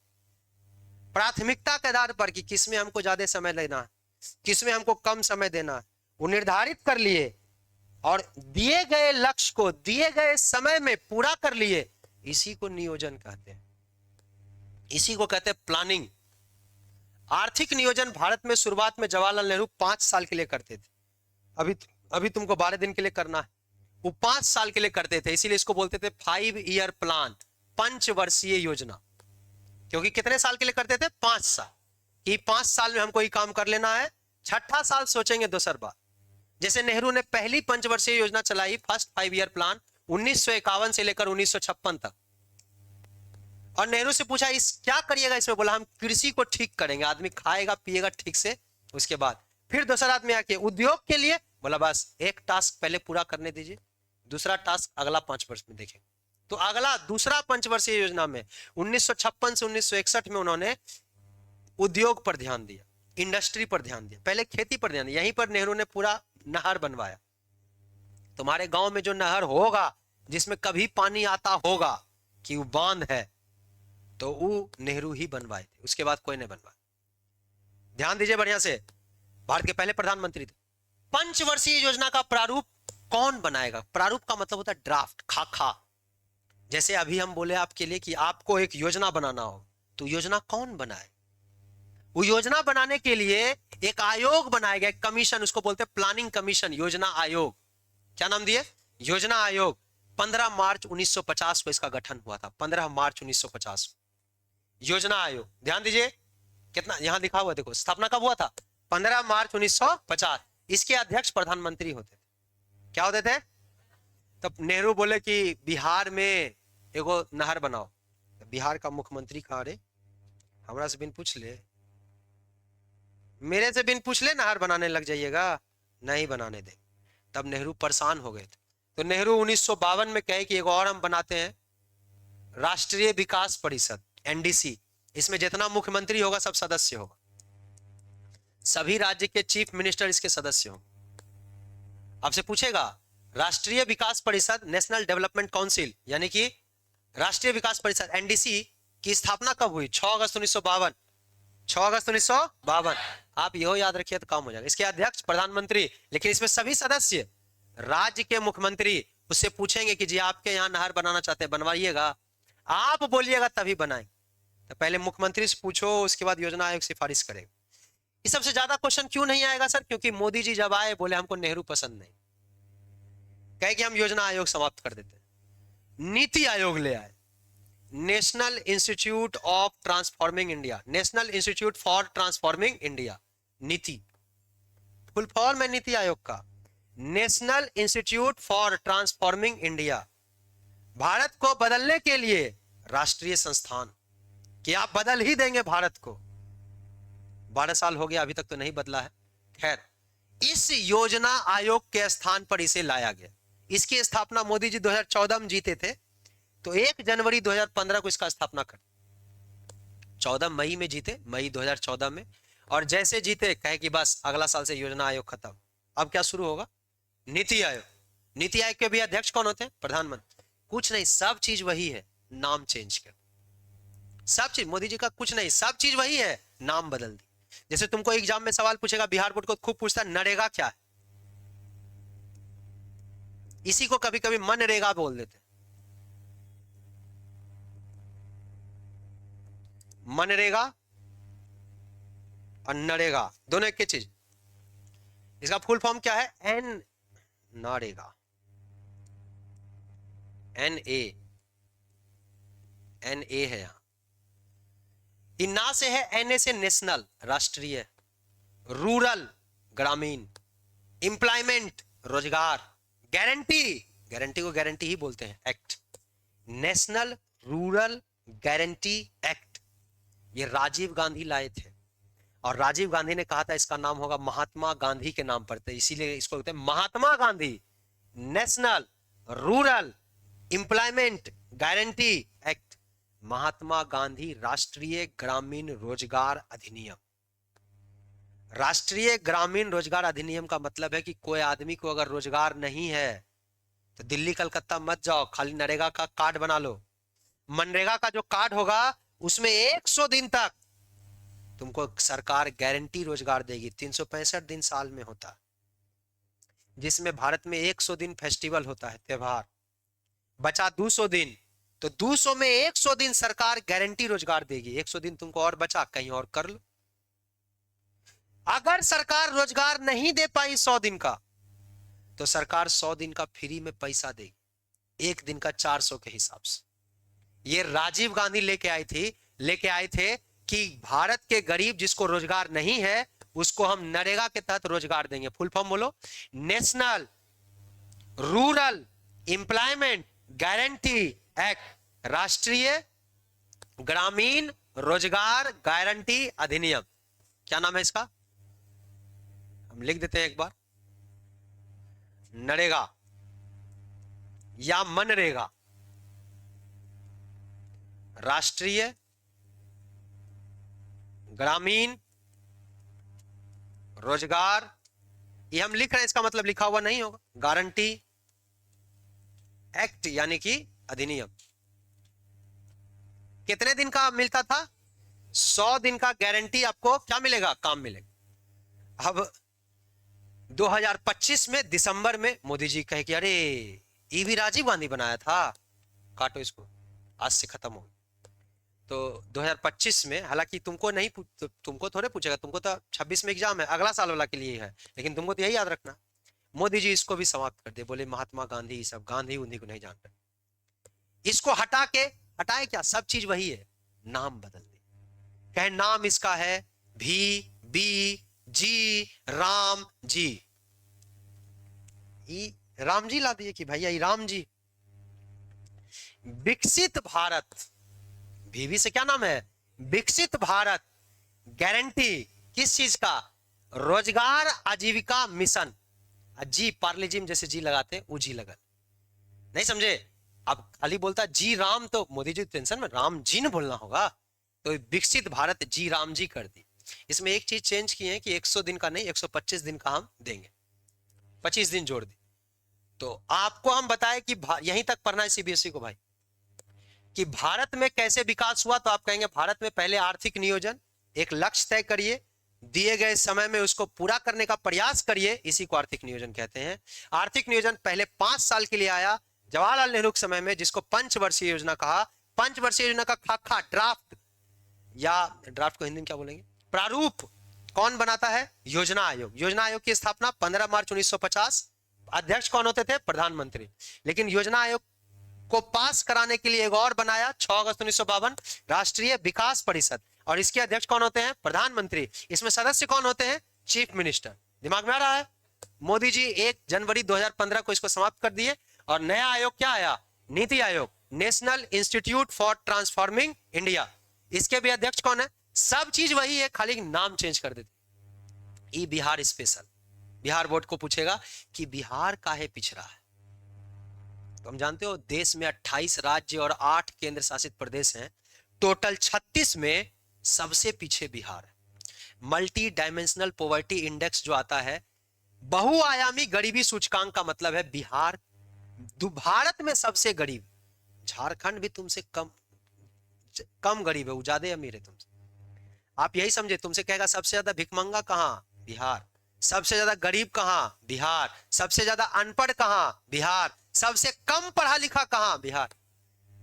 प्राथमिकता के आधार पर कि किसमें हमको ज्यादा समय लेना है, किसमें हमको कम समय देना है, वो निर्धारित कर लिए और दिए गए लक्ष्य को दिए गए समय में पूरा कर लिए, इसी को नियोजन कहते हैं, इसी को कहते हैं प्लानिंग। आर्थिक नियोजन भारत में शुरुआत में जवाहरलाल नेहरू 5 साल के लिए करते थे। अभी तुमको 12 दिन के लिए करना है, वो 5 साल के लिए करते थे, इसीलिए इसको बोलते थे 5 ईयर प्लान, पंचवर्षीय योजना। क्योंकि कितने साल के लिए करते थे? 5 साल, कि 5 साल में हमको ये काम कर लेना है, छठा साल सोचेंगे दूसर बात। जैसे नेहरू ने पहली पंचवर्षीय योजना चलाई, फर्स्ट 5 ईयर प्लान, 1951 से लेकर 1956 तक। और नेहरू से पूछा इस क्या करिएगा इसमें? बोला हम कृषि को ठीक करेंगे, आदमी खाएगा पिएगा ठीक से, उसके बाद फिर दूसरा आदमी आके उद्योग के लिए, बोला बस एक टास्क पहले पूरा करने दीजिए, दूसरा टास्क अगला 5 वर्ष में देखेंगे। तो अगला दूसरा पंचवर्षीय योजना में 1956 से 1961 में उन्होंने उद्योग पर ध्यान दिया, इंडस्ट्री पर ध्यान दिया, पहले खेती पर ध्यान दिया। यहीं पर नेहरू ने पूरा नहर बनवाया। तुम्हारे गांव में जो नहर होगा जिसमें कभी पानी आता होगा कि वो बांध है, तो वो नेहरू ही बनवाए थे, उसके बाद कोई नहीं बनवाया। ध्यान दीजिए बढ़िया से, भारत के पहले प्रधानमंत्री थे। पंचवर्षीय योजना का प्रारूप कौन बनाएगा? प्रारूप का मतलब होता है ड्राफ्ट, खाका। जैसे अभी हम बोले आपके लिए कि आपको एक योजना बनाना हो, तो योजना कौन बनाए? वो योजना बनाने के लिए एक आयोग बनाया गया, कमीशन, उसको बोलते हैं प्लानिंग कमीशन, योजना आयोग। क्या नाम दिए? योजना आयोग। 15 मार्च 1950 को इसका गठन हुआ था, 15 मार्च 1950 योजना आयोग। ध्यान दीजिए कितना यहां लिखा हुआ, देखो स्थापना कब हुआ था? 15 मार्च 1950। इसके अध्यक्ष प्रधानमंत्री होते थे। क्या होते थे? तब नेहरू बोले कि बिहार में एगो नहर बनाओ। बिहार का मुख्यमंत्री कहां रे? हमरा से बिन पूछ ले, मेरे से बिन पूछ ले नहर बनाने लग जाइएगा, नहीं बनाने दे। तब नेहरू परेशान हो गए थे, तो नेहरू 1952 में कहे कि एक और हम बनाते हैं राष्ट्रीय विकास परिषद, एनडीसी। इसमें जितना मुख्यमंत्री होगा सब सदस्य होगा, सभी राज्य के चीफ मिनिस्टर इसके सदस्य होंगे। आपसे पूछेगा राष्ट्रीय विकास परिषद, नेशनल डेवलपमेंट काउंसिल, यानी कि राष्ट्रीय विकास परिषद एनडीसी की स्थापना कब हुई? 6 अगस्त 1952। 6 अगस्त 1952। आप यह याद रखिए तो काम हो जाएगा। इसके अध्यक्ष प्रधानमंत्री, लेकिन इसमें सभी सदस्य राज्य के मुख्यमंत्री। उससे पूछेंगे कि जी आपके यहाँ नहर बनाना चाहते हैं, बनवाइएगा, आप बोलिएगा तभी बनाएंगे। तो पहले मुख्यमंत्री से पूछो, उसके बाद योजना आयोग सिफारिश करेगा। इस सबसे ज्यादा क्वेश्चन क्यों नहीं आएगा सर? क्योंकि मोदी जी जब आए बोले हमको नेहरू पसंद नहीं, कहे कि हम योजना आयोग समाप्त कर देते हैं। नीति आयोग ले आए, national institute of transforming India, national institute for transforming India, नीति फुल फॉर्म है नीति आयोग का, national institute for transforming India. Bharat को बदलने के लिए राष्ट्रीय संस्थान, कि आप बदल ही देंगे भारत को। 12 साल हो गया, अभी तक तो नहीं बदला है। खैर, इस योजना आयोग के स्थान पर इसे लाया गया। इसकी स्थापना मोदी जी 2014 में जीते थे, तो 1 जनवरी 2015 को इसका स्थापना कर, 14 मई में जीते, मई 2014 में। और जैसे जीते कहे कि बस अगला साल से योजना आयोग खत्म, अब क्या शुरू होगा? नीति आयोग। नीति आयोग के भी अध्यक्ष कौन होते हैं? प्रधानमंत्री। कुछ नहीं, सब चीज वही है, नाम चेंज कर। सब चीज मोदी जी का कुछ नहीं, सब चीज वही है, नाम बदल दी। जैसे तुमको एग्जाम में सवाल पूछेगा, बिहार बोर्ड को खूब पूछता है नरेगा क्या है, इसी को कभी कभी मनरेगा बोल देते। मनरेगा और नरेगा दोनों एक ही चीज। इसका फुल फॉर्म क्या है? एन नरेगा, एन ए है यहां, इन्ना से है, एन ए से नेशनल राष्ट्रीय, रूरल ग्रामीण, एम्प्लॉयमेंट रोजगार, गारंटी, गारंटी को गारंटी ही बोलते हैं, act, national rural guarantee act. ये राजीव गांधी लाए थे, और राजीव गांधी ने कहा था इसका नाम होगा महात्मा गांधी के नाम पर, तो इसीलिए इसको कहते हैं Mahatma Gandhi National Rural Employment Guarantee Act, Mahatma Gandhi राष्ट्रीय ग्रामीण रोजगार अधिनियम। राष्ट्रीय ग्रामीण रोजगार अधिनियम का मतलब है कि कोई आदमी को अगर रोजगार नहीं है तो दिल्ली कलकत्ता मत जाओ, खाली नरेगा का कार्ड बना लो। मनरेगा का जो कार्ड होगा उसमें 100 दिन तक तुमको सरकार गारंटी रोजगार देगी। 365 दिन साल में होता है, जिसमें भारत में 100 दिन फेस्टिवल होता है, त्योहार, बचा 200 दिन, तो 200 में 100 दिन सरकार गारंटी रोजगार देगी। 100 दिन तुमको और बचा, कहीं और कर लो। अगर सरकार रोजगार नहीं दे पाई 100 दिन का, तो सरकार 100 दिन का फ्री में पैसा देगी, एक दिन का 400 के हिसाब से। ये राजीव गांधी लेके आए थे कि भारत के गरीब जिसको रोजगार नहीं है उसको हम नरेगा के तहत रोजगार देंगे। फुल फॉर्म बोलो, national Rural Employment Guarantee act, राष्ट्रीय ग्रामीण रोजगार गारंटी अधिनियम। क्या नाम है इसका? हम लिख देते हैं एक बार, नरेगा या मनरेगा, राष्ट्रीय ग्रामीण रोजगार। ये हम लिख रहे हैं, इसका मतलब लिखा हुआ नहीं होगा, गारंटी एक्ट यानी कि अधिनियम। कितने दिन का मिलता था? 100 दिन का गारंटी आपको क्या मिलेगा? काम मिलेगा। अब 2025 में दिसंबर में मोदी जी कहे कि अरे ये भी राजीव गांधी बनाया था, काटो इसको, आज से खत्म हो। तो 2025 में, हालांकि तुमको नहीं तुमको थोड़े पूछेगा, तुमको तो 26 में एग्जाम है, अगला साल वाला के लिए है, लेकिन तुमको तो यही याद रखना। मोदी जी इसको भी समाप्त कर दे, बोले महात्मा गांधी सब गांधी उन्हीं को नहीं जानते, इसको हटाए क्या, सब चीज वही है, नाम बदल दे। कहे नाम इसका है बी जी राम जी, राम जी ला दिए कि भैया ये राम जी। विकसित भारत, भी से क्या नाम है? विकसित भारत गारंटी किस चीज का? रोजगार आजीविका मिशन। जी पार्लेजिम जैसे जी लगाते हैं, वो जी लगल, नहीं समझे? अब खाली बोलता जी राम तो मोदी जी टेंशन में, राम जी ने बोलना होगा, तो विकसित भारत जी राम जी कर दी। इसमें एक चीज चेंज की है कि 100 दिन का नहीं 125 दिन का हम देंगे, 25 दिन जोड़ दी। तो आपको हम बताएं कि यहीं तक पढ़ना है सीबीएसई को भाई, कि भारत में कैसे विकास हुआ। तो आप कहेंगे भारत में पहले आर्थिक नियोजन, एक लक्ष्य तय करिए, दिए गए समय में उसको पूरा करने का प्रयास करिए, इसी को आर्थिक नियोजन कहते हैं। आर्थिक नियोजन पहले 5 साल के लिए आया जवाहरलाल नेहरू के समय में, जिसको पंचवर्षीय योजना कहा। पंचवर्षीय योजना का खाका ड्राफ्ट, या ड्राफ्ट को हिंदी में क्या बोलेंगे, प्रारूप कौन बनाता है? योजना आयोग। योजना आयोग की स्थापना 15 मार्च 1950। अध्यक्ष कौन होते थे? प्रधानमंत्री। लेकिन योजना आयोग को पास कराने के लिए एक और बनाया 6 अगस्त 1952, राष्ट्रीय विकास परिषद, और इसके अध्यक्ष कौन होते हैं? प्रधानमंत्री। इसमें सदस्य कौन होते हैं? Chief minister. दिमाग में आ रहा है? मोदी जी 1 जनवरी 2015 को इसको समाप्त कर दिए, और नया आयोग क्या आया? NITI Aayog, national institute for transforming India. इसके भी अध्यक्ष कौन है? सब चीज वही है, खाली नाम चेंज कर देते। बिहार स्पेशल, बिहार बोर्ड को पूछेगा कि बिहार काहे पिछड़ा है। तो हम जानते हो देश में 28 राज्य और 8 केंद्र शासित प्रदेश हैं, टोटल 36 में सबसे पीछे बिहार है। मल्टी डायमेंशनल पॉवर्टी इंडेक्स जो आता है, बहुआयामी गरीबी सूचकांक का मतलब है बिहार भारत में सबसे गरीब। झारखंड भी तुमसे कम गरीब है, वो ज्यादा अमीर है तुमसे। आप यही समझे, तुमसे कहेगा सबसे ज्यादा भिखमंगा कहां? बिहार। सबसे ज्यादा गरीब कहां? बिहार। सबसे ज्यादा अनपढ़ कहां? बिहार। सबसे कम पढ़ा लिखा कहां? बिहार।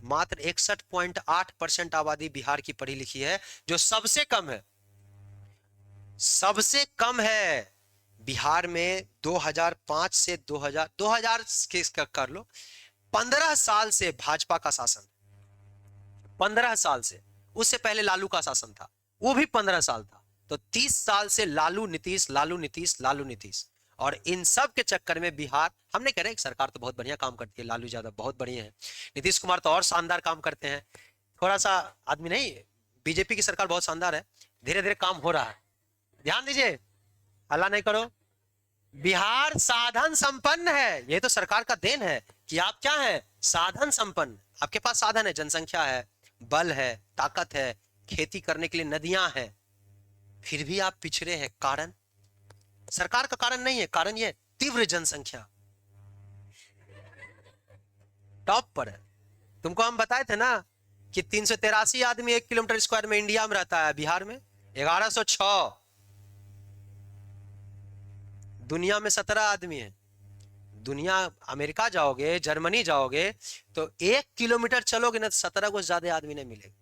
मात्र 61.8% आबादी बिहार की पढ़ी लिखी है, जो सबसे कम है, सबसे कम है। बिहार में 2005 से 2000 कर लो, 15 साल से भाजपा का शासन, 15 साल से। उससे पहले लालू का शासन था, वो भी 15 साल था। तो 30 साल से लालू नीतीश, लालू नीतीश, लालू नीतीश। और इन सब के चक्कर में बिहार, हमने कह रहे सरकार तो बहुत बढ़िया काम करती है, लालू यादव बहुत बढ़िया है, नीतीश कुमार तो और शानदार काम करते हैं, थोड़ा सा आदमी नहीं, बीजेपी की सरकार बहुत शानदार है, धीरे धीरे काम हो रहा है, ध्यान दीजिए, हल्ला नहीं करो। बिहार साधन संपन्न है, ये तो सरकार का देन है। कि आप क्या है, साधन संपन्न, आपके पास साधन है, जनसंख्या है, बल है, ताकत है, खेती करने के लिए नदियां हैं, फिर भी आप पिछड़े हैं। कारण सरकार का कारण नहीं है, कारण ये तीव्र जनसंख्या टॉप पर है। तुमको हम बताए थे ना कि 383 आदमी 1 किलोमीटर स्क्वायर में इंडिया में रहता है, बिहार में 1106, दुनिया में 17 आदमी है। दुनिया अमेरिका जाओगे, जर्मनी जाओगे तो 1 किलोमीटर चलोगे ना, 17 को ज्यादा आदमी नहीं मिलेगा।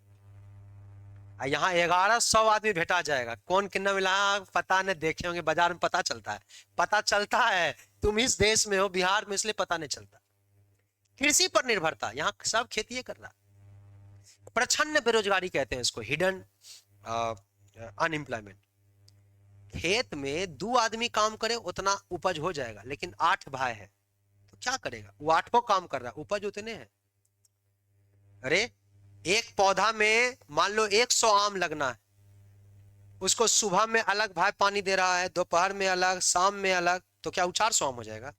यहाँ 1100 आदमी भेटा जाएगा, कौन कितना मिला पता नहीं, देखे होंगे बाजार में, पता चलता है, पता चलता है। तुम इस देश में हो, बिहार में, इसलिए पता नहीं चलता। कृषि पर निर्भरता, यहाँ सब खेती कर रहा। प्रछन्न बेरोजगारी कहते हैं इसको, हिडन अनएम्प्लॉयमेंट। खेत में 2 आदमी काम करे उतना उपज हो जाएगा, लेकिन 8 भाई है तो क्या करेगा, वो 8 काम कर रहा है, उपज उतने हैं। अरे एक पौधा में मान लो 100 आम लगना है, उसको सुबह में अलग भाई पानी दे रहा है, दोपहर में अलग, शाम में अलग, तो क्या वो 400 आम हो जाएगा।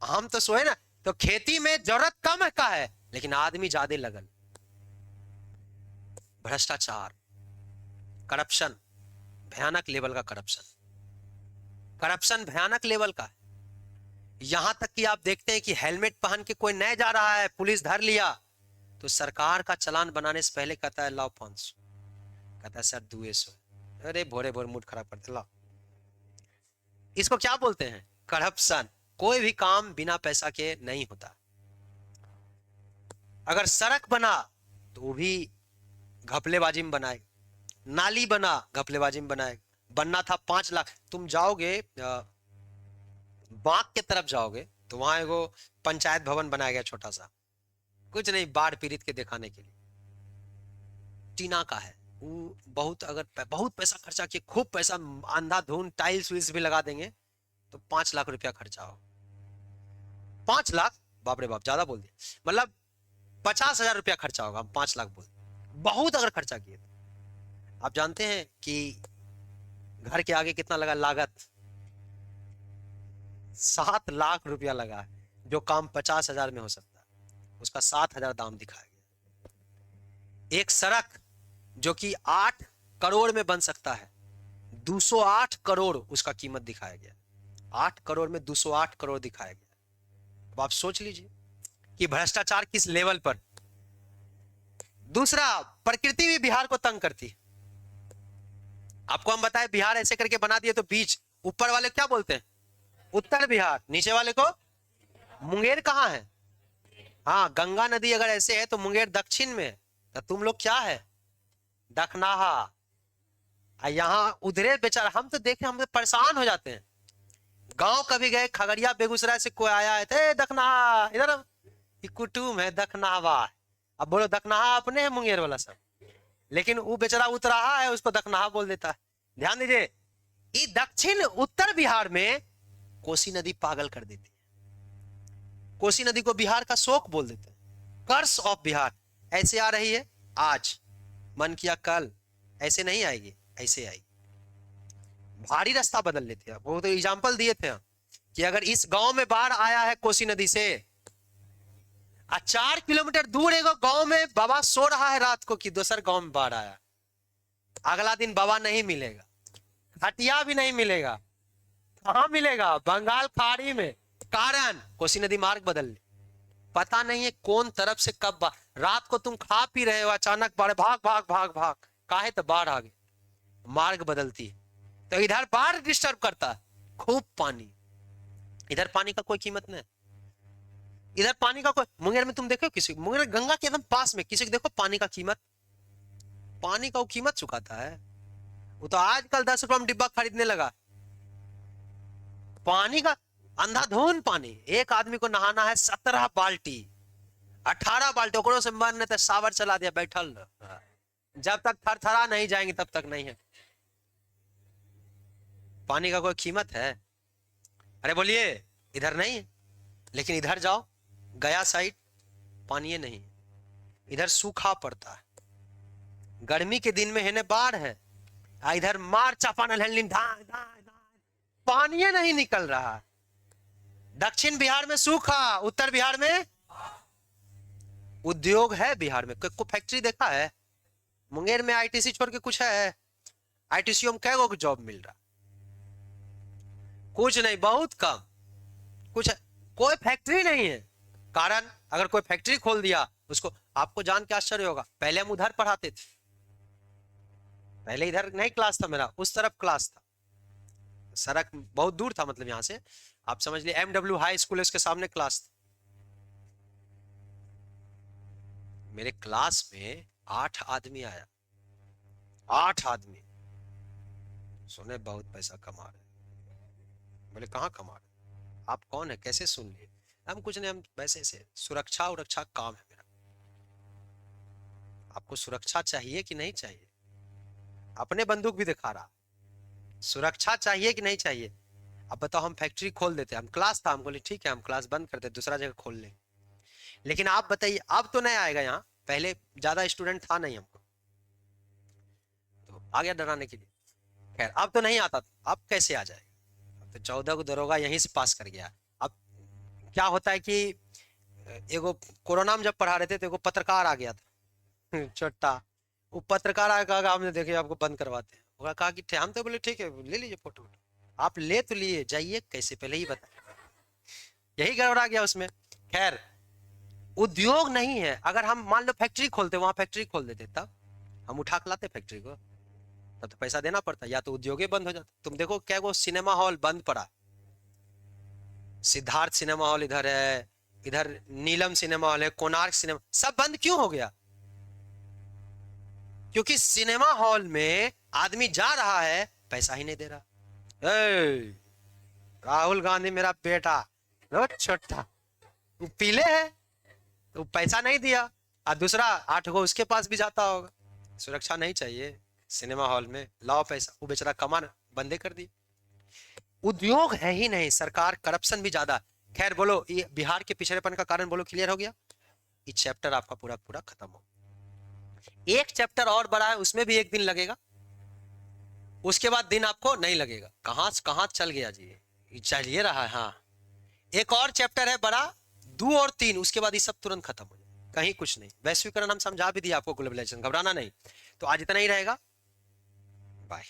आम तो सोए ना। तो खेती में जरूरत कम है का है, लेकिन आदमी ज्यादा लगल। भ्रष्टाचार, करप्शन, भयानक लेवल का करप्शन, करप्शन भयानक लेवल का है। यहां तक कि आप देखते हैं कि हेलमेट पहन के कोई नहीं जा रहा है, पुलिस धर लिया तो सरकार का चालान बनाने से पहले कहता है लाओ 500, कहता है सर 200। अरे भोरे भोरे मूड खराब करते, लाओ। इसको क्या बोलते हैं, करप्शन। कोई भी काम बिना पैसा के नहीं होता। अगर सड़क बना तो वो भी घपलेबाजी में बनाएगा, नाली बना घपलेबाजी में बनाएगा। बनना था 5 लाख। तुम जाओगे बांक के तरफ जाओगे तो वहां एगो पंचायत भवन बनाया गया छोटा सा, कुछ नहीं, बाढ़ पीड़ित के दिखाने के लिए, टीना का है वो। बहुत अगर बहुत पैसा खर्चा किए, खूब पैसा, अंधाधुंध टाइल्स विल्स भी लगा देंगे तो 5 लाख रुपया खर्चा हो। 5 लाख, बाप रे बाप, ज्यादा बोल दिया, मतलब 50,000 रुपया खर्चा होगा, 5 लाख बोल, बहुत अगर खर्चा किए तो। आप जानते हैं कि घर के आगे कितना लगा लागत, 7 लाख रुपया लगा है। जो काम 50,000 में हो सकता है, उसका 7,000 दाम दिखाया गया। एक सड़क जो कि 8 करोड़ में बन सकता है, 208 करोड़ उसका कीमत दिखाया गया। 8 करोड़ में 208 करोड़ दिखाया गया। अब आप सोच लीजिए कि भ्रष्टाचार किस लेवल पर। दूसरा, प्रकृति भी बिहार को तंग करती है। आपको हम बताएं, बिहार ऐसे करके बना दिए तो बीच, ऊपर वाले क्या बोलते हैं, उत्तर बिहार, नीचे वाले को मुंगेर कहां है। हाँ, गंगा नदी अगर ऐसे है तो मुंगेर दक्षिण में, तो तुम लोग क्या है, दखनाहा। यहाँ उधरे बेचारा, हम तो देखे, हम तो परेशान हो जाते हैं। गांव कभी गए, खगड़िया बेगूसराय से कोई आया है, दखनाहा इधर, कुटुम है दखनावा। अब बोलो दखनाहा अपने है मुंगेर वाला सब, लेकिन वो बेचारा उतराहा है, उसको दखनाहा बोल देता है। ध्यान दीजिए, ये दक्षिण उत्तर बिहार में कोसी नदी पागल कर देती है। कोसी नदी को बिहार का शोक बोल देते हैं, कर्स ऑफ बिहार। ऐसे आ रही है आज, मन किया कल, ऐसे नहीं आएगी, ऐसे आएगी। भारी रास्ता बदल लेते हैं। वो तो एग्जाम्पल दिए थे कि अगर इस गांव में बाढ़ आया है कोसी नदी से, 4 किलोमीटर दूर एगो गांव में बाबा सो रहा है रात को कि दूसर गांव में बाढ़ आया, अगला दिन बाबा नहीं मिलेगा, हटिया भी नहीं मिलेगा, कहां मिलेगा, बंगाल खाड़ी में। कारण कोसी नदी मार्ग बदल ली, पता नहीं है कौन तरफ से कब रात को तुम खा पी रहे हो, अचानक बाढ़, भाग भाग भाग भाग, काहे तो बाढ़ आ गई, मार्ग बदलती है। तो इधर बाढ़ डिस्टर्ब करता है, खूब पानी, इधर पानी का कोई कीमत नहीं, इधर पानी का कोई। मुंगेर में तुम देखो, किसी मुंगेर गंगा के एकदम पास में किसी को देखो पानी का कीमत, पानी का वो कीमत चुकाता है। वो तो आजकल 10 रुपए में डिब्बा खरीदने लगा। पानी का अंधाधुंध पानी, एक आदमी को नहाना है 17 बाल्टी, 18 बाल्टी, ओकरो से मन नहीं सावर चला दिया, बैठल जब तक थरथरा नहीं जाएंगे तब तक नहीं है। पानी का कोई कीमत है? अरे बोलिए, इधर नहीं है, लेकिन इधर जाओ गया साइड, पानी नहीं, इधर सूखा पड़ता है, गर्मी के दिन में है बाढ़ है, इधर मार चापानल है, पानी नहीं निकल रहा। दक्षिण बिहार में सूखा, उत्तर बिहार में उद्योग है। बिहार में को फैक्ट्री देखा है? मुंगेर में आईटीसी छोड़ के कुछ है? आईटीसी में कै गो जॉब मिल रहा? कुछ नहीं, बहुत कम। कुछ है, कोई फैक्ट्री नहीं है। कारण अगर कोई फैक्ट्री खोल दिया उसको, आपको जान के आश्चर्य होगा, पहले हम उधर पढ़ाते थे, पहले इधर नहीं क्लास था मेरा, उस तरफ क्लास था, सड़क बहुत दूर था, मतलब यहां से आप समझ लिए एमडब्ल्यू हाई स्कूल, इसके सामने क्लास था। मेरे क्लास में 8 आदमी आया, 8 आदमी। सुने बहुत पैसा कमा रहे। बोले कहाँ कमा रहे? आप कौन है, कैसे सुन लिए? हम कुछ नहीं, हम वैसे से सुरक्षा उरक्षा काम है मेरा। आपको सुरक्षा चाहिए कि नहीं चाहिए? अपने बंदूक भी दिखा रहा। सुरक्षा चाहिए कि नहीं चाहिए? अब बताओ, हम फैक्ट्री खोल देते, हम क्लास था, हम बोले ठीक है हम क्लास बंद करते, दूसरा जगह खोल ले। लेकिन आप बताइए, अब तो नहीं आएगा यहाँ, पहले ज्यादा स्टूडेंट था नहीं हमको, तो आ गया डराने के लिए। खैर अब तो नहीं आता था, अब कैसे आ जाएगा? अब तो 14 को दरोगा यहीं से पास कर गया। अब क्या होता है कि एगो कोरोना में जब पढ़ा रहे थे तो एगो पत्रकार आ गया था छोटा, वो पत्रकार आया, कहा हमने देखे आपको बंद करवाते हैं। वो कहा कि हम तो बोले ठीक है ले लीजिए फोटो। आप ले तो लिए, जाइए कैसे, पहले ही बता। यही गड़बड़ा गया उसमें। खैर उद्योग नहीं है। अगर हम मान लो फैक्ट्री खोलते, वहां फैक्ट्री खोल देते, तब हम उठा के लाते फैक्ट्री को, तब तो पैसा देना पड़ता, या तो उद्योग बंद हो जाता। तुम देखो क्या वो सिनेमा हॉल बंद पड़ा, सिद्धार्थ सिनेमा हॉल इधर है, इधर नीलम सिनेमा हॉल है, कोणार्क सिनेमा, सब बंद क्यों हो गया? क्योंकि सिनेमा हॉल में आदमी जा रहा है, पैसा ही नहीं दे रहा। राहुल गांधी मेरा बेटा छोटा, वो पीले है तो पैसा नहीं दिया, और दूसरा 8 गो उसके पास भी जाता होगा। सुरक्षा नहीं चाहिए सिनेमा हॉल में, लाओ पैसा। वो बेचारा कमान बंदे कर दी। उद्योग है ही नहीं, सरकार करप्शन भी ज्यादा। खैर बोलो, ये बिहार के पिछड़ेपन का कारण बोलो, क्लियर हो गया? ये चैप्टर आपका पूरा पूरा खत्म हो। एक चैप्टर और बड़ा है, उसमें भी एक दिन लगेगा, उसके बाद दिन आपको नहीं लगेगा। कहां चल गया जी, चलिए रहा है। हाँ एक और चैप्टर है बड़ा, 2 और 3, उसके बाद ये सब तुरंत खत्म हो जाए, कहीं कुछ नहीं। वैश्वीकरण हम समझा भी दिया आपको, ग्लोबलाइजेशन, घबराना नहीं। तो आज इतना ही रहेगा, बाय।